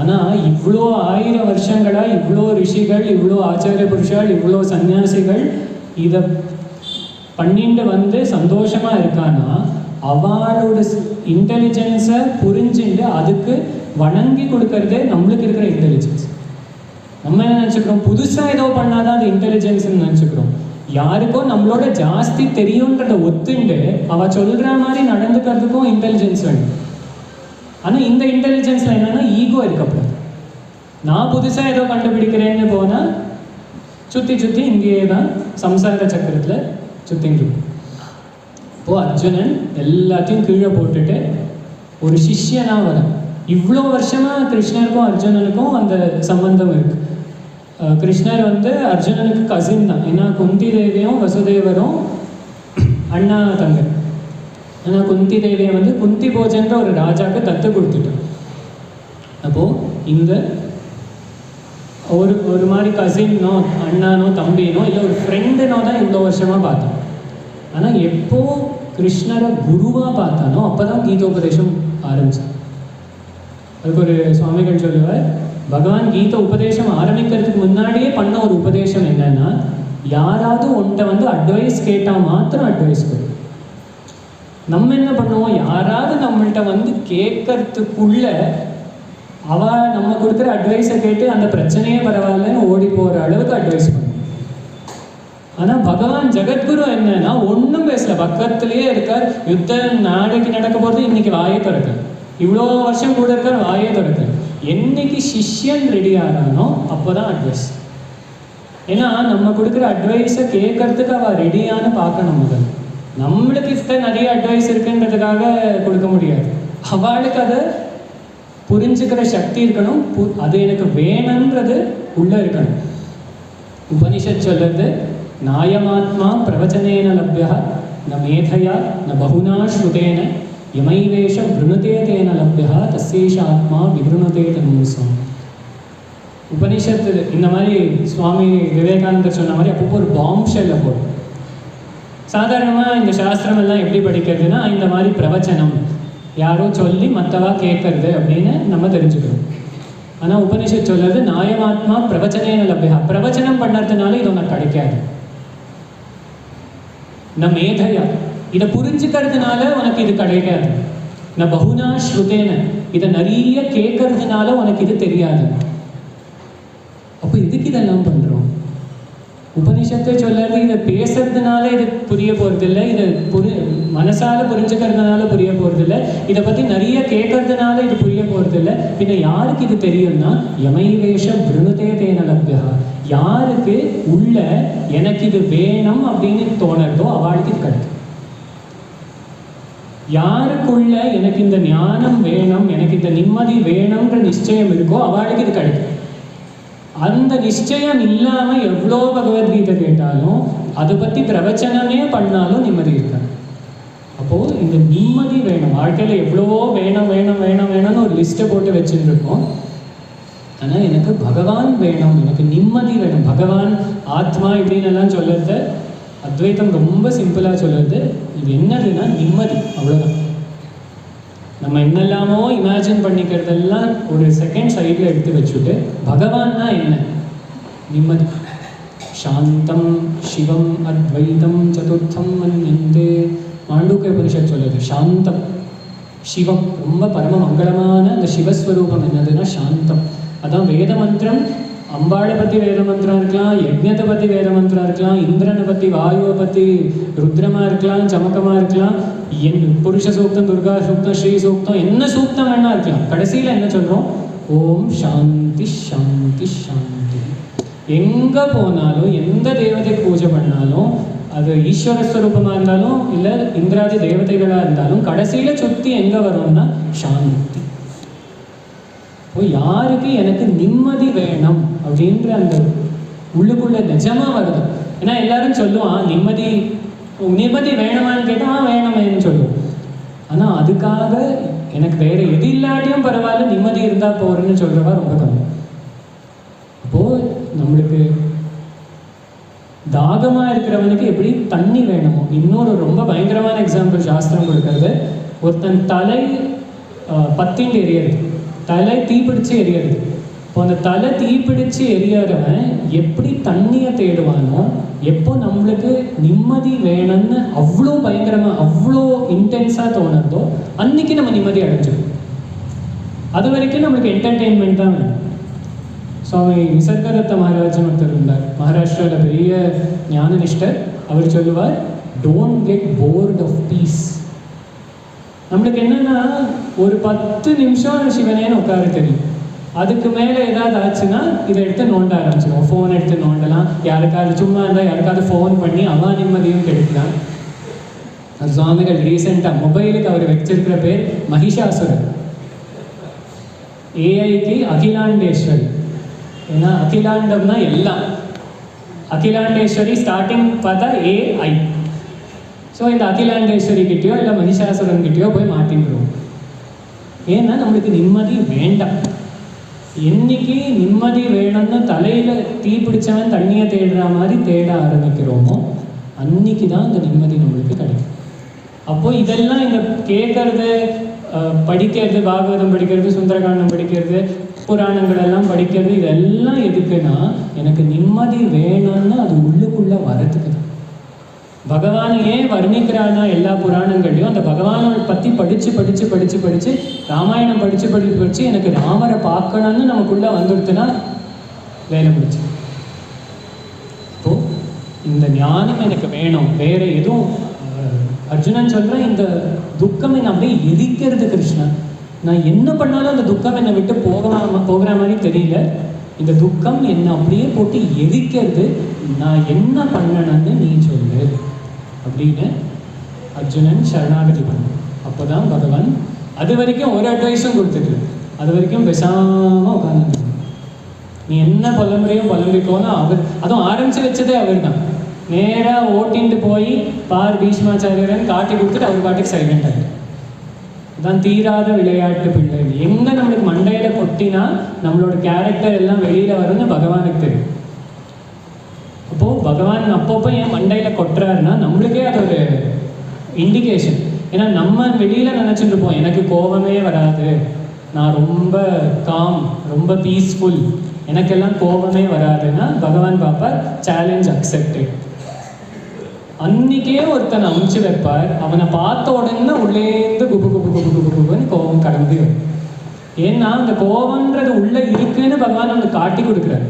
ஆனால் இவ்வளோ 1000 வருஷங்களாக இவ்வளோ ரிஷிகள், இவ்வளோ ஆச்சாரிய புருஷால், இவ்வளோ சன்னியாசிகள் இதை பண்ணிட்டு சந்தோஷமாக இருக்கான்னா அவளோட இன்டெலிஜென்ஸை புரிஞ்சுட்டு அதுக்கு வணங்கி கொடுக்கறதே நம்மளுக்கு இருக்கிற இன்டெலிஜென்ஸ். நம்ம என்ன நினச்சிக்கிறோம், புதுசாக ஏதோ பண்ணாதான் அது இன்டெலிஜென்ஸ்ன்னு நினச்சிக்கிறோம். யாருக்கோ நம்மளோட ஜாஸ்தி தெரியுன்றதை ஒத்துண்டு அவள் சொல்கிற மாதிரி நடந்துக்கிறதுக்கும் இன்டெலிஜென்ஸ் வேணும். ஆனால் இந்த இன்டெலிஜென்ஸில் என்னென்னா ஈகோ இருக்கப்படாது. நான் புதுசாக ஏதோ கண்டுபிடிக்கிறேன்னு போனால் சுற்றி சுற்றி இங்கேயே தான் சம்சார சக்கரத்தில் சுற்றின்னு இருக்கும். இப்போது அர்ஜுனன் எல்லாத்தையும் கீழே போட்டுட்டு ஒரு சிஷ்யனாக வர. இவ்வளோ வருஷமாக கிருஷ்ணருக்கும் அர்ஜுனனுக்கும் அந்த சம்பந்தம் இருக்குது. கிருஷ்ணர் அர்ஜுனனுக்கு கசின் தான். ஏன்னா குந்தி தேவியும் வசுதேவரும் அண்ணா தங்க. ஏன்னா குந்தி தேவியை குந்தி போஜன்ற ஒரு ராஜாவுக்கு தத்து கொடுத்துட்டான். அப்போது இந்த ஒரு மாதிரி கசின்னோ அண்ணானோ தம்பினோ இல்லை ஒரு ஃப்ரெண்டுனோ தான் இவ்வளோ வருஷமாக பார்த்தோம். ஆனால் எப்போ கிருஷ்ணரை குருவாக பார்த்தானோ அப்போ தான் கீதோபதேசம் ஆரம்பிச்சான். அதுக்கு ஒரு சுவாமிகள் சொல்லுவார், பகவான் கீதை உபதேசம் ஆரம்பிக்கிறதுக்கு முன்னாடியே பண்ண ஒரு உபதேசம் என்னன்னா, யாராவது உன்கிட்ட அட்வைஸ் கேட்டால் மாத்திரம் அட்வைஸ் கொடு. நம்ம என்ன பண்ணுவோம், யாராவது நம்மள்கிட்ட கேட்கறதுக்குள்ள நம்ம கொடுக்குற அட்வைஸை கேட்டு அந்த பிரச்சனையே பரவாயில்லன்னு ஓடி போகிற அளவுக்கு அட்வைஸ் பண்ணுவோம். ஆனால் பகவான் ஜெகத்குரு என்னன்னா ஒன்றும் பேசல, பக்கத்துலேயே இருக்கார். யுத்தம் நாளைக்கு நடக்க போகிறது, இன்னைக்கு வாயை திறக்க. இவ்வளோ வருஷம் கூட இருக்கார், வாயை திறக்க. என்னைக்கு சிஷ்யன் ரெடி ஆகிறானோ அப்போ தான் அட்வைஸ். ஏன்னா நம்ம கொடுக்குற அட்வைஸை கேட்கறதுக்கு அவள் ரெடியானு பார்க்கணும். முதல் நம்மளுக்கு நிறைய அட்வைஸ் இருக்குன்றதுக்காக கொடுக்க முடியாது. அவளுக்கு அதை புரிஞ்சுக்கிற சக்தி இருக்கணும். அது எனக்கு வேணுன்றது உள்ளே இருக்கணும். உபனிஷத் சொல்லுறது, நாயமாத்மா பிரவச்சனேன லப்யா ந மேதையா ந பகுனா ஸ்ருதேன யமைவேஷ விருணுதே தேன லப்யா தஸ்யேஷ ஆத்மா விருணுதே தனுசம். உபனிஷத்து இந்த மாதிரி சுவாமி விவேகானந்தர் சொன்ன மாதிரி அப்பப்போ ஒரு பாம் ஷெல்லை போடும். சாதாரணமாக இந்த சாஸ்திரம் எல்லாம் எப்படி படிக்கிறதுனா இந்த மாதிரி பிரவச்சனம் யாரோ சொல்லி மற்றவா கேட்கறது அப்படின்னு நம்ம தெரிஞ்சுக்கிறோம். ஆனால் உபனிஷத் சொல்றது நாயமாத்மா பிரவச்சனேன லப்யா, பிரவச்சனம் பண்ணுறதுனால இது உனக்கு கிடைக்காது. நான் மேதையா இதை புரிஞ்சுக்கிறதுனால உனக்கு இது கிடைக்காது. நான் பகுனா ஸ்ருதேன இதை நிறைய கேட்கறதுனால உனக்கு இது தெரியாது. அப்போ எதுக்கு இதெல்லாம் பண்ணுறோம்? உபனிஷத்தை சொல்றது இதை பேசுறதுனால இது புரிய போகிறதில்லை, இதை மனசால் புரிஞ்சுக்கிறதுனால புரிய போகிறதில்லை, இதை பற்றி நிறைய கேட்கறதுனால இது புரிய போகிறதில்லை. பின்ன யாருக்கு இது தெரியும்னா யமைவேஷ விருணுதே தேன லப்யா, யாருக்கு உள்ள எனக்கு இது வேணும் அப்படின்னு தோணுறதோ அவளுக்கு இது கிடைக்கும். யாருக்குள்ள எனக்கு இந்த ஞானம் வேணும், எனக்கு இந்த நிம்மதி வேணும்ன்ற நிச்சயம் இருக்கோ அவளுக்கு இது கிடைக்கும். அந்த நிச்சயம் இல்லாமல் எவ்வளோ பகவத்கீதை கேட்டாலும் அதை பற்றி பிரவச்சனமே பண்ணாலும் நிம்மதி இருக்காது. அப்போது இந்த நிம்மதி வேணும். வாழ்க்கையில் எவ்வளவோ வேணும் வேணும் வேணும் வேணும்னு ஒரு லிஸ்ட்டை போட்டு வச்சுருக்கோம். ஆனால் எனக்கு பகவான் வேணும், எனக்கு நிம்மதி வேணும். பகவான் ஆத்மா இப்படின்னு எல்லாம் சொல்லுறது அத்வைத்தம் ரொம்ப சிம்பிளாக சொல்லுறது. இது என்னதுன்னா நிம்மதி, அவ்வளோதான். நம்ம என்னெல்லாமோ இமேஜின் பண்ணிக்கிறதெல்லாம் ஒரு செகண்ட் சைடில் எடுத்து வச்சுட்டு பகவான்னா என்ன? நிம்மதி. சாந்தம் சிவம் அத்வைதம் சதுர்த்தம் மன்யந்தே. மாண்டூக்கிய உபனிஷத் சொல்லுது சாந்தம் சிவம், ரொம்ப பரம மங்களமான அந்த சிவஸ்வரூபம் என்னதுன்னா சாந்தம். அதான் வேத மந்திரம். அம்பாளை பற்றி வேத மந்திரம் இருக்கலாம், யஜ்ஞத்தை பற்றி வேத மந்திரம் இருக்கலாம், இந்திரனை பற்றி வாயுவை பற்றி ருத்ரமாக இருக்கலாம், சமக்கமாக இருக்கலாம், புருஷ சூக்தம், துர்கா சூக்தம், ஸ்ரீ சூக்தம், என்ன சூக்தம் வேணா இருக்கலாம். கடைசியில் என்ன சொல்கிறோம்? ஓம் சாந்தி சாந்தி சாந்தி. எங்கே போனாலும் எந்த தேவதைக்கு பூஜை பண்ணாலும் அது ஈஸ்வரஸ்வரூபமாக இருந்தாலும் இல்லை இந்திராதி தேவதைகளாக இருந்தாலும் கடைசியில் சுற்றி எங்கே வரும்னா சாந்தி. இப்போ யாருக்கு எனக்கு நிம்மதி வேணும் அப்படின்ற அந்த உள்ளுக்குள்ள நிஜமாக வருது. ஏன்னா எல்லாரும் சொல்லுவான் நிம்மதி நிம்மதி வேணுமான்னு கேட்டால் வேணுமேன்னு சொல்லுவோம். ஆனால் அதுக்காக எனக்கு வேறு எது இல்லாட்டியும் பரவாயில்ல நிம்மதி இருந்தால் போகிறேன்னு சொல்கிறவா ரொம்ப கம்மி. அப்போது நம்மளுக்கு தாகமாக இருக்கிறவனுக்கு எப்படி தண்ணி வேணுமோ, இன்னொரு ரொம்ப பயங்கரமான எக்ஸாம்பிள் சாஸ்திரம் கொடுக்கறது. ஒருத்தன் தலை பத்தின்னு எரியறது, தலை தீப்பிடிச்சு எரியறது. இப்போ அந்த தலை தீப்பிடிச்சு எரியறவன் எப்படி தண்ணியை தேடுவானோ, எப்போ நம்மளுக்கு நிம்மதி வேணும்னு அவ்வளோ பயங்கரமாக அவ்வளோ இன்டென்ஸாக தோணுதோ அன்றைக்கி நம்ம நிம்மதி அடைஞ்சிடும். அது வரைக்கும் நம்மளுக்கு என்டர்டெயின்மெண்ட் தான் வேணும். சுவாமி நிசர்கதத்த மகாராஜன் ஒருத்தர் இருந்தார், மகாராஷ்டிராவில் பெரிய ஞானனிஷ்டர். அவர் சொல்லுவார், don't get bored of peace. நம்மளுக்கு என்னென்னா ஒரு 10 நிமிஷம் சிவனேன்னு உட்கார தெரியும். அதுக்கு மேலே ஏதாவது ஆச்சுன்னா இதை எடுத்து நோண்ட ஆரம்பிச்சிடும். ஃபோன் எடுத்து நோண்டலாம், யாருக்காவது சும்மா இருந்தால் யாருக்காவது ஃபோன் பண்ணி அவா நிம்மதியும் கிடைக்கலாம். சுவாமிகள் ரீசெண்டாக மொபைலுக்கு அவர் வச்சிருக்கிற பேர் மகிஷாசுரன், ஏஐக்கு அகிலாண்டேஸ்வரி. ஏன்னா அகிலாண்டம்னா எல்லாம், அகிலாண்டேஸ்வரி ஸ்டார்டிங் பார்த்தா ஏஐ. ஸோ இந்த அகிலாண்டேஸ்வரி கிட்டேயோ இல்லை மகிஷாசுரன் கிட்டேயோ போய் மாட்டின்றோம். ஏன்னா நம்மளுக்கு நிம்மதி வேண்டாம். என்னைக்கு நிம்மதி வேணும்னு தலையில் தீ பிடிச்சவன் தண்ணியை தேடுற மாதிரி தேட ஆரம்பிக்கிறோமோ அன்னைக்கு தான் இந்த நிம்மதி நம்மளுக்கு கிடைக்கும். அப்போது இதெல்லாம் இந்த கேட்கறது, படிக்கிறது, பாகவதம் படிக்கிறது, சுந்தரகாண்டம் படிக்கிறது, புராணங்கள் எல்லாம் படிக்கிறது, இதெல்லாம் எதுக்குன்னா எனக்கு நிம்மதி வேணும்னு அது உள்ளுக்குள்ளே வரதுக்கு தான். பகவானையே வர்ணிக்கிறானா எல்லா புராணங்கள்லையும் அந்த பகவானை பற்றி படித்து படித்து படித்து படித்து ராமாயணம் படித்து படித்து படித்து எனக்கு ராமரை பார்க்கணும்னு நமக்குள்ளே வந்துடுத்துனா வேலை பிடிச்சி. இப்போது இந்த ஞானம் எனக்கு வேணும், வேறு எதுவும். அர்ஜுனன் சொல்கிறேன், இந்த துக்கம் என்னை அப்படியே எரிக்கிறது கிருஷ்ணா. நான் என்ன பண்ணாலும் அந்த துக்கம் என்னை விட்டு போகிற மாதிரி தெரியல. இந்த துக்கம் என்னை அப்படியே போட்டு எரிக்கிறது. நான் என்ன பண்ணணும்னு நீ சொல்லு அப்படின்னு அர்ஜுனன் சரணாகதி பண்ண. அப்போ தான் பகவான் அது வரைக்கும் ஒரு அட்வைஸும் கொடுத்துட்டு, அது வரைக்கும் பேசாமல் உட்காந்து நீ என்ன புலம்புறையும் புலம்பிக்கோன்னு அவர், அதுவும் ஆரம்பித்து வச்சதே அவர் தான். நேராக ஓட்டின்ட்டு போய் பார் பீஷ்மாச்சாரியரன் காட்டி கொடுத்துட்டு அவர் பாட்டுக்கு சைலண்ட் ஆகிட்டு. அதான் தீராத விளையாட்டு பிள்ளை. எங்கே நம்மளுக்கு மண்டையில் கொட்டினா நம்மளோட கேரக்டர் எல்லாம் வெளியில் வரும்னு பகவானுக்கு தெரியும். அப்போது பகவான் அப்பப்போ ஏன் மண்டையில் கொட்டுறாருன்னா நம்மளுக்கே அது ஒரு இண்டிகேஷன். ஏன்னா நம்ம வெளியில் நினச்சிட்டு இருப்போம் எனக்கு கோபமே வராது, நான் ரொம்ப காம், ரொம்ப பீஸ்ஃபுல், எனக்கெல்லாம் கோபமே வராதுன்னா பகவான் பாப்பார் சேலஞ்ச் அக்செப்டட். அன்னைக்கே ஒருத்தனை அமுச்சு வைப்பார், அவனை பார்த்த உடனே உள்ளேந்து குபு குபு குபு குபு குபுன்னு கோபம் கிளம்பி வரும். ஏன்னா அந்த கோபம்ன்றது உள்ளே இருக்குன்னு பகவான் அவனுக்கு காட்டி கொடுக்குறாரு.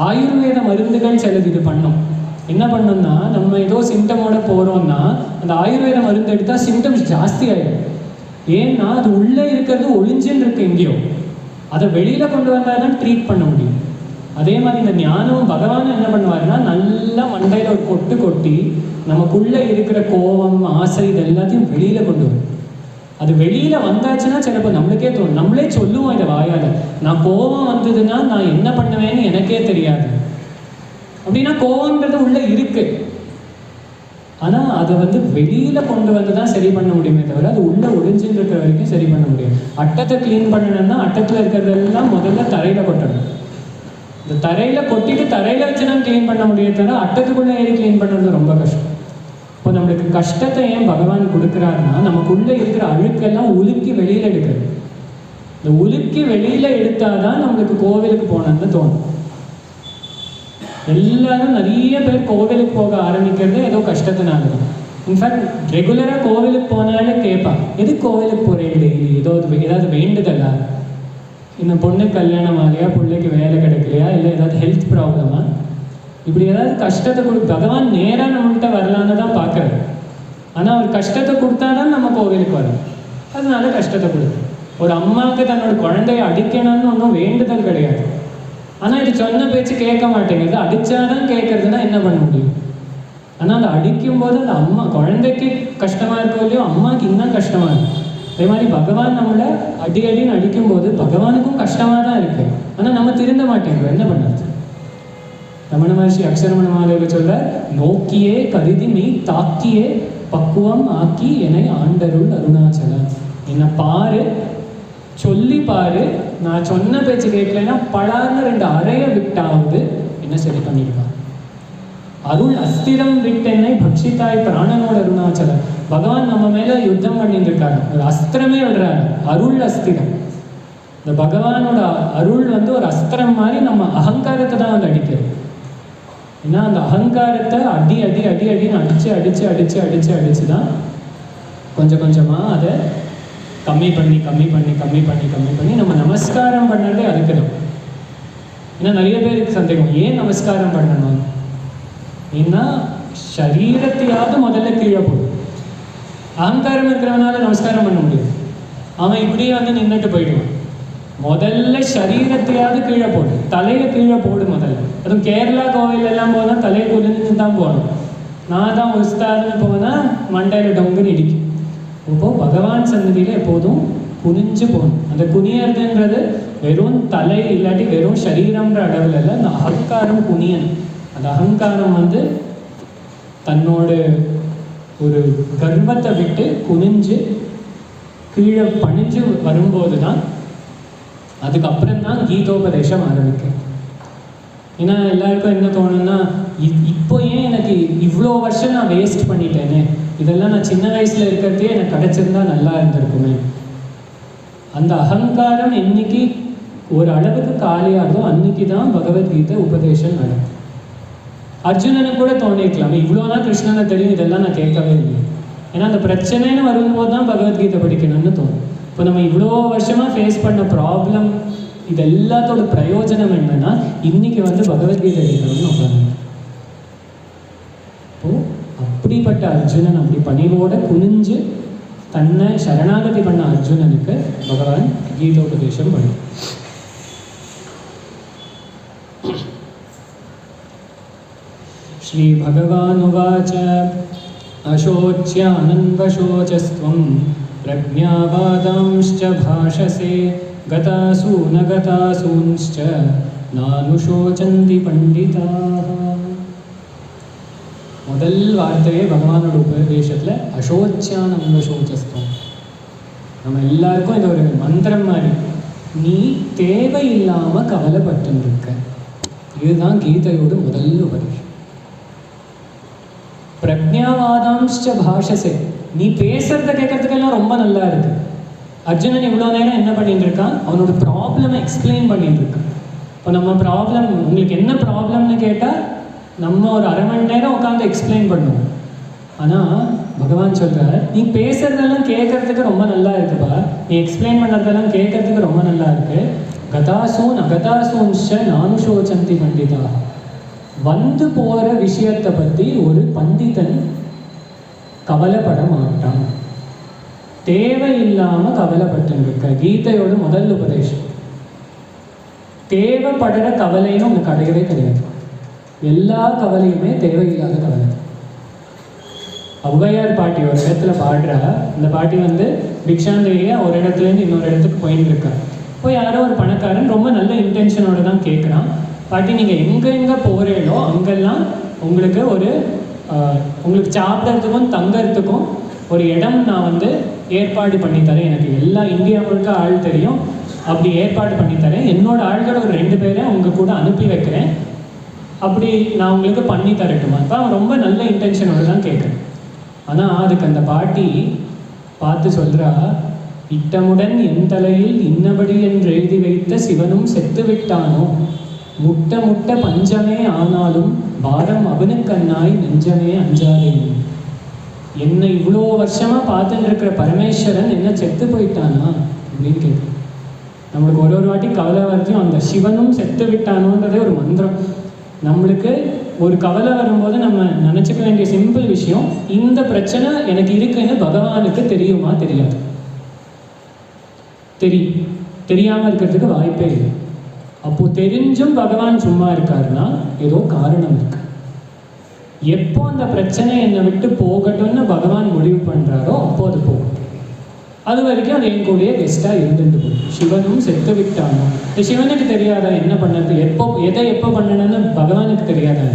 ஆயுர்வேத மருந்துகள் சிலது இது பண்ணும். என்ன பண்ணோம்னா நம்ம ஏதோ சிம்டமோட போகிறோம்னா அந்த ஆயுர்வேத மருந்து எடுத்தால் சிம்டம்ஸ் ஜாஸ்தி ஆகிடும். ஏன்னா அது உள்ளே இருக்கிறது ஒளிஞ்சுன்னு இருக்கு எங்கேயோ, அதை வெளியில் கொண்டு வந்தால் தான் ட்ரீட் பண்ண முடியும். அதே மாதிரி இந்த ஞானம் பகவான் என்ன பண்ணுவாருன்னா நல்லா மண்டையில் ஒரு கொட்டு கொட்டி நமக்குள்ளே இருக்கிற கோபம், ஆசை இது எல்லாத்தையும் வெளியில் கொண்டு வரும். அது வெளியில் வந்தாச்சுன்னா சிலப்போ நம்மளுக்கே தோணும், நம்மளே சொல்லுவோம் இதை வாயால், நான் கோபம் வந்ததுன்னா நான் என்ன பண்ணுவேன்னு எனக்கே தெரியாது. அப்படின்னா கோபம்ன்றது உள்ளே இருக்கு, ஆனால் அதை வெளியில் கொண்டு வந்து தான் சரி பண்ண முடியுமே தவிர அது உள்ளே ஒளிஞ்சுன்னு இருக்கிற வரைக்கும் சரி பண்ண முடியும். அட்டத்தை க்ளீன் பண்ணணும்னா அட்டத்தில் இருக்கிறதெல்லாம் முதல்ல தரையில் கொட்டணும். இந்த தரையில் கொட்டிட்டு தரையில் வச்சு தான் க்ளீன் பண்ண முடியும் தவிர அட்டத்துக்குள்ளே ஏறி க்ளீன் பண்ணுறது ரொம்ப கஷ்டம். இப்போ நம்மளுக்கு கஷ்டத்தை ஏன் பகவான் கொடுக்குறாருன்னா நமக்குள்ளே இருக்கிற அழுக்கெல்லாம் உலுக்கி வெளியில் எடுக்கிறது. இந்த உலுக்கி வெளியில் எடுத்தால் தான் நம்மளுக்கு கோவிலுக்கு போனோம்னு தோணும். எல்லாரும் நிறைய பேர் கோவிலுக்கு போக ஆரம்பிக்கிறது ஏதோ கஷ்டத்தினால தான். இன்ஃபேக்ட் ரெகுலராக கோவிலுக்கு போனாலே கேட்பான், எதுக்கு கோவிலுக்கு போகிறேன் டெய்லி, ஏதாவது வேண்டுதலா, இன்னும் பொண்ணு கல்யாணம் ஆகலையா, பிள்ளைக்கு வேலை கிடைக்கலையா, இல்லை ஏதாவது ஹெல்த் ப்ராப்ளமா, இப்படி ஏதாவது கஷ்டத்தை பகவான் நேராக நம்மள்கிட்ட வரலான்னு தான் பார்க்குறாரு. ஆனால் அவர் கஷ்டத்தை கொடுத்தா தான் நம்ம கோவிலுக்கு வரும். அதனால கஷ்டத்தை கொடுக்கும். ஒரு அம்மாவுக்கு தன்னோட குழந்தைய அடிக்கணும்னு ஒன்றும் வேண்டுதல் கிடையாது. ஆனால் இது சொன்ன பேச்சு கேட்க மாட்டேங்குது, அடித்தாதான் கேட்கறதுன்னா என்ன பண்ண முடியும்? ஆனால் அதை அடிக்கும்போது அந்த அம்மா குழந்தைக்கு கஷ்டமாக இருக்கோ இல்லையோ, அம்மாவுக்கு இன்னும் கஷ்டமாக இருக்கும். அதே மாதிரி பகவான் நம்மளை அடின்னு அடிக்கும்போது பகவானுக்கும் கஷ்டமாக தான் இருக்கு. ஆனால் நம்ம திருந்த மாட்டேங்கிறோம், என்ன பண்ணுறது? ரமண மகர்ஷி அக்ஷரமண மாலையில் சொல்ல, நோக்கியே கருதி நீ தாக்கியே பக்குவம் ஆக்கி என்னை ஆண்டருள் அருணாச்சலம். என்னை பாரு, சொல்லி பாரு, நான் சொன்ன பேச்சு கேட்கலைன்னா பலார்னு 2 அறைய விட்டாவது என்ன சரி பண்ணிடுவான். அருள் அஸ்திரம் விட்டென்னை பக்ஷித்தாய் பிராணனோட அருணாச்சலம். பகவான் நம்ம மேல யுத்தம் பண்ணிட்டு இருக்காரு, ஒரு அஸ்திரமே விடுறாரு, அருள் அஸ்திரம். இந்த பகவானோட அருள் ஒரு அஸ்திரம் மாதிரி நம்ம அகங்காரத்தை தான் அடிக்கிறது. ஏன்னா அந்த அகங்காரத்தை அடி அடி அடி அடின்னு அடிச்சு அடிச்சு அடிச்சு அடிச்சு அடிச்சு தான் கொஞ்சம் கொஞ்சமாக அதை கம்மி பண்ணி கம்மி பண்ணி கம்மி பண்ணி கம்மி பண்ணி நம்ம நமஸ்காரம் பண்ணதே அதுக்கு தான். ஏன்னா நிறைய பேருக்கு சந்தேகம், ஏன் நமஸ்காரம் பண்ணணும்? ஏன்னா சரீரத்தையாவது முதல்ல கீழே போடும். அகங்காரம் இருக்கிறவனால நமஸ்காரம் பண்ண முடியும், அவன் இப்படியே நின்றுட்டு போயிடுவான். முதல்ல சரீரத்தையாவது கீழே போடு, தலையை கீழே போடு முதல்ல. அதுவும் கேரளா கோவிலெல்லாம் போனால் தலையை குனிஞ்சு தான் போகணும். நான் தான் உஸ்தாதுன்னு போனால் மண்டையில் டொங்குன்னு இடிக்கும். இப்போது பகவான் சன்னதியில் எப்போதும் குனிஞ்சு போகணும். அந்த குனியறதுன்றது வெறும் தலை இல்லாட்டி வெறும் சரீரம்ன்ற அளவில் இல்லை, அந்த அகங்காரம் குனியணும். அந்த அகங்காரம் தன்னோட ஒரு கர்வத்தை விட்டு குனிஞ்சு கீழே பணிஞ்சு வரும்போது தான் அதுக்கப்புறம் தான் கீதோபதேசம் ஆரம்பிக்கும். ஏன்னா எல்லாருக்கும் என்ன தோணுன்னா, இப்போ ஏன் எனக்கு இவ்வளோ வருஷம் நான் வேஸ்ட் பண்ணிட்டேனே, இதெல்லாம் நான் சின்ன வயசில் இருக்கிறதே எனக்கு கிடச்சிருந்தா நல்லா இருந்திருக்குமே. அந்த அகங்காரம் என்னைக்கு ஒரு அளவுக்கு காலியாகிறதோ அன்னைக்கு தான் பகவத்கீதை உபதேசம் நடக்கும். அர்ஜுனனுக்கு கூட தோணிருக்கலாம், இவ்வளோதான் கிருஷ்ணனை தெரியும், இதெல்லாம் நான் கேட்கவே இல்லை. ஏன்னா அந்த பிரச்சனைன்னு வரும்போது தான் பகவத்கீதை படிக்கணும்னு தோணும். இப்போ நம்ம இவ்வளோ வருஷமாக ஃபேஸ் பண்ண ப்ராப்ளம் இது எல்லாத்தோட பிரயோஜனம் என்னன்னா இன்னைக்கு பகவத்கீதை கேட்கணும்னு உட்காந்து. இப்போது அப்படிப்பட்ட அர்ஜுனன் அப்படி பணிவோட குனிஞ்சு தன்னை சரணாகதி பண்ண அர்ஜுனனுக்கு பகவான் கீதோபதேசம் பண்ணு. ஸ்ரீ பகவான் உவாச்ச அசோச்யானன்வசோச்சஸ்த்வம் பிரஜ்ஞாவாதாம்ஸ்ச பாஷசே கதாசு நகதாசூன்ஸ்ச நானுஷோச்சந்தி பண்டிதாः. முதல் வார்த்தையே பகவானோட உபதேசத்தில் அசோச்யானன்வசோச்சஸ்துவம். நம்ம எல்லாருக்கும் இது ஒரு மந்திரம் மாதிரி. நீ தேவையில்லாமல் கவலைப்பட்டு இருக்க. இதுதான் கீதையோட முதல் உபதேசம். பிரக்ஞாவாதாம்ச்ச பாஷசே, நீ பேசுறத கேட்கறதுக்கெல்லாம் ரொம்ப நல்லா இருக்கு. அர்ஜுனன் இவ்வளோ நேரம் என்ன பண்ணிட்டு இருக்கான்? அவனோட ப்ராப்ளமை எக்ஸ்பிளைன் பண்ணிட்டு இருக்கான். இப்போ நம்ம ப்ராப்ளம், உங்களுக்கு என்ன ப்ராப்ளம்னு கேட்டால் நம்ம ஒரு அரை மணி நேரம் உட்காந்து எக்ஸ்பிளைன் பண்ணுவோம். ஆனால் பகவான் சொல்கிறார், நீ பேசுறதெல்லாம் கேட்கறதுக்கு ரொம்ப நல்லா இருக்குப்பா, நீ எக்ஸ்பிளைன் பண்ணுறதெல்லாம் கேட்கறதுக்கு ரொம்ப நல்லா இருக்கு. கதாசூன் அகதாசூன்ஷ நானுஷோச்சந்தி பண்டிதா. வந்து போகிற விஷயத்தை பற்றி ஒரு பண்டிதன் கவலைப்பட மாட்டான். தேவையில்லாமல் கவலைப்பட்டு இருக்க. கீதையோட முதல் உபதேசம். தேவைப்படுற கவலைன்னு ஒன்று கிடையவே கிடையாது. எல்லா கவலையுமே தேவையில்லாத கவலை. ஔவையார் பாட்டி ஒரு இடத்துல பாடுறா. இந்த பாட்டி வந்து பிக்ஷாந்தேரியா ஒரு இடத்துலேருந்து இன்னொரு இடத்துக்கு போயின்னு இருக்கா. இப்போ யாரோ ஒரு பணக்காரன் ரொம்ப நல்ல இன்டென்ஷனோட தான் கேட்குறான், பாட்டி நீங்கள் எங்கே போகிறீங்களோ அங்கெல்லாம் உங்களுக்கு உங்களுக்கு சாப்பிட்றதுக்கும் தங்கறதுக்கும் ஒரு இடம் நான் வந்து ஏற்பாடு பண்ணித்தரேன். எனக்கு எல்லா இந்தியா முழுக்க ஆள் தெரியும், அப்படி ஏற்பாடு பண்ணித்தரேன். என்னோட ஆள்கள் ஒரு 2 பேரை உங்கள் கூட அனுப்பி வைக்கிறேன், அப்படி நான் உங்களுக்கு பண்ணி தரட்டுமா? இப்போ அவன் ரொம்ப நல்ல இன்டென்ஷனோட தான் கேட்குறேன். ஆனால் அதுக்கு அந்த பாட்டி பார்த்து சொல்கிறா, இட்டமுடன் என் தலையில் இன்னபடி என்று எழுதி வைத்த சிவனும் செத்து விட்டானோ, முட்ட முட்ட பஞ்சமே ஆனாலும் பாரம் அவனுக்கண்ணாய் நெஞ்சமே அஞ்சாதே. என்னை இவ்வளோ வருஷமாக பார்த்துட்டு இருக்கிற பரமேஸ்வரன் என்ன செத்து போயிட்டானா அப்படின்னு கேட்கு. நம்மளுக்கு ஒரு வாட்டி கவலை வரத்தையும் அந்த சிவனும் செத்து விட்டானோன்றதே ஒரு மந்திரம். நம்மளுக்கு ஒரு கவலை வரும்போது நம்ம நினச்சிக்க வேண்டிய சிம்பிள் விஷயம், இந்த பிரச்சனை எனக்கு இருக்குன்னு பகவானுக்கு தெரியுமா தெரியாது? தெரியாமல் இருக்கிறதுக்கு வாய்ப்பே இல்லை. அப்போது தெரிஞ்சும் பகவான் சும்மா இருக்காருன்னா ஏதோ காரணம் இருக்கு. எப்போ அந்த பிரச்சனை என்னை விட்டு போகட்டும்னு பகவான் முடிவு பண்ணுறாரோ அப்போ அது போகும். அது வரைக்கும் அது என் கூடயே பெஸ்ட்டாக இருந்துட்டு போகும். சிவனும் செத்து விட்டானோ, இந்த சிவனுக்கு தெரியாதா என்ன பண்ணது, எப்போ பண்ணணும்னு பகவானுக்கு தெரியாதா?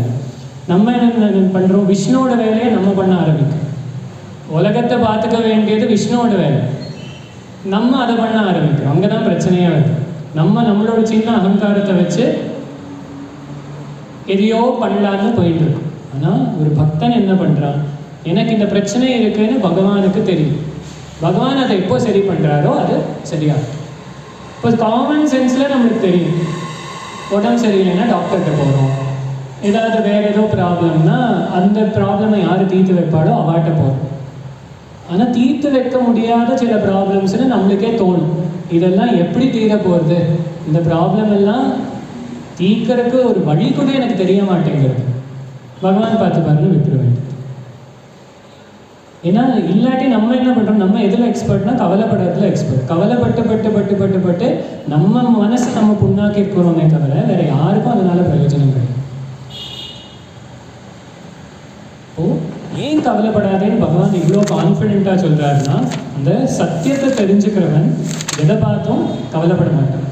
நம்ம என்ன பண்ணுறோம்? விஷ்ணுவோட வேலையை நம்ம பண்ண ஆரம்பிக்கும். உலகத்தை பார்த்துக்க வேண்டியது விஷ்ணுவோட வேலை, நம்ம அதை பண்ண ஆரம்பிக்கிறோம். அங்கே தான் பிரச்சனையாக இருக்குது. நம்மளோட சின்ன அகங்காரத்தை வச்சு எதையோ பண்ணலான்னு போயிட்டு இருக்கோம். ஆனால் ஒரு பக்தன் என்ன பண்ணுறான்? எனக்கு இந்த பிரச்சனை இருக்குன்னு பகவானுக்கு தெரியும். பகவான் அதை எப்போ சரி பண்ணுறாரோ அது சரியாகும். இப்போ காமன் சென்ஸில் நம்மளுக்கு தெரியும், உடம்பு சரியில்லைன்னா டாக்டர்கிட்ட போகிறோம். ஏதாவது வேறு ஏதோ ப்ராப்ளம்னா அந்த ப்ராப்ளமை யார் தீர்த்து வைப்பாடோ அவாட்ட போகிறோம். ஆனால் தீர்த்து வைக்க முடியாத சில ப்ராப்ளம்ஸ்னு நம்மளுக்கே தோணும், இதெல்லாம் எப்படி தீர போகிறது, இந்த ப்ராப்ளம் எல்லாம் தீர்க்கறதுக்கு ஒரு வழி கூட எனக்கு தெரிய மாட்டேங்கிறது, பகவான் பார்த்துப்பாருன்னு விட்டுற வேண்டியது. ஏன்னா இல்லாட்டி நம்ம என்ன பண்ணுறோம்? நம்ம எதில் எக்ஸ்பர்ட்னா கவலைப்படுறதுல எக்ஸ்பர்ட். கவலைப்பட்டு பட்டு பட்டு பட்டு பட்டு நம்ம மனசை நம்ம புண்ணாக்கி இருக்கிறோமே தவிர வேற யாருக்கும் அதனால பிரயோஜனம் கிடையாது. ஏன் கவலைப்படாதேன்னு பகவான் இவ்வளோ கான்ஃபிடென்ட்டாக சொல்கிறாருன்னா, அந்த சத்தியத்தை தெரிஞ்சுக்கிறவன் எதை பார்த்தும் கவலைப்பட மாட்டான்.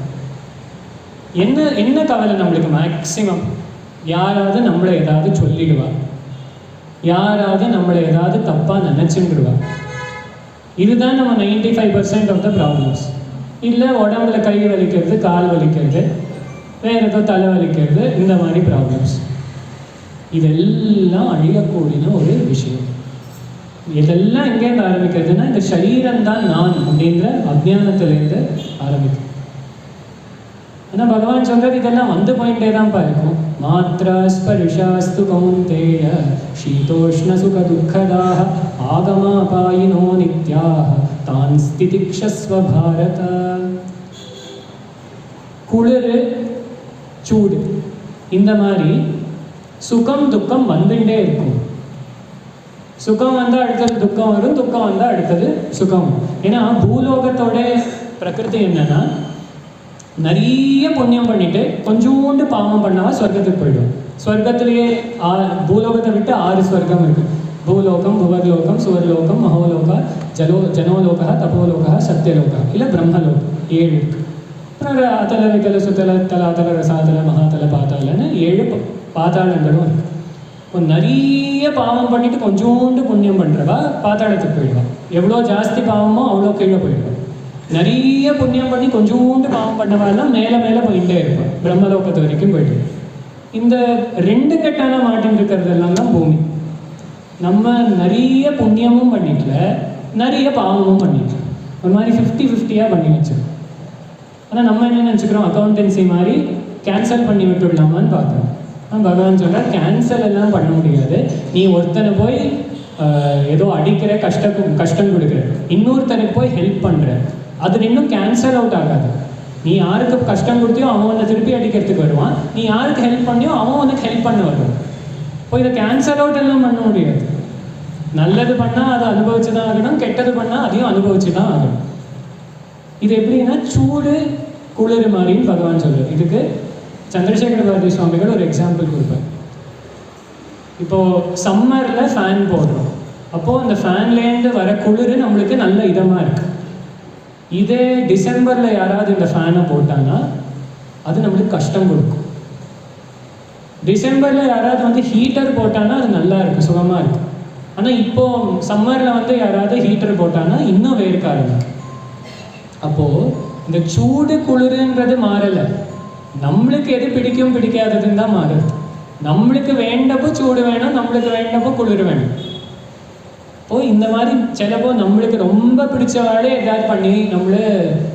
என்ன கவலை நம்மளுக்கு? மேக்சிமம் யாராவது நம்மளை ஏதாவது சொல்லிடுவா, யாராவது நம்மளை ஏதாவது தப்பாக நினச்சிடுவா. இதுதான் நம்ம 95% ஆஃப் த ப்ராப்ளம்ஸ். இல்லை உடம்புல கை வலிக்கிறது, கால் வலிக்கிறது, வேறு ஏதோ தலை வலிக்கிறது, இந்த மாதிரி ப்ராப்ளம்ஸ். இதெல்லாம் அழியக்கூடிய ஒரு விஷயம். இதெல்லாம் எங்கேருந்து ஆரம்பிக்கிறதுனா, இந்த சரீரம்தான் நான் அப்படின்ற அஜ்ஞானத்திலேருந்து ஆரம்பிக்கும். ஆனால் பகவான் சொல்கிறது இதெல்லாம் வந்து போயிட்டே தான்ப்பா இருக்கும். மாத்ரா ஸ்பர்ஷாஸ்து கௌந்தேய சீதோஷ்ண சுக துக்கதாக ஆகமாபாயினோ நித்யாக தான் ஸ்திதிக்ஷஸ்வ பாரத. குளிர் சூடு இந்த மாதிரி சுகம் துக்கம் வந்துட்டே இருக்கும். சுகம் வந்தால் அடுத்தது துக்கம் வரும், துக்கம் வந்தால் அடுத்தது சுகம். ஏன்னா பூலோகத்தோட பிரகிருதி என்னன்னா, நிறைய புண்ணியம் பண்ணிட்டு கொஞ்சோண்டு பாவம் பண்ணாவா சொர்க்கத்துக்கு போயிடும். சொர்க்கத்திலேயே பூலோகத்தை விட்டு 6 சொர்க்கம் இருக்கு. பூலோகம், புவர்லோகம், சுவர்லோகம், மகோலோகா, ஜனோலோகா, தபோலோகா, சத்தியலோகா, இல்லை பிரம்மலோகம் 7 இருக்கு. அப்புறம் அதல விகல சுத்தல தலாதல ரசாதல மகாதல பாத்தாலன்னு 7 பாதாளங்களும் இருக்கு. இப்போ நிறைய பாவம் பண்ணிட்டு கொஞ்சோண்டு புண்ணியம் பண்ணுறவா பாத்தாளத்துக்கு போயிடுவான். எவ்வளோ ஜாஸ்தி பாவமோ அவ்வளோ கீழே போயிடுவான். நிறைய புண்ணியம் பண்ணி கொஞ்சோண்டு பாவம் பண்ணவாலாம் மேலே மேலே போயிட்டே இருப்பான், பிரம்மலோகத்து வரைக்கும் போயிட்டு. இந்த ரெண்டு கட்டான மாட்டின்னு இருக்கிறதெல்லாம் தான் பூமி. நம்ம நிறைய புண்ணியமும் பண்ணிக்கல, நிறைய பாவமும் பண்ணிக்கல, ஒரு மாதிரி 50-50 பண்ணி வச்சிருக்கோம். ஆனால் நம்ம என்ன நினச்சிக்கிறோம், அக்கௌண்டன்சி மாதிரி கேன்சல் பண்ணி விட்டுடலாமான்னு பார்த்தோம். ஆனால் பகவான் சொல்கிறார், கேன்சல் எல்லாம் பண்ண முடியாது. நீ ஒருத்தனை போய் ஏதோ அடிக்கிற, கஷ்டம் கொடுக்குற, இன்னொருத்தனுக்கு போய் ஹெல்ப் பண்ணுற, அது இன்னும் கேன்சல் அவுட் ஆகாது. நீ யாருக்கு கஷ்டம் கொடுத்தியோ அவன் உன்னை திருப்பி அடிக்கிறதுக்கு வருவான், நீ யாருக்கு ஹெல்ப் பண்ணியோ அவன் உனக்கு ஹெல்ப் பண்ண வருவான். இப்போ இதை கேன்சல் அவுட் எல்லாம் பண்ண முடியாது. நல்லது பண்ணால் அதை அனுபவிச்சு தான் ஆகணும், கெட்டது பண்ணால் அதையும் அனுபவிச்சு தான் ஆகணும். இது எப்படின்னா சூடு குளிர் மாதிரின்னு பகவான் சொல்லுவார். இதுக்கு சந்திரசேகர பாரதி சுவாமிகள் ஒரு எக்ஸாம்பிள் கொடுப்பார். இப்போது சம்மரில் ஃபேன் போடுறோம், அப்போது அந்த ஃபேன்லேருந்து வர குளிர் நம்மளுக்கு நல்ல இதமாக இருக்குது. இதே டிசம்பரில் யாராவது இந்த ஃபேனை போட்டாங்கன்னா அது நம்மளுக்கு கஷ்டம் கொடுக்கும். டிசம்பரில் யாராவது வந்து ஹீட்டர் போட்டாங்கன்னா அது நல்லா இருக்குது, சுகமாக இருக்குது. ஆனால் இப்போது சம்மரில் வந்து யாராவது ஹீட்டர் போட்டாங்கன்னா இன்னும் வேர்க்க ஆரம்பிக்கும். அப்போது இந்த சூடு குளிருன்றது மாறலை, நம்மளுக்கு எது பிடிக்கும் பிடிக்காததுன்னு தான் மாறுது. நம்மளுக்கு வேண்டப்போ சூடு வேணும், நம்மளுக்கு வேண்டப்போ குளிர் வேணும். இப்போது இந்த மாதிரி சிலப்போ நம்மளுக்கு ரொம்ப பிடிச்சவாளே எதாவது பண்ணி நம்மளை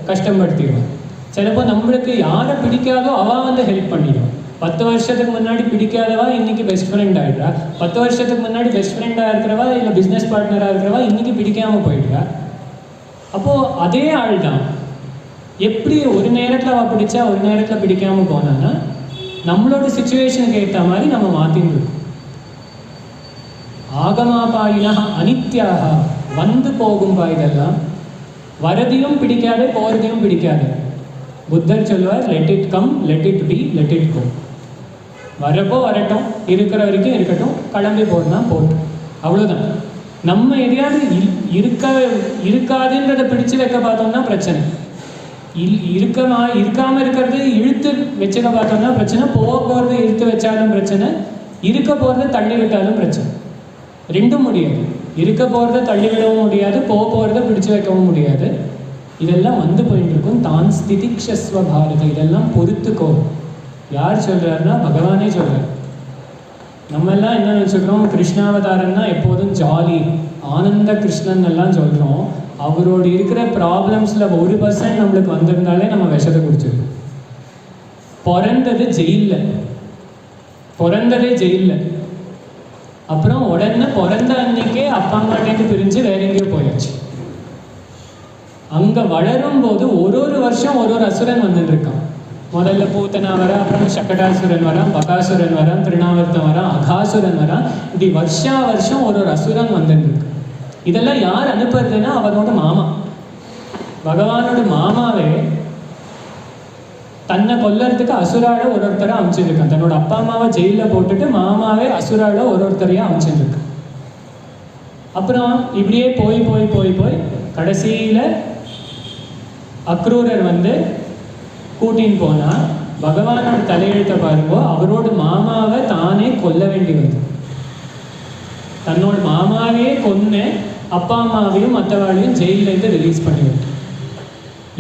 கஷ்டப்படுத்திடுவோம். சிலப்போ நம்மளுக்கு யாரை பிடிக்காதோ அவள் வந்து ஹெல்ப் பண்ணிடுவோம். 10 வருஷத்துக்கு முன்னாடி பிடிக்காதவா இன்னைக்கு பெஸ்ட் ஃப்ரெண்ட் ஆகிடுறா, 10 வருஷத்துக்கு முன்னாடி பெஸ்ட் ஃப்ரெண்டாக இருக்கிறவா இல்லை பிஸ்னஸ் பார்ட்னராக இருக்கிறவா இன்னைக்கு பிடிக்காமல் போயிடுறா. அப்போது அதே ஆள் தான் எப்படி ஒரு நேரத்தில் அவள் பிடிச்சா ஒரு நேரத்தில் பிடிக்காமல் போனான்னா நம்மளோட சிச்சுவேஷனுக்கு ஏற்ற மாதிரி நம்ம மாற்றின்னு இருக்கோம். ஆகமாபாயினா அனித்யாக, வந்து போகும்பா இதெல்லாம், வரதையும் பிடிக்காது போகிறதையும் பிடிக்காது. புத்தர் சொல்லுவார், let it come, let it be, let it go. வரப்போ வரட்டும், இருக்கிற வரைக்கும் இருக்கட்டும், கிளம்பி போடனா போட்டும், அவ்வளோதான். நம்ம எதையாவது இருக்காதுன்றதை பிடிச்சு வைக்க பார்த்தோம்னா பிரச்சனை. இருக்காமல் இருக்கிறது இழுத்து வச்சுக்க பார்த்தோம்னா பிரச்சனை. போகிறது இழுத்து வச்சாலும் பிரச்சனை, இருக்க போகிறத தள்ளி விட்டாலும் பிரச்சனை. ரெண்டும் முடியாது. இருக்க போகிறத தள்ளி விடவும் முடியாது, போகிறத பிடிச்சு வைக்கவும் முடியாது. இதெல்லாம் வந்து போயிட்டு இருக்கும். தான் ஸ்திதிக்ஷஸ்வ பாரத, இதெல்லாம் பொறுத்துக்கோ. யார் சொல்கிறாருன்னா பகவானே சொல்கிறார். நம்மெல்லாம் என்ன நினச்சிக்கிறோம், கிருஷ்ணாவதாரம்னா எப்போதும் ஜாலி ஆனந்த கிருஷ்ணன் எல்லாம் சொல்கிறோம். அவரோட இருக்கிற ப்ராப்ளம்ஸில் 1% நம்மளுக்கு வந்திருந்தாலே நம்ம விஷத்தை குடிச்சிருக்கோம். பிறந்ததே ஜெயிலில், அப்புறம் உடனே பிறந்த அன்னைக்கே அப்பா அம்மாட்டேருந்து பிரிஞ்சு வேற எங்கேயோ போயாச்சு. அங்கே வளரும் போது ஒரு வருஷம் ஒரு அசுரன் வந்துட்டு இருக்கான். முதல்ல பூத்தனா வரா, அப்புறம் சக்கடாசுரன் வரான், பகாசுரன் வரான், திருநாவர்த்தன் வரான், அகாசுரன் வரான். இப்படி வருஷம் ஒரு அசுரன் வந்துட்டு இருக்கு. இதெல்லாம் யார் அனுப்புறதுன்னா அவனோட மாமா. பகவானோட மாமாவே தன்னை கொல்லறதுக்கு அசுரால ஒருத்தரை அமைச்சிருக்கான். தன்னோட அப்பா அம்மாவை ஜெயிலில் போட்டுட்டு மாமாவே அசுரால ஒருத்தரையா அமைச்சிருக்கான். அப்புறம் இப்படியே போய் கடைசியில் அக்ரூரர் வந்து கூட்டின்னு போனால் பகவானோட தலையெழுத்த பாருங்கோ, அவரோட மாமாவை தானே கொல்ல வேண்டி வருது. தன்னோட மாமாவே கொன்று அப்பா அம்மாவையும் மற்றவாளையும் ஜெயிலேருந்து ரிலீஸ் பண்ணிவிட்டு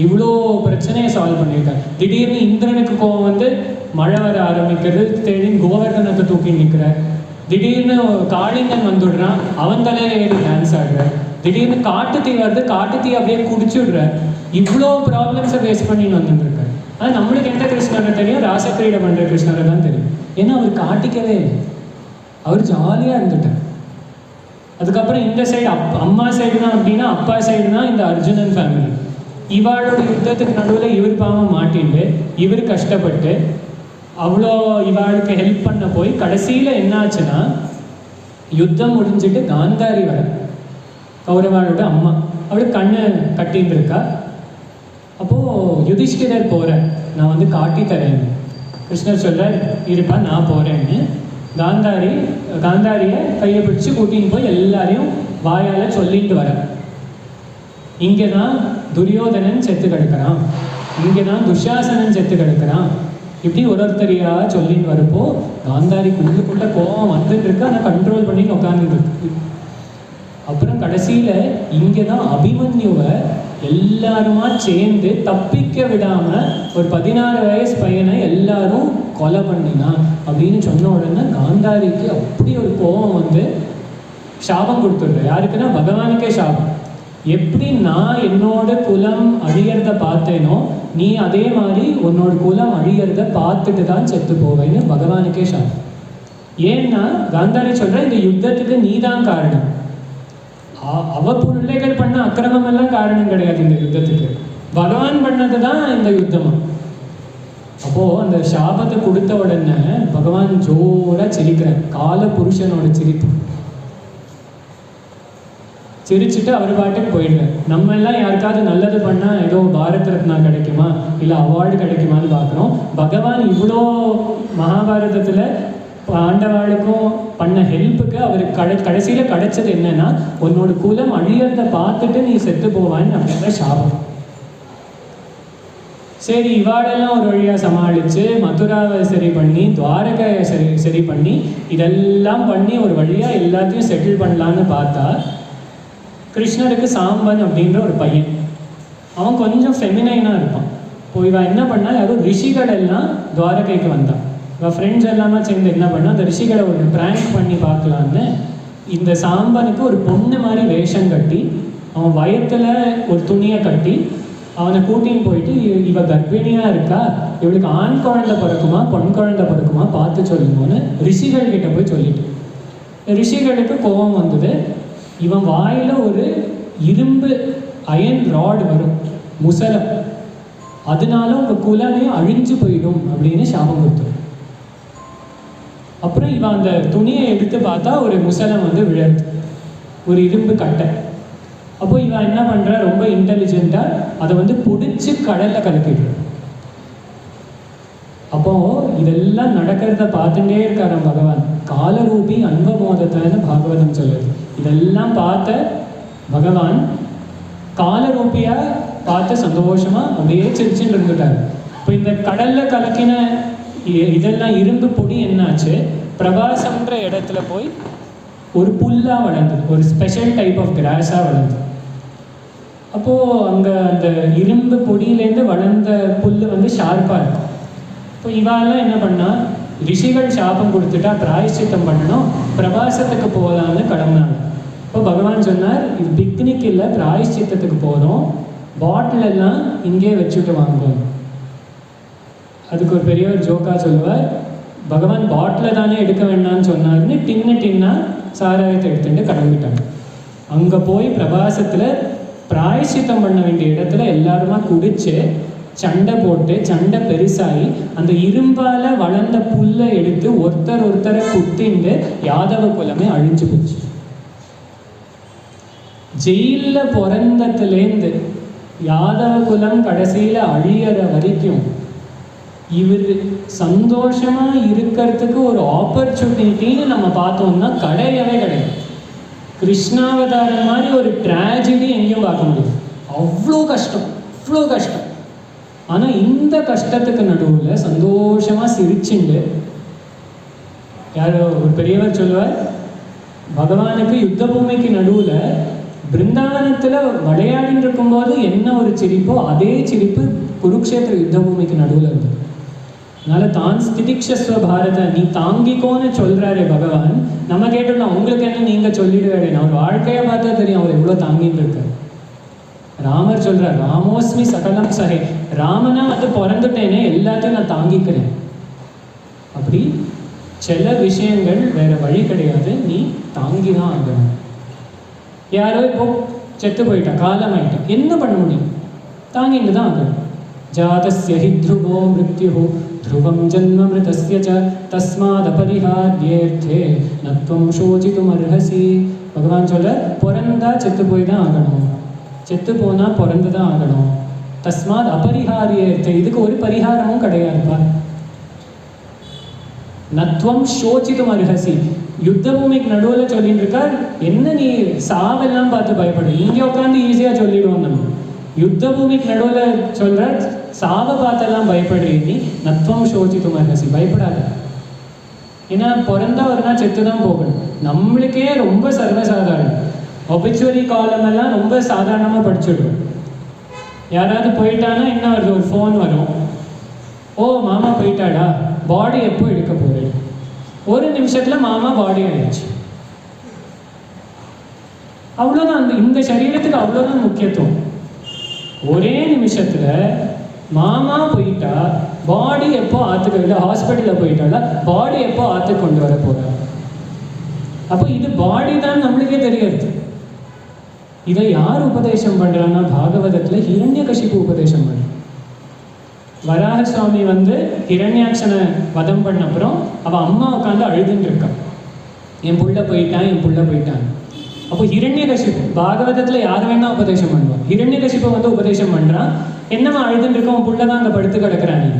இவ்வளோ பிரச்சனையை சால்வ் பண்ணியிருக்காரு. திடீர்னு இந்திரனுக்கு கோவம் வந்து மழை வர ஆரம்பிக்கிறது, திடீர்னு கோவர்தனத்தை தூக்கி நிற்கிறார். திடீர்னு காளிங்கன் வந்துடுறான், அவன் தலையில ஏறி டான்ஸ் ஆடுறார். திடீர்னு காட்டு தீ வருது, காட்டு தீ அப்படியே குடிச்சுடுறார். இவ்வளோ ப்ராப்ளம்ஸை ஃபேஸ் பண்ணின்னு வந்துருக்காரு. ஆனால் நம்மளுக்கு எந்த கிருஷ்ணரை தெரியும், ராசக்கிரீடை பண்ணுற கிருஷ்ணரை தான் தெரியும். ஏன்னா அவர் காட்டிக்கவே இல்லை, அவர் ஜாலியாக இருந்துட்டார். அதுக்கப்புறம் இந்த சைடு அம்மா சைடு தான் அப்படின்னா அப்பா சைடு தான் இந்த அர்ஜுனன் ஃபேமிலி. இவாளோட யுத்தத்துக்கு நடுவில் இவர் பாவம் மாட்டிட்டு இவர் கஷ்டப்பட்டு அவ்வளோ இவாளுக்கு ஹெல்ப் பண்ண போய் கடைசியில் என்னாச்சுன்னா யுத்தம் முடிஞ்சுட்டு காந்தாரி வர, கௌரவாளோட அம்மா, அவளுக்கு கண்ணை கட்டின்னு இருக்கா. அப்போது யுதிஷ்டிரர் போகிறேன், நான் வந்து காட்டி தரேன். கிருஷ்ணர் சொல்கிறார், இருப்பா நான் போகிறேன்னு. காந்தாரியை கையை பிடிச்சி கூட்டின்னு போய் எல்லாரையும் வாயால் சொல்லிட்டு வர. இங்கே தான் துரியோதனன் செத்து கிடக்கிறான், இங்கே தான் துஷாசனன் செத்து கிடக்கிறான். இப்படி ஒருத்தரையா சொல்லின்னு வரப்போ காந்தாரிக்கு உள்ளுக்குள்ள கோபம் வந்துட்டு இருக்கு, ஆனால் கண்ட்ரோல் பண்ணின்னு உட்காந்துட்டு இருக்கு. அப்புறம் கடைசியில் இங்கே தான் அபிமன்யுவை எல்லாருமா சேர்ந்து தப்பிக்க விடாமல் ஒரு 16 வயசு பையனை எல்லாரும் கொலை பண்ணினா அப்படின்னு சொன்ன உடனே காந்தாரிக்கு அப்படி ஒரு கோபம் வந்து சாபம் கொடுத்துடுற. யாருக்குன்னா பகவானுக்கே சாபம். எப்படி நான் என்னோட குலம் அழியறத பார்த்தேனோ நீ அதே மாதிரி உன்னோட குலம் அழியறத பார்த்துட்டு தான் செத்து போவேன்னு பகவானுக்கே சாபம். ஏன்னா காந்தாரி சொல்ற இந்த யுத்தத்துக்கு நீ தான் காரணம். அவ பிள்ளைகள் பண்ண அக்கிரமம் எல்லாம் காரணம் கிடையாது இந்த யுத்தத்துக்கு, பகவான் பண்ணது தான் இந்த யுத்தமா. அப்போ அந்த சாபத்தை கொடுத்த உடனே பகவான் ஜோரா சிரிக்கிறார், கால புருஷனோட சிரிப்பு. சிரிச்சுட்டு அவர் பாட்டுக்கு போயிடுறார். நம்ம எல்லாம் யாருக்காவது நல்லது பண்ணால் ஏதோ பாரத் ரத்னா கிடைக்குமா இல்லை அவார்டு கிடைக்குமான்னு பார்க்குறோம். பகவான் இவ்வளோ மகாபாரதத்தில் ஆண்டவாளுக்கும் பண்ண ஹெல்ப்புக்கு அவருக்கு கடைசியில் கிடைச்சது என்னன்னா உன்னோட குலம் அழியறத பார்த்துட்டு நீ செத்து போவான்னு அப்படின்ற சாபம். சரி, இவாடெல்லாம் ஒரு வழியாக சமாளித்து மதுராவை சரி பண்ணி துவாரகையை சரி பண்ணி இதெல்லாம் பண்ணி ஒரு வழியாக எல்லாத்தையும் செட்டில் பண்ணலான்னு பார்த்தா கிருஷ்ணருக்கு சாம்பன் அப்படின்ற ஒரு பையன், அவன் கொஞ்சம் ஃபெமினைனாக இருப்பான். இப்போ இவன் என்ன பண்ணா, யாரும் ரிஷிகள் எல்லாம் துவாரகைக்கு வந்தான். இவன் ஃப்ரெண்ட்ஸ் எல்லாமே சேர்ந்து என்ன பண்ணா, அந்த ரிஷிகளை ஒரு ப்ராங்க் பண்ணி பார்க்கலான்னு இந்த சாம்பனுக்கு ஒரு பொண்ணு மாதிரி வேஷம் கட்டி அவன் வயத்தில் ஒரு துணியை கட்டி அவனை கூட்டின்னு போயிட்டு இவ கர்ப்பிணியாக இருக்கா, இவளுக்கு ஆண் குழந்தை பிறக்குமா பொன் குழந்தை பிறக்குமா பார்த்து சொல்லுங்கன்னு ரிஷிகள் கிட்ட போய் சொல்லிட்டு, ரிஷிகளுக்கு கோபம் வந்தது. இவன் வாயில் ஒரு இரும்பு அயன் ராட் வரும், முசலம், அதனால உங்கள் குலமே அழிஞ்சு போயிடும் அப்படின்னு சாபம் கொடுத்தோம். அப்புறம் இவன் அந்த துணியை எடுத்து பார்த்தா ஒரு முசலம் வந்து விழருது, ஒரு இரும்பு கட்டை. அப்போ இவன் என்ன பண்ணுறா, ரொம்ப இன்டெலிஜென்ட்டாக அதை வந்து பிடிச்சி கடலில் கலக்கிடுறான். அப்போ இதெல்லாம் நடக்கிறத பார்த்துட்டே இருக்காராம் பகவான். காலரூபி அன்பமோதத்தைன்னு பாகவதம் சொல்லுது. இதெல்லாம் பார்த்த பகவான் காலரூபியா பார்த்து சந்தோஷமா அப்படியே சிரிச்சுட்டு இருந்துட்டார். இப்போ இந்த கடல்ல கலக்கின இதெல்லாம் இரும்பு பொடி என்னாச்சு, பிரபாசம்ன்ற இடத்துல போய் ஒரு புல்லா வளர்ந்தது, ஒரு ஸ்பெஷல் டைப் ஆஃப் கிராஸா வளர்ந்தது. அப்போ அங்க அந்த இரும்பு பொடியிலேருந்து வளர்ந்த புல்லு வந்து ஷார்ப்பா இருக்கும். இப்போ இவாலாம் என்ன பண்ணா, ரிஷிகள் சாபம் கொடுத்துட்டா பிராயஷ்சித்தம் பண்ணணும், பிரபாசத்துக்கு போகலான்னு கிளம்புனாங்க. இப்போ பகவான் சொன்னார், இது பிக்னிக் இல்லை, பிராயஷ்சித்தத்துக்கு போகிறோம், பாட்டில் எல்லாம் இங்கே வச்சுட்டு வாங்குவோம். அதுக்கு ஒரு பெரிய ஒரு ஜோக்கா சொல்லுவார், பகவான் பாட்டில் தானே எடுக்க வேண்டாம்னு சொன்னார்னு டின்னா சாராயத்தை எடுத்துட்டு கிளம்பிட்டாங்க. அங்கே போய் பிரபாசத்தில் பிராயஷ்சித்தம் பண்ண வேண்டிய இடத்துல எல்லாருமா குடிச்சு சண்டை போட்டு சண்டை பெருசாகி அந்த இரும்பால வளர்ந்த புல்லை எடுத்து ஒருத்தரை குத்திண்டு யாதவ குலமே அழிஞ்சு போச்சு. ஜெயிலில் பிறந்ததுலேருந்து யாதவ குலம் கடைசியில் அழியற வரைக்கும் இவர் சந்தோஷமா இருக்கிறதுக்கு ஒரு ஆப்பர்ச்சுனிட்டின்னு நம்ம பார்த்தோம்னா கிடையவே கிடையாது. கிருஷ்ணாவதாரம் மாதிரி ஒரு ட்ராஜடி எங்கேயும் பார்க்க முடியும். அவ்வளோ கஷ்டம். ஆனால் இந்த கஷ்டத்துக்கு நடுவில் சந்தோஷமாக சிரிச்சுண்டு, யாரோ ஒரு பெரியவர் சொல்லுவார், பகவானுக்கு யுத்த பூமிக்கு நடுவில் பிருந்தாவனத்தில் விளையாடின்னு இருக்கும்போது என்ன ஒரு சிரிப்போ அதே சிரிப்பு குருக்ஷேத்திர யுத்த பூமிக்கு நடுவில் இருந்தது. அதனால தான் ஸ்திதிக்ஷஸ்வ பாரத, நீ தாங்கிக்கோன்னு சொல்கிறாரே பகவான். நம்ம கேட்டோம்னா உங்களுக்கு என்ன நீங்கள் சொல்லிடுவாரு, அவர் வாழ்க்கையை பார்த்தா தெரியும் அவர் எவ்வளோ தாங்கின்னு இருக்கார். ராமர் சொல்கிறார், ராமோஸ்மி சகலம் சகே, ராமனா வந்து பிறந்துட்டேனே எல்லாத்தையும் நான் தாங்கிக்கிறேன். அப்படி சில விஷயங்கள் வேற வழி கிடையாது, நீ தாங்கி தான் ஆகணும். யாரோ இப்போ செத்து போயிட்டா, காலமாயிட்டா, என்ன பண்ண முடியும், தாங்கிட்டு தான் ஆகணும். ஜாதஸ்ய ஹி த்ருவோ மிருத்யுஹு த்ருவம் ஜன்ம மிருதஸ்ய ச தஸ்மாதபரிஹார்யேர்த்தே நத்வம் சோசித்தும் அர்ஹசி. பகவான் சொல்ற, பிறந்தா செத்து போய் தான் ஆகணும், செத்து போனால் பிறந்து தான் ஆகணும். தஸ்மாத் அபரிஹாரியத்தை, இதுக்கு ஒரு பரிகாரமும் கிடையாதுப்பா. நத்வம் சோசித்தும் அர்ஹசி, யுத்த பூமிக்கு நடுவில் சொல்லிட்டு இருக்கார். என்ன நீ சாவெல்லாம் பார்த்து பயப்படு, இங்கே உட்காந்து ஈஸியாக சொல்லிடுவோம் நம்ம. யுத்த பூமிக்கு நடுவில் சொல்ற சாவை பார்த்தெல்லாம் பயப்படுறீங்க நீ, நத்வம் சோசித்தும் அர்ஹசி, பயப்படாத. ஏன்னா பிறந்தா ஒரு நாள் செத்து தான் போகணும். நம்மளுக்கே ரொம்ப சர்வசாதாரணம். ஒபிச்சுவரி காலம் எல்லாம் ரொம்ப சாதாரணமாக படிச்சுடுறோம். யாராவது போயிட்டானா என்ன வருது, ஒரு ஃபோன் வரும், ஓ மாமா போயிட்டாடா, பாடி எப்போ எடுக்க போகிறேன், ஒரு நிமிஷத்தில் மாமா பாடி ஆயிடுச்சு. அவ்வளோதான், இந்த சரீரத்துக்கு அவ்வளோதான் முக்கியத்துவம். ஒரே நிமிஷத்தில் மாமா போயிட்டா பாடி எப்போ ஆற்றுக்கு, இல்லை ஹாஸ்பிட்டலில் போயிட்டால பாடி எப்போ ஆற்றுக்கு கொண்டு வர போகிறார். அப்போ இது பாடி தான் நம்மளுக்கே தெரியாது. இதை யார் உபதேசம் பண்ணுறான்னா பாகவதத்தில் ஹிரண்யகசிபு உபதேசம் பண்ணுறான். வராக சுவாமி ஹிரண்யாட்சனை வதம் பண்ண அப்புறம் அவள் அம்மா உட்காந்து அழுதுன்னு இருக்கான், என் புள்ள போயிட்டான், என் புள்ள போயிட்டான். அப்போ ஹிரண்யகசிபு பாகவதத்தில் யார் வேணா உபதேசம் பண்ணுவான். ஹிரண்யகசிபு உபதேசம் பண்ணுறான், என்னம்மா அழுதுன்னு இருக்க, உன் புள்ள தான் அங்கே படுத்து கிடக்கிறான். நீ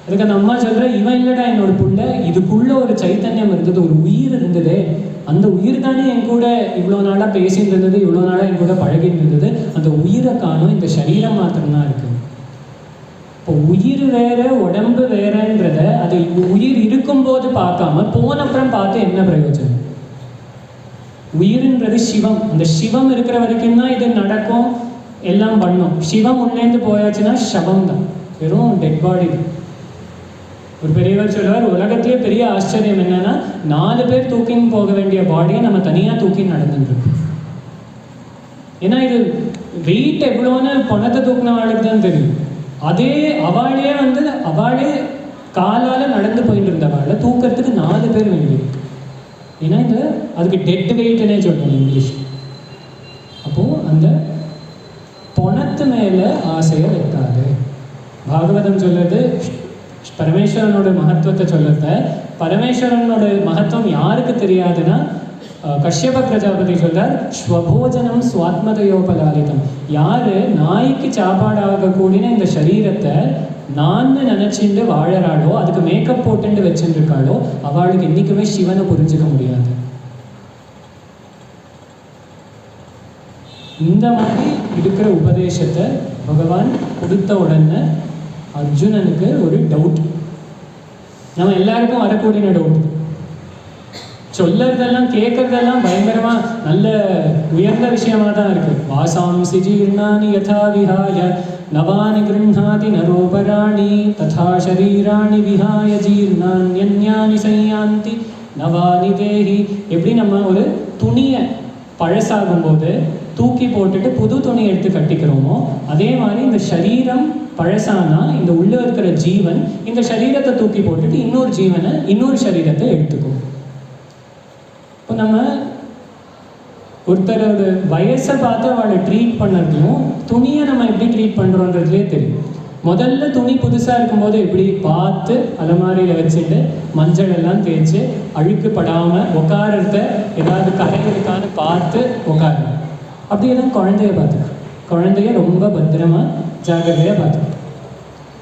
அதுக்கு அந்த அம்மா சொல்கிற, இவன் இல்லைடா என்னோட புள்ள, இதுக்குள்ள ஒரு சைத்தன்யம் இருந்தது, ஒரு உயிர் இருந்தது, அந்த உயிர் தானே என் கூட இவ்வளோ நாளாக பேசிட்டு இருந்தது, இவ்வளோ நாளாக என் கூட பழகிட்டு இருந்தது, அந்த உயிரை காணும், இந்த சரீரம் மாத்திரம்தான் இருக்கு. இப்போ உயிர் வேற உடம்பு வேறன்றத அது உயிர் இருக்கும்போது பார்க்காம போன அப்புறம் பார்த்து என்ன பிரயோஜனம்? உயிர்ன்றது சிவம், அந்த சிவம் இருக்கிற வரைக்கும் தான் இது நடக்கும், எல்லாம் பண்ணும். சிவம் உள்ளேந்து போயாச்சுன்னா சவம் தான், வெறும் டெட் பாடி. ஒரு பெரியவர் சொல்லுவார், உலகத்திலே பெரிய ஆச்சரியம் என்னன்னா 4 பேர் தூக்கின்னு போக வேண்டிய பாடியை நம்ம தனியாக தூக்கின்னு நடந்துருக்கோம். ஏன்னா இது வெயிட் எவ்வளோன்னு பணத்தை தூக்கினவாளுக்கு தான் தெரியும். அதே அவளே அவளே காலால் நடந்து போயிட்டு இருந்தவாளை தூக்கிறதுக்கு 4 பேர் வேண்டியிருக்கு. ஏன்னா அதுக்கு டெட் வெயிட்னே சொல்லுவோம் இங்கிலீஷ். அப்போது அந்த பணத்து மேலே ஆசையை வைக்காது. பாகவதம் சொல்லுறது பரமேஸ்வரனோட மகத்துவத்தை சொல்லத்த. பரமேஸ்வரனோட மகத்துவம் யாருக்கு தெரியாதுன்னா, கஷ்யப பிரஜாபதி சொல்றார், ஸ்வபோஜனம் சுவாத்மதயோபலாலிதம். யாரு நாய்க்கு சாப்பாடாக கூடின இந்த சரீரத்தை நான் நினைச்சுட்டு வாழறாளோ, அதுக்கு மேக்கப் போட்டுட்டு வச்சுட்டு இருக்காளோ, அவளுக்கு என்னைக்குமே சிவனை புரிஞ்சுக்க முடியாது. இந்த மாதிரி இருக்கிற உபதேசத்தை பகவான் கொடுத்த உடனே அர்ஜுனனுக்கு ஒரு டவுட். நம்ம எல்லாருக்கும் வரக்கூடிய டவுட். சொல்லறதெல்லாம் கேட்கறதெல்லாம் பயங்கரமா நல்ல உயர்ந்த விஷயமா தான் இருக்கு. வாசாம்சி ஜீர்ணானி யதா விஹாய நவானி கிருண்ணாதி நரோபராணி ததா ஷரீராணி விஹாய ஜீர்ணான்யன்யானி சய்யாந்தி நவானி தேஹி. எப்படி நம்ம ஒரு துணியை பழசாகும் போது தூக்கி போட்டுட்டு புது துணி எடுத்து கட்டிக்கிறோமோ, அதே மாதிரி இந்த சரீரம் பழசானா இந்த உள்ள இருக்கிற ஜீவன் இந்த சரீரத்தை தூக்கி போட்டுட்டு இன்னொரு சரீரத்தை எடுத்துக்கும். இப்போ நம்ம ஒருத்தரோட வயசை பார்த்து அவளை ட்ரீட் பண்ணுறதும் துணியை நம்ம எப்படி ட்ரீட் பண்ணுறோன்றதுலே தெரியும். முதல்ல துணி புதுசாக இருக்கும்போது எப்படி பார்த்து அலமாரியில் வச்சுட்டு மஞ்சள் எல்லாம் தேய்ச்சி அழுக்கு படாமல் உட்காரத ஏதாவது கரை இருக்கான்னு பார்த்து உட்காரணும். அப்படியே தான் குழந்தைய பார்த்துக்கணும். குழந்தைய ரொம்ப பத்திரமாக ஜாகிரதையாக பார்த்துக்கணும்.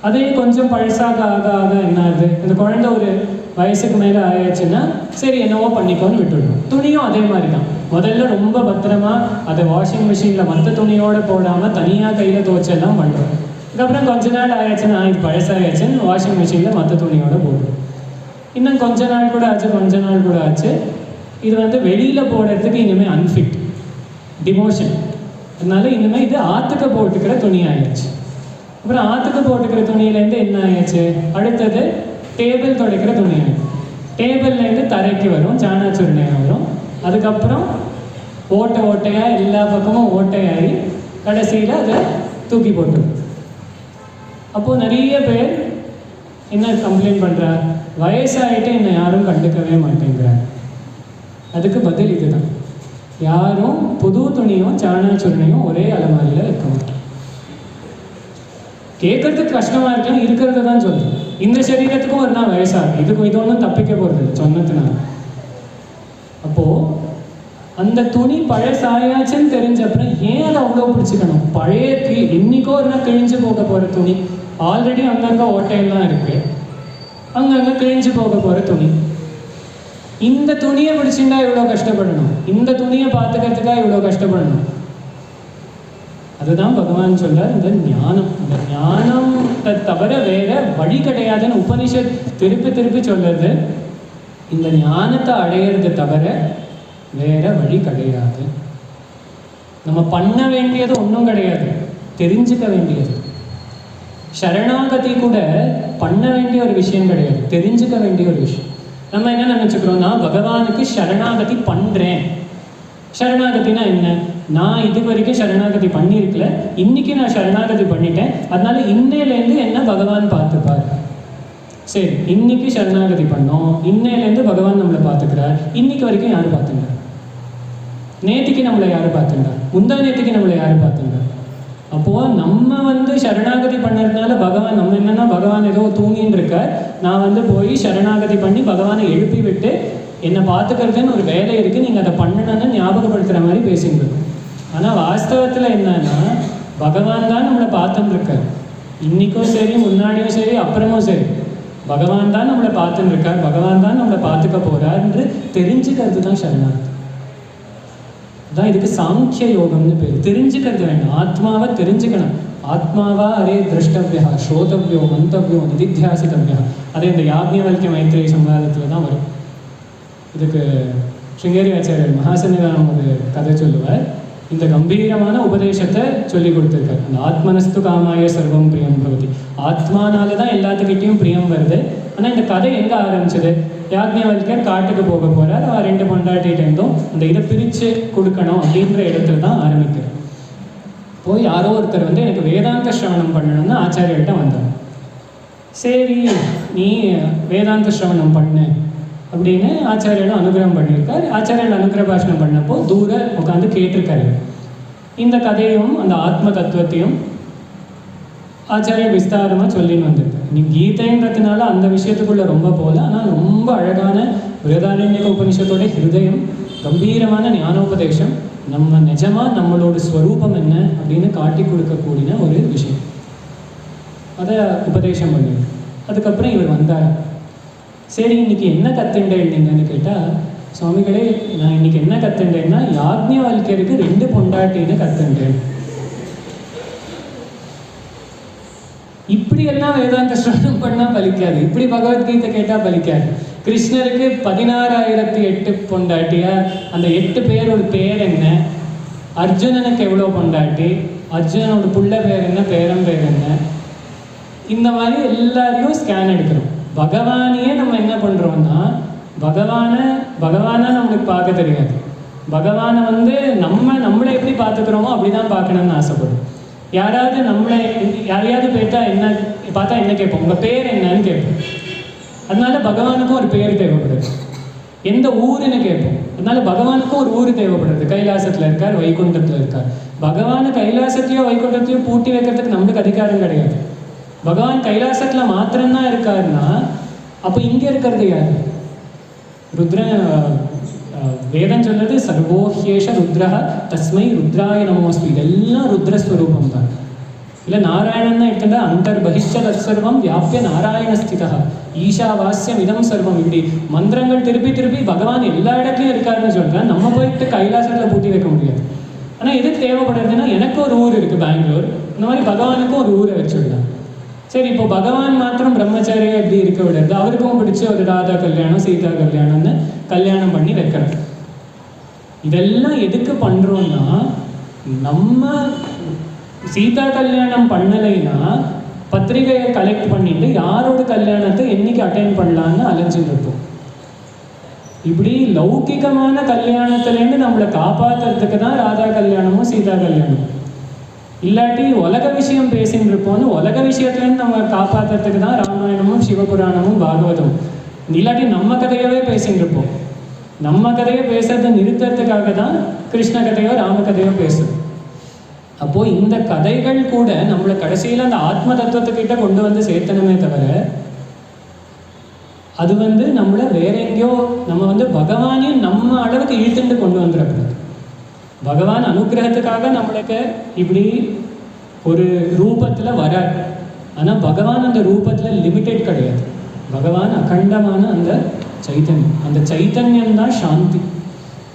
அதே கொஞ்சம் பழசாக ஆக ஆக என்ன ஆகுது, இந்த குழந்தை ஒரு வயசுக்கு மேலே ஆயாச்சுன்னா சரி என்னவோ பண்ணிக்கோன்னு விட்டுடணும். துணியும் அதே மாதிரி தான். முதல்ல ரொம்ப பத்திரமா அதை வாஷிங் மிஷினில் மற்ற துணியோடு போடாமல் தனியாக கையில் துவைச்செல்லாம் பண்ணுறோம். இதுக்கப்புறம் கொஞ்ச நாள் ஆயாச்சுன்னா இது பழசாயாச்சுன்னு வாஷிங் மிஷினில் மற்ற துணியோடு போடுறோம். இன்னும் கொஞ்ச நாள் கூட ஆச்சு இது வெளியில் போடுறதுக்கு இனிமேல் அன்ஃபிட், டிமோஷன். அதனால இனிமேல் இது ஆற்றுக்க போட்டுக்கிற துணி ஆயிடுச்சு. அப்புறம் ஆற்றுக்கு போட்டுக்கிற துணியிலேருந்து என்ன ஆயிடுச்சு, அடுத்தது டேபிள் துடைக்கிற துணி ஆயிடுச்சு. டேபிள்லேருந்து தரைக்கு வரும், சாணாச்சுருணையாக வரும். அதுக்கப்புறம் ஓட்டையாக எல்லா பக்கமும் ஓட்டையாகி கடைசியில் அதை தூக்கி போட்டுரும். அப்போது நிறைய பேர் என்ன கம்ப்ளைண்ட் பண்ணுறா, வயசாகிட்டு என்னை யாரும் கண்டுக்கவே மாட்டேங்கிறாங்க. அதுக்கு பதில் இதுதான், யாரும் புது துணியும் சாணாச்சுருணையும் ஒரே அலமாரியில் வைக்க மாட்டாங்க. கேட்கறதுக்கு கஷ்டமாக இருக்கலாம், இருக்கிறத தான் சொல்லுது. இந்த சரீரத்துக்கும் ஒரு நாள் வயசாகும், இது ஒன்றும் தப்பிக்க போகிறது சொன்னதுனால. அப்போது அந்த துணி பழசாயாச்சுன்னு தெரிஞ்ச அப்புறம் ஏன் அதை அவ்வளோ பிடிச்சிக்கணும்? பழைய என்னைக்கோ ஒரு நாள் கிழிஞ்சு போக போகிற துணி, ஆல்ரெடி அங்கங்கே ஓட்டையெல்லாம் இருக்குது, அங்கங்கே கிழிஞ்சு போக போகிற துணி. இந்த துணியை பிடிச்சிருந்தா இவ்வளோ கஷ்டப்படணும், இந்த துணியை பார்த்துக்கிறதுக்காக இவ்வளோ கஷ்டப்படணும். அதுதான் பகவான் சொல்றார், இந்த ஞானம். இந்த ஞானத்தை தவிர வேற வழி கிடையாதுன்னு உபனிஷத் திருப்பி சொல்றது. இந்த ஞானத்தை அடையிறது தவிர வேற வழி கிடையாது. நம்ம பண்ண வேண்டியது ஒன்றும் கிடையாது, தெரிஞ்சுக்க வேண்டியது. சரணாகதி கூட பண்ண வேண்டிய ஒரு விஷயம் கிடையாது, தெரிஞ்சுக்க வேண்டிய ஒரு விஷயம். நம்ம என்ன நினச்சிக்கிறோம்னா, பகவானுக்கு சரணாகதி பண்ணுறேன். சரணாகதினா என்ன? நான் இது வரைக்கும் சரணாகதி பண்ணியிருக்கல, இன்னைக்கு நான் சரணாகதி பண்ணிட்டேன், அதனால இன்னையிலேருந்து என்ன பகவான் பார்த்துப்பார். சரி, இன்னைக்கு சரணாகதி பண்ணோம், இன்னையிலேருந்து பகவான் நம்மளை பார்த்துக்கிறார். இன்னைக்கு வரைக்கும் யார் பார்த்துங்க? நேற்றுக்கு நம்மளை யார் பார்த்துங்க? முந்தா நேற்றுக்கு நம்மளை யார் பார்த்துங்க? அப்போது நம்ம சரணாகதி பண்ணுறதுனால பகவான், நம்ம என்னென்னா பகவான் ஏதோ தூங்கின்னு இருக்கார், நான் போய் சரணாகதி பண்ணி பகவானை எழுப்பி விட்டு என்னை பார்த்துக்கிறதுன்னு ஒரு வேலை இருக்குது, நீங்கள் அதை பண்ணணுன்னு ஞாபகப்படுத்துகிற மாதிரி பேசிட்டு இருக்கோம். ஆனால் வாஸ்தவத்தில் என்னன்னா, பகவான் தான் நம்மளை பார்த்துட்டு இருக்கார். இன்றைக்கும் சரி, முன்னாடியும் சரி, அப்புறமும் சரி, பகவான் தான் நம்மளை பார்த்துட்டு இருக்கார், பகவான் தான் நம்மளை பார்த்துக்க போகிறார் என்று தெரிஞ்சுக்கிறது தான் சரணாகதி. தான் இதுக்கு சாங்கிய யோகம்னு பேர். தெரிஞ்சுக்கிறது வேண்டாம், ஆத்மாவை தெரிஞ்சுக்கணும். ஆத்மாவா அரே திரஷ்டவியா, ஸ்ரோதவியோ, மந்தவியோ, நிதித்தியாசித்தவியா. அதே இந்த யாக்ஞவல்கிய மைத்ரேயி சம்வாதத்தில் தான் வரும். இதுக்கு ஸ்ருங்கேரி ஆச்சாரியர் மகாசன்னிதானம் ஒரு கதை சொல்லுவார். இந்த கம்பீரமான உபதேசத்தை சொல்லி கொடுத்துருக்காரு. அந்த ஆத்மனஸ்து காமாய சர்வம் பிரியம் பவதி. ஆத்மானால தான் எல்லாத்துக்கிட்டையும் பிரியம் வருது. ஆனால் இந்த கதை எங்கே ஆரம்பிச்சது? யாக்ஞவல்கியர் காட்டுக்கு போக போகிறார், அவர் 2 பொண்டாட்டிகிட்டேருந்தும் அந்த இதை பிரித்து கொடுக்கணும் அப்படின்ற இடத்துல தான் ஆரம்பிக்கிறார். போய் யாரோ ஒருத்தர் எனக்கு வேதாந்த சிரவணம் பண்ணணும்னு ஆச்சாரியர்கிட்ட வந்தார். சரி, நீ வேதாந்த சிரவணம் பண்ணு அப்படின்னு ஆச்சாரியனும் அனுகிரகம் பண்ணியிருக்கார். ஆச்சாரியன் அனுகிரக பாஷணம் பண்ணப்போ தூர உட்காந்து கேட்டிருக்காரு. இந்த கதையும் அந்த ஆத்ம தத்துவத்தையும் ஆச்சாரியர் விஸ்தாரமாக சொல்லின்னு வந்திருக்கு. நீ கீதைன்றதுனால அந்த விஷயத்துக்குள்ளே ரொம்ப போகல, ஆனால் ரொம்ப அழகான பிரதாரண்யக உபனிஷத்தோட ஹிருதயம், கம்பீரமான ஞானோபதேசம், நம்ம நிஜமாக நம்மளோட ஸ்வரூபம் என்ன அப்படின்னு காட்டி கொடுக்கக்கூடிய ஒரு விஷயம். அதை உபதேசம் பண்ணிருக்கு. அதுக்கப்புறம் இவர் வந்தார். சரி, இன்னைக்கு என்ன கற்றுண்டேன் நீங்கன்னு கேட்டால், சுவாமிகளே நான் இன்னைக்கு என்ன கற்றுண்டேன்னா, யாக்ஞவல்கியருக்கு 2 பொண்டாட்டின்னு கற்றுண்டேன். இப்படியெல்லாம் வேதாந்த சிரவணம் பண்ணால் பலிக்காது, இப்படி பகவத்கீதை கேட்டால் பலிக்காது. கிருஷ்ணருக்கு 16,008 பொண்டாட்டியா? அந்த 8 பேரோட பேர் என்ன? அர்ஜுனனுக்கு எவ்வளோ பொண்டாட்டி? அர்ஜுனனோட புள்ள பேர் என்ன? பேரம் பேர் என்ன? இந்த மாதிரி எல்லாரையும் ஸ்கேன் எடுக்கிறோம். பகவானையே நம்ம என்ன பண்ணுறோம்னா, பகவானை நம்மளுக்கு பார்க்க தெரியாது. பகவானை நம்மளை எப்படி பார்த்துக்கிறோமோ அப்படி தான் பார்க்கணும்னு ஆசைப்படும். யாரையாவது பார்த்தா என்ன கேட்போம்? உங்கள் பேர் என்னன்னு கேட்போம். அதனால பகவானுக்கும் ஒரு பேர் தேவைப்படுது. எந்த ஊருன்னு கேட்போம். அதனால பகவானுக்கும் ஒரு ஊர் தேவைப்படுது. கைலாசத்தில் இருக்கார், வைகுண்டத்தில் இருக்கார். பகவானை கைலாசத்தையோ வைகுண்டத்தையோ பூட்டி வைக்கிறதுக்கு நம்மளுக்கு அதிகாரம் கிடையாது. பகவான் கைலாசத்தில் மாத்திரம்தான் இருக்காருன்னா, அப்போ இங்கே இருக்கிறது யார்? வேதம் சொல்றது சர்வோஹ்யேஷ ருத்ரா தஸ்மை ருத்ராய நமோஸ்து. இதெல்லாம் ருத்ரஸ்வரூபம் தான். இல்லை நாராயணன் தான் எடுத்துட்டா அந்தர்பகிஷ்ச தற்சர்வம் வியாபிய நாராயணஸ்திதா ஈஷாவாஸ்யம் இதம் சர்வம். இப்படி மந்திரங்கள் திருப்பி திருப்பி பகவான் எல்லா இடத்துலையும் இருக்காருன்னு சொல்கிறேன். நம்ம போயிட்டு கைலாசத்தில் பூட்டி வைக்க முடியாது. ஆனால் எதுக்கு தேவைப்படுறதுன்னா, எனக்கு ஒரு ஊர் இருக்குது பெங்களூர், இந்த மாதிரி பகவானுக்கும் ஒரு ஊரை வச்சுடலாம். சரி, இப்போ பகவான் மாத்திரம் பிரம்மச்சாரியாக எப்படி இருக்க விடுறது? அவருக்கும் பிடிச்ச ஒரு ராதா கல்யாணம், சீதா கல்யாணம்னு கல்யாணம் பண்ணி வைக்கிறோம். இதெல்லாம் எதுக்கு பண்ணுறோன்னா, நம்ம சீதா கல்யாணம் பண்ணலைன்னா பத்திரிகையை கலெக்ட் பண்ணிட்டு யாரோட கல்யாணத்தை என்னைக்கு அட்டென்ட் பண்ணலான்னு அலைஞ்சிட்டு இருப்போம். இப்படி லௌகிகமான கல்யாணத்துலேருந்து நம்மளை காப்பாற்றுறதுக்கு தான் ராதா கல்யாணமும் சீதா கல்யாணமும். இல்லாட்டி உலக விஷயம் பேசின்னு இருப்போம்னு உலக விஷயத்துலேருந்து நம்ம காப்பாற்றுறதுக்கு தான் ராமாயணமும் சிவபுராணமும் பாகவதமும். இல்லாட்டி நம்ம கதையவே பேசின்னு இருப்போம். நம்ம கதையை பேசுறதை நிறுத்துறதுக்காக தான் கிருஷ்ண கதையோ ராம கதையோ பேசும். அப்போது இந்த கதைகள் கூட நம்மளை கடைசியில் அந்த ஆத்ம தத்துவத்துக்கிட்ட கொண்டு சேர்த்தனமே தவிர, அது நம்மளை வேற எங்கேயோ நம்ம பகவானையும் நம்ம அளவுக்கு இழுத்துட்டு கொண்டு வந்துடக்கூடாது. பகவான் அனுகிரகத்துக்காக நம்மளுக்கு இப்படி ஒரு ரூபத்தில் வரார். ஆனால் பகவான் அந்த ரூபத்தில் லிமிட்டெட் கிடையாது. பகவான் அகண்டமான அந்த சைத்தன்யம். அந்த சைத்தன்யம் தான் சாந்தி.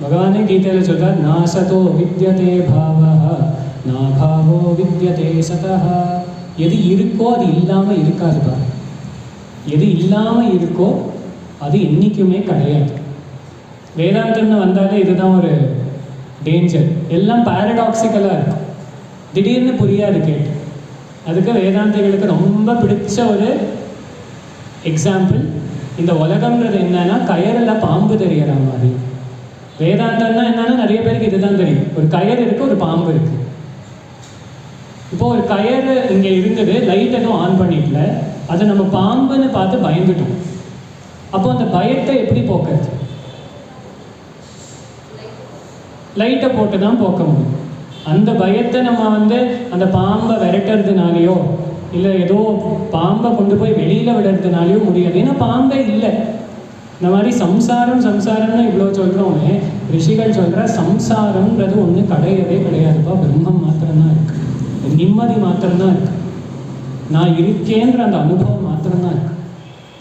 பகவானே கீதையில் சொல்றார், நாசதோ வித்யதே பாவஹ நாபாவோ வித்யதே சதஹ. எது இருக்கோ அது இல்லாமல் இருக்காது பாரு. எது இல்லாமல் இருக்கோ அது என்றைக்குமே கிடையாது. வேதாந்தம்னு வந்தாலே இதுதான் ஒரு டேஞ்சர், எல்லாம் பேரடாக்சிக்கலாக இருக்கும். திடீர்னு புரியாது கேட்டு. அதுக்கு வேதாந்திகளுக்கு ரொம்ப பிடிச்ச ஒரு எக்ஸாம்பிள், இந்த உலகம்ன்றது என்னன்னா கயறில் பாம்பு தெரியற மாதிரி. வேதாந்தம்னா என்னன்னா நிறைய பேருக்கு இதுதான் தெரியும். ஒரு கயர் இருக்குது, ஒரு பாம்பு இருக்குது. இப்போ ஒரு கயறு இங்கே இருந்தது, லைட் எதுவும் ஆன் பண்ணிக்கல, அதை நம்ம பாம்புன்னு பார்த்து பயந்துட்டோம். அப்போ அந்த பயத்தை எப்படி போக்குறது? லைட்டை போட்டு தான் போக்க முடியும். அந்த பயத்தை நம்ம அந்த பாம்பை விரட்டுறதுனாலையோ இல்லை ஏதோ பாம்பை கொண்டு போய் வெளியில் விடுறதுனாலையோ முடியாது. ஏன்னா பாம்பே இல்லை. இந்த மாதிரி சம்சாரம்னு இவ்வளோ சொல்கிறோமே, ரிஷிகள் சொல்கிற சம்சாரம்ன்றது ஒன்று கிடையவே கிடையாதுப்பா. பிரம்மம் மாத்திரம்தான் இருக்கு, நிம்மதி மாத்திரம்தான் இருக்கு, நான் இருக்கேன்ற அந்த அனுபவம் மாத்திரம்தான் இருக்கு.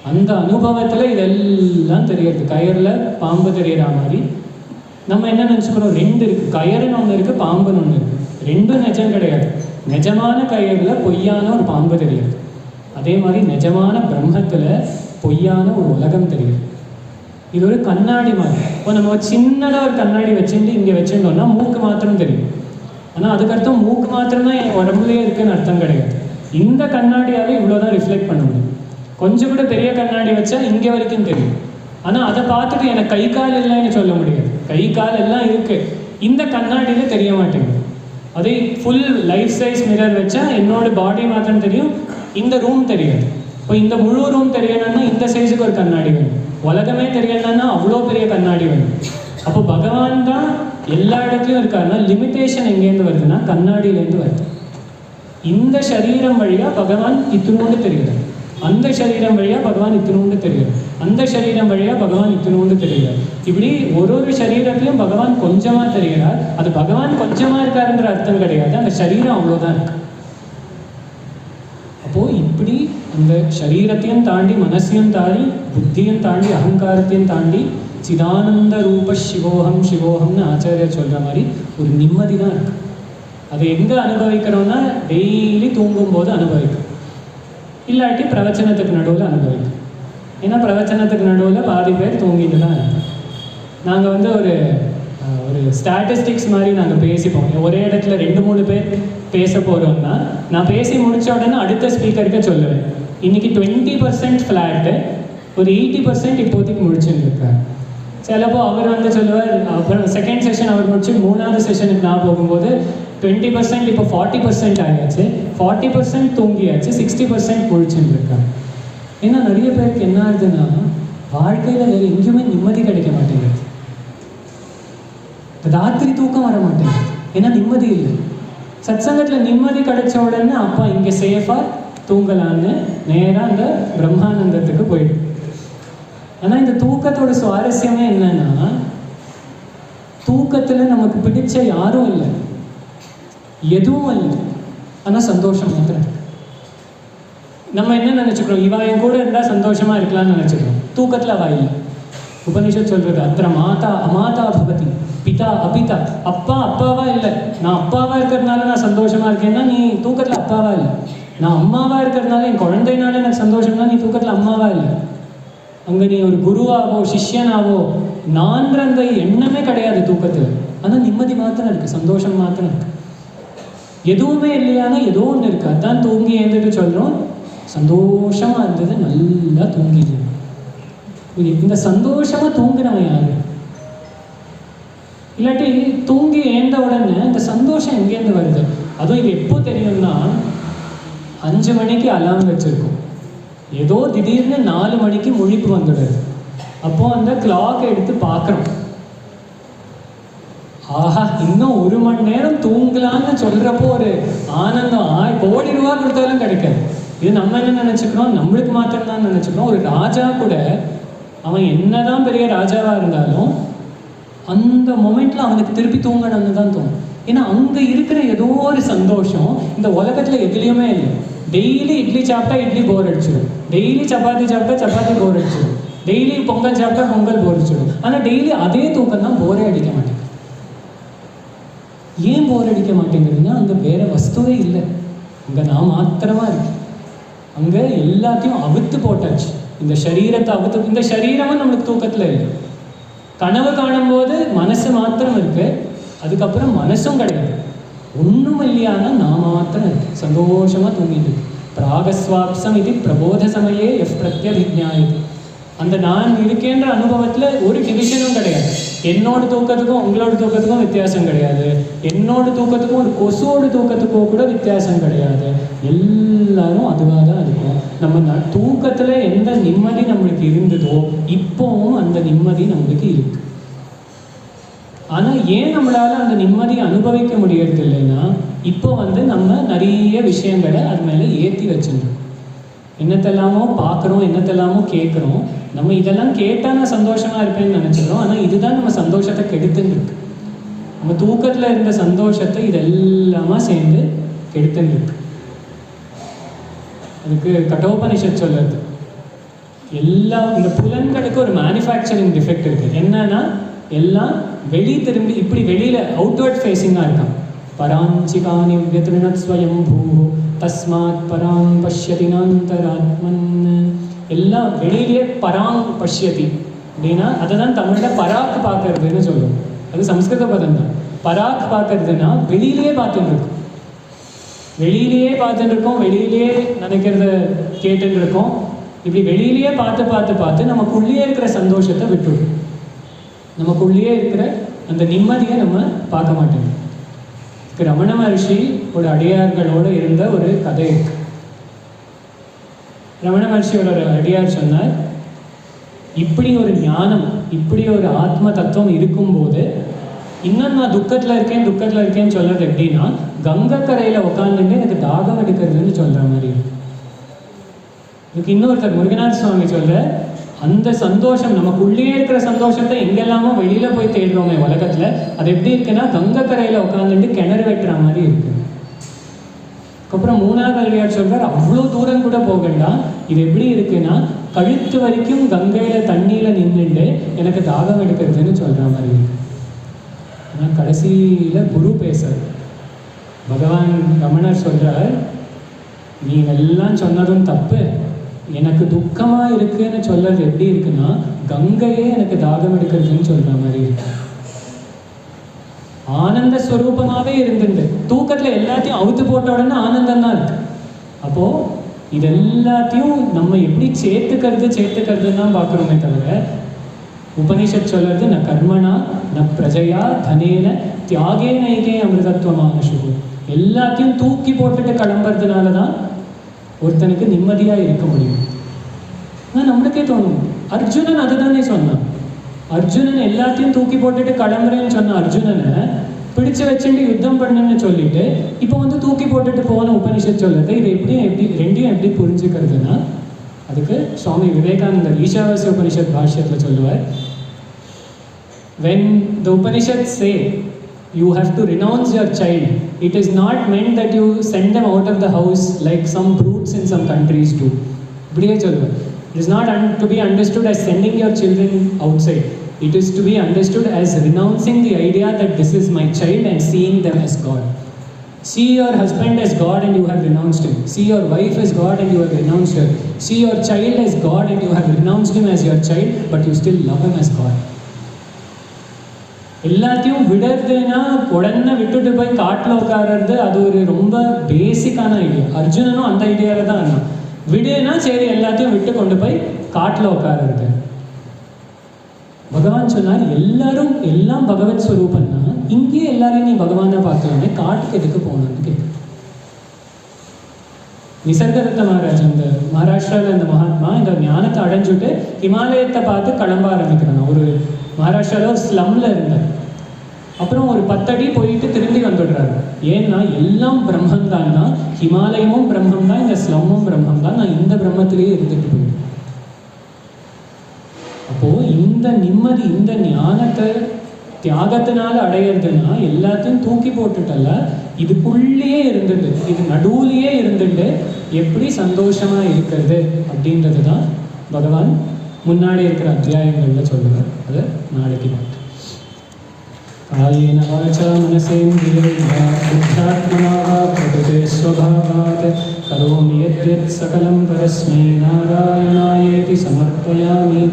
அந்த அனுபவத்தில் இதெல்லாம் தெரியுது. கயரில் பாம்பு தெரியற மாதிரி நம்ம என்ன நினச்சிக்கிறோம், ரெண்டு இருக்குது, கயறுன்னு ஒன்று இருக்குது, பாம்புன்னு ஒன்று இருக்குது. ரெண்டும் நிஜம் கிடையாது. நிஜமான கயறில் பொய்யான ஒரு பாம்பு தெரியுது. அதே மாதிரி நிஜமான பிரம்மத்தில் பொய்யான ஒரு உலகம் தெரியுது. இது ஒரு கண்ணாடி மாதிரி. இப்போ நம்ம சின்னதாக ஒரு கண்ணாடி வச்சுட்டு இங்கே வச்சுட்டோம்னா மூக்கு மாத்திரம் தெரியும். ஆனால் அதுக்கர்த்தம் மூக்கு மாத்திரம்தான் என் உடம்புலேயே இருக்குன்னு அர்த்தம் கிடையாது. இந்த கண்ணாடியால் இவ்வளோதான் ரிஃப்ளெக்ட் பண்ண முடியும். கொஞ்சம் கூட பெரிய கண்ணாடி வச்சா இங்கே வரைக்கும் தெரியும். ஆனால் அதை பார்த்துட்டு எனக்கு கை கால் இல்லைன்னு சொல்ல முடியாது. கை கால் எல்லாம் இருக்குது, இந்த கண்ணாடியில் தெரிய மாட்டேங்குது. அதே ஃபுல் லைஃப் சைஸ் மிரர் வச்சா என்னோட பாடி மாத்திரம் தெரியும், இந்த ரூம் தெரியாது. இப்போ இந்த முழு ரூம் தெரியணும்னா இந்த சைஸுக்கு ஒரு கண்ணாடி வேணும். உலகமே தெரியணும்னா அவ்வளோ பெரிய கண்ணாடி வேணும். அப்போ பகவான் தான் எல்லா இடத்துலையும் இருக்காருன்னா லிமிட்டேஷன் எங்கேருந்து வருதுன்னா கண்ணாடியிலேருந்து வருது. இந்த சரீரம் வழியாக பகவான் இத்தினோண்டு தெரியுது, அந்த சரீரம் வழியாக பகவான் இத்தினோண்டு தெரியுது, அந்த சரீரம் வழியாக பகவான் இத்தினோண்டு தெரியுறார். இப்படி ஒரு சரீரத்திலையும் பகவான் கொஞ்சமாக தெரிகிறார். அது பகவான் கொஞ்சமாக இருக்காருன்ற அர்த்தம் கிடையாது, அந்த சரீரம் அவ்வளோதான் இருக்கு. அப்போது இப்படி அந்த சரீரத்தையும் தாண்டி, மனசையும் தாண்டி, புத்தியும் தாண்டி, அகங்காரத்தையும் தாண்டி சிதானந்த ரூப சிவோகம் சிவோகம்னு ஆச்சாரியர் சொல்கிற மாதிரி ஒரு நிம்மதி தான் இருக்கு. அதை எங்கே அனுபவிக்கிறோம்னா டெய்லி தூங்கும்போது அனுபவிக்கும், இல்லாட்டி பிரவச்சனத்துக்கு நடுவில் அனுபவிக்கும். ஏன்னா பிரவச்சனத்துக்கு நடுவில் பாதி பேர் தூங்கிட்டு தான் இருப்போம். நாங்கள் ஒரு ஸ்டாட்டிஸ்டிக்ஸ் மாதிரி நாங்கள் பேசிப்போம். ஒரே இடத்துல 2-3 பேர் பேச போகிறோம்னா நான் பேசி முடித்த உடனே அடுத்த ஸ்பீக்கருக்கு சொல்லுவேன், இன்றைக்கி 20% ஃப்ளாட்டு, ஒரு 80% இப்போதைக்கு முடிச்சுருக்கார். சிலப்போ அவர் சொல்லுவார், அப்புறம் செகண்ட் செஷன் அவர் முடிச்சு 3ஆவது செஷனுக்கு நான் போகும்போது 20% இப்போ 40% ஆகியாச்சு, 40% தூங்கியாச்சு, 60% முழிச்சுட்டு இருக்காங்க. ஏன்னா நிறைய பேருக்கு என்ன ஆகுதுன்னா வாழ்க்கையில் வேறு எங்கேயுமே நிம்மதி கிடைக்க மாட்டேங்குது. ராத்திரி தூக்கம் வர மாட்டேங்குது, ஏன்னா நிம்மதி இல்லை. சத்சங்கத்தில் நிம்மதி கிடைச்ச உடனே அப்பா இங்கே சேஃபாக தூங்கலான்னு நேராக அந்த பிரம்மானந்தத்துக்கு போயிடும். ஆனால் இந்த தூக்கத்தோட சுவாரஸ்யமே என்னன்னா, தூக்கத்தில் நமக்கு பிடிச்ச யாரும் இல்லை, எதுவும் இல்லை, ஆனால் சந்தோஷம் மாத்திரம். நம்ம என்ன நினச்சிக்கிறோம், இவா என் கூட இருந்தால் சந்தோஷமாக இருக்கலாம்னு நினச்சிக்கிறோம். தூக்கத்தில் அவா இல்லை. உபனிஷத் சொல்கிறது, அத்திர மாதா அமாதா பவதி, பிதா அபிதா. அப்பா அப்பாவா இல்லை. நான் அப்பாவாக இருக்கிறதுனால நான் சந்தோஷமாக இருக்கேன்னா நீ தூக்கத்தில் அப்பாவா இல்லை. நான் அம்மாவாக இருக்கிறதுனால என் குழந்தைனால எனக்கு சந்தோஷம்னா நீ தூக்கத்தில் அம்மாவா இல்லை. அங்கே நீ ஒரு குருவாவோ சிஷ்யனாவோ நான்ற அந்த எண்ணமே கிடையாது தூக்கத்தில். ஆனால் நிம்மதி மாத்திரம் இருக்குது, சந்தோஷம் மாத்திரம் இருக்குது. எதுவுமே இல்லையானா ஏதோ ஒன்று இருக்குது. அதான் தூங்கி எழுந்துட்டு சொல்கிறோம், சந்தோஷமாக இருந்தது, நல்லா தூங்கிடுவோம். இந்த சந்தோஷமாக தூங்குறவன் யாரு? இல்லாட்டி தூங்கி ஏந்த உடனே இந்த சந்தோஷம் எங்கேருந்து வருது? அதுவும் இது எப்போ தெரியும்னா, 5 மணிக்கு அலாரம் வச்சுருக்கோம், ஏதோ திடீர்னு 4 மணிக்கு முழிப்பு வந்துடுது. அப்போது அந்த கிளாக் எடுத்து பார்க்குறோம், ஆஹா இன்னும் 1 மணி நேரம் தூங்கலான்னு சொல்கிறப்போ ஒரு ஆனந்தம் கோடி ரூபா கொடுத்தாலும் கிடைக்காது. இது நம்ம என்ன நினச்சிக்கிறோம், நம்மளுக்கு மாத்திரம்தான் நினச்சிக்கிறோம். ஒரு ராஜா கூட அவன் என்னதான் பெரிய ராஜாவாக இருந்தாலும் அந்த மொமெண்ட்டில் அவனுக்கு திருப்பி தூங்கணும்னு தான் தோணும். ஏன்னா அங்கே இருக்கிற ஏதோ ஒரு சந்தோஷம் இந்த உலகத்தில் எதுலேயுமே இல்லை. டெய்லி இட்லி சாப்பிட்டா இட்லி போர் அடிச்சிடும், டெய்லி சப்பாத்தி சாப்பிட்டா சப்பாத்தி போர் அடிச்சிடும், டெய்லி பொங்கல் சாப்பிட்டா பொங்கல் போர் அடிச்சிடும். ஆனால் டெய்லி அதே தூக்கம் தான் போரே அடிக்க மாட்டேங்குது. ஏன் போர் அடிக்க மாட்டேங்குதுன்னா அங்கே வேறு வஸ்துவே இல்லை, அங்கே நான் மாத்திரமாக இருக்கு. அங்கே எல்லாத்தையும் அவுத்து போட்டாச்சு, இந்த சரீரத்தை அவுத்து. இந்த சரீரமும் நம்மளுக்கு தூக்கத்தில் இல்லை. கனவு காணும்போது மனசு மாத்திரம் இருக்கு, அதுக்கப்புறம் மனசும் கிடையாது, ஒன்றும் இல்லையானா நான் மாத்திரம் இருக்கு, சந்தோஷமாக தூங்கிட்டு இருக்கு. பிராகஸ்வாப்சம் இது பிரபோத சமயே எஃப் பிரத்யபிஜாயது. அந்த நான் இருக்கேன்ற அனுபவத்தில் ஒரு டிவிஷனும் கிடையாது. என்னோட தூக்கத்துக்கும் உங்களோட தூக்கத்துக்கும் வித்தியாசம் கிடையாது, என்னோட தூக்கத்துக்கும் ஒரு கொசுவோட தூக்கத்துக்கோ கூட வித்தியாசம் கிடையாது. எல்லாரும் அதுவாக தான் இருக்கும். நம்ம தூக்கத்தில் எந்த நிம்மதி நம்மளுக்கு இருந்ததோ இப்போவும் அந்த நிம்மதி நம்மளுக்கு இருக்கு. ஆனால் ஏன் நம்மளால் அந்த நிம்மதியை அனுபவிக்க முடியறது இல்லைன்னா, இப்போ நம்ம நிறைய விஷயங்களை அது மேலே ஏற்றி வச்சுருக்கோம். என்னத்தெல்லாமோ பார்க்குறோம், என்னத்தெல்லாமோ கேட்குறோம். நம்ம இதெல்லாம் கேட்டால் நான் சந்தோஷமாக இருப்பேன்னு நினச்சிக்கிறோம். ஆனால் இதுதான் நம்ம சந்தோஷத்தை கெடுத்துன்னு இருக்கு. நம்ம தூக்கத்தில் இருந்த சந்தோஷத்தை இதெல்லாமா சேர்ந்து கெடுத்துன்னு இருக்கு. அதுக்கு கட்டோபனிஷத் சொல்லுறது, எல்லா இந்த புலன்களுக்கு ஒரு மேனுஃபேக்சரிங் டிஃபெக்ட் இருக்குது. என்னன்னா எல்லாம் திரும்பி இப்படி வெளியில் அவுட்வர்ட் ஃபேஸிங்காக இருக்கான். பராஞ்சிகானி வியத்ருணத் ஸ்வயம் பூ தஸ்மாத் பராங் பஷ்யதி நாந்தராத்மன். எல்லாம் வெளியிலேயே பராங் பஷ்யதி அப்படின்னா அதை தான் தமிழில் பராக் பார்க்கறதுன்னு சொல்லுவோம். அது சம்ஸ்கிருத பதம் தான். பராக் பார்க்கறதுன்னா வெளியிலேயே பார்த்துட்டு இருக்கோம், வெளியிலேயே பார்த்துட்டு இருக்கோம், வெளியிலேயே நினைக்கிறத கேட்டுட்டு இருக்கோம். இப்படி வெளியிலேயே பார்த்து பார்த்து பார்த்து நமக்குள்ளேயே இருக்கிற சந்தோஷத்தை விட்டுடும். நமக்குள்ளேயே இருக்கிற அந்த நிம்மதியை நம்ம பார்க்க மாட்டோம். ரமண மகர்ஷி ஒரு அடியார்களோடு இருந்த ஒரு கதை இருக்கு. ரமண மகர்ஷியோட ஒரு அடியார் சொன்னார், இப்படி ஒரு ஞானம், இப்படி ஒரு ஆத்ம தத்துவம் இருக்கும்போது இன்னும் நான் துக்கத்தில் இருக்கேன்னு சொல்கிறது எப்படின்னா, கங்கை கரையில் உட்காந்துட்டு எனக்கு தாகம் எடுக்கிறதுன்னு சொல்கிற மாதிரி. இதுக்கு இன்னொருத்தர் முருகநாத் சுவாமி சொல்கிற, அந்த சந்தோஷம் நமக்குள்ளேயே இருக்கிற சந்தோஷத்தை எங்கெல்லாமோ வெளியில் போய் தேடுறோமே உலகத்தில், அது எப்படி இருக்குன்னா கங்கை கரையில் உட்காந்துட்டு கிணறு வெட்டுற மாதிரி இருக்கு. அதுக்கப்புறம் மூணாவது அடியார் சொல்கிறார், அவ்வளோ தூரம் கூட போகலாம், இது எப்படி இருக்குன்னா கழுத்து வரைக்கும் கங்கையில் தண்ணியில் நின்றுட்டு எனக்கு தாகம் எடுக்கிறதுன்னு சொல்கிற மாதிரி இருக்கு. ஆனால் கடைசியில் குரு பேசுறார், பகவான் ரமணர் சொல்கிறார், நீ எல்லாம் சொன்னதும் தப்பு, எனக்கு துக்கமாக இருக்குன்னு சொல்கிறது எப்படி இருக்குன்னா கங்கையே எனக்கு தாகம் எடுக்கிறதுன்னு சொல்கிற மாதிரி இருக்கு. ஆனந்த ஸ்வரூபமாகவே இருந்துட்டு தூக்கத்தில் எல்லாத்தையும் அவுத்து போட்ட உடனே ஆனந்தம் தான் இருக்கு. அப்போது இது எல்லாத்தையும் நம்ம எப்படி சேர்த்துக்கிறதுன்னு தான் பார்க்குறோமே தவிர, உபனிஷத் சொல்கிறது ந கர்மனா ந பிரஜையா தனேன தியாகே நைகே அமிர்தத்துவமான சுகு. எல்லாத்தையும் தூக்கி போட்டுட்டு கிளம்புறதுனால தான் ஒருத்தனுக்கு நிம்மதியாக இருக்க முடியும். ஆனால் நம்மளுக்கே தோணும், அர்ஜுனன் அதுதானே சொன்னான். அர்ஜுனன் எல்லாத்தையும் தூக்கி போட்டுட்டு கிளம்புறேன்னு சொன்ன அர்ஜுனனை பிடிச்சு வச்சுட்டு யுத்தம் பண்ணுன்னு சொல்லிட்டு இப்போ தூக்கி போட்டுட்டு போன உபனிஷத் சொல்லுறது. இது எப்படி ரெண்டையும் எப்படி புரிஞ்சுக்கிறதுனா, அதுக்கு சுவாமி விவேகானந்தர் ஈஷாவாஸ்ய உபனிஷத் பாஷ்யத்தில் சொல்லுவார், when the Upanishads say you have to renounce your child, it is not meant that you send them out of the house like some brutes in some countries do. இப்படியே சொல்லுவார். It is not to be understood as sending your children outside. It is to be understood as renouncing the idea that this is my child and seeing them as God. See your husband as God and you have renounced him. See your wife as God and you have renounced her. See your child as God and you have renounced him as your child, but you still love him as God. எல்லாத்தையும் விடுறதுன்னா உடனே விட்டுட்டு போய் காட்டில் உட்கார்றது, அது ஒரு ரொம்ப பேசிக்கான ஐடியா. அர்ஜுனனும் அந்த ஐடியாவில் தான் இருந்தான். விடுனா சரி எல்லாத்தையும் விட்டு கொண்டு போய் காட்டில் உட்கார்றது. பகவான் சொன்னார், எல்லாம் பகவத் ஸ்வரூபன்னா இங்கேயே எல்லாரையும் நீ பகவானை பார்க்கலாமே, காட்டுக்கு எதுக்கு போகணும்னு கேட்கு. நிசர்கதத்த மகாராஜ், அந்த மகாராஷ்டிராவில் இந்த மகாத்மா இந்த ஞானத்தை அடைஞ்சுட்டு ஹிமாலயத்தை பார்த்து கிளம்ப ஆரம்பிக்கிறாங்க. ஒரு மகாராஷ்டிராவில் ஒரு ஸ்லம்ல இருந்தார். அப்புறம் ஒரு 10 அடி போயிட்டு திரும்பி வந்துடுறாரு. ஏன்னா எல்லாம் பிரம்மம் தான்னா, ஹிமாலயமும் பிரம்மம் தான், இந்த ஸ்லம்மும் பிரம்மம் தான், நான் இந்த பிரம்மத்திலேயே இருந்துட்டு போயிட்டேன். அப்போது இந்த நிம்மதி, இந்த ஞானத்தை தியாகத்தினால அடையிறதுன்னா எல்லாத்தையும் தூக்கி போட்டுட்டல, இதுக்குள்ளேயே இருந்துட்டு, இது நடுவுலையே இருந்துட்டு எப்படி சந்தோஷமாக இருக்கிறது அப்படின்றது தான் பகவான் முன்னாடி இருக்கிற அத்தியாயங்களில் சொல்லுவார். அதை நாளைக்கு பார்த்து காயேன வாசா மனசேந்திரியைர்வா புத்தியாத்மனா வா பிரகிருதே ஸ்வபாவாத் கரோமி யத்யத் சகலம் பரஸ்மை நாராயணாயேதி சமர்ப்பயாமி.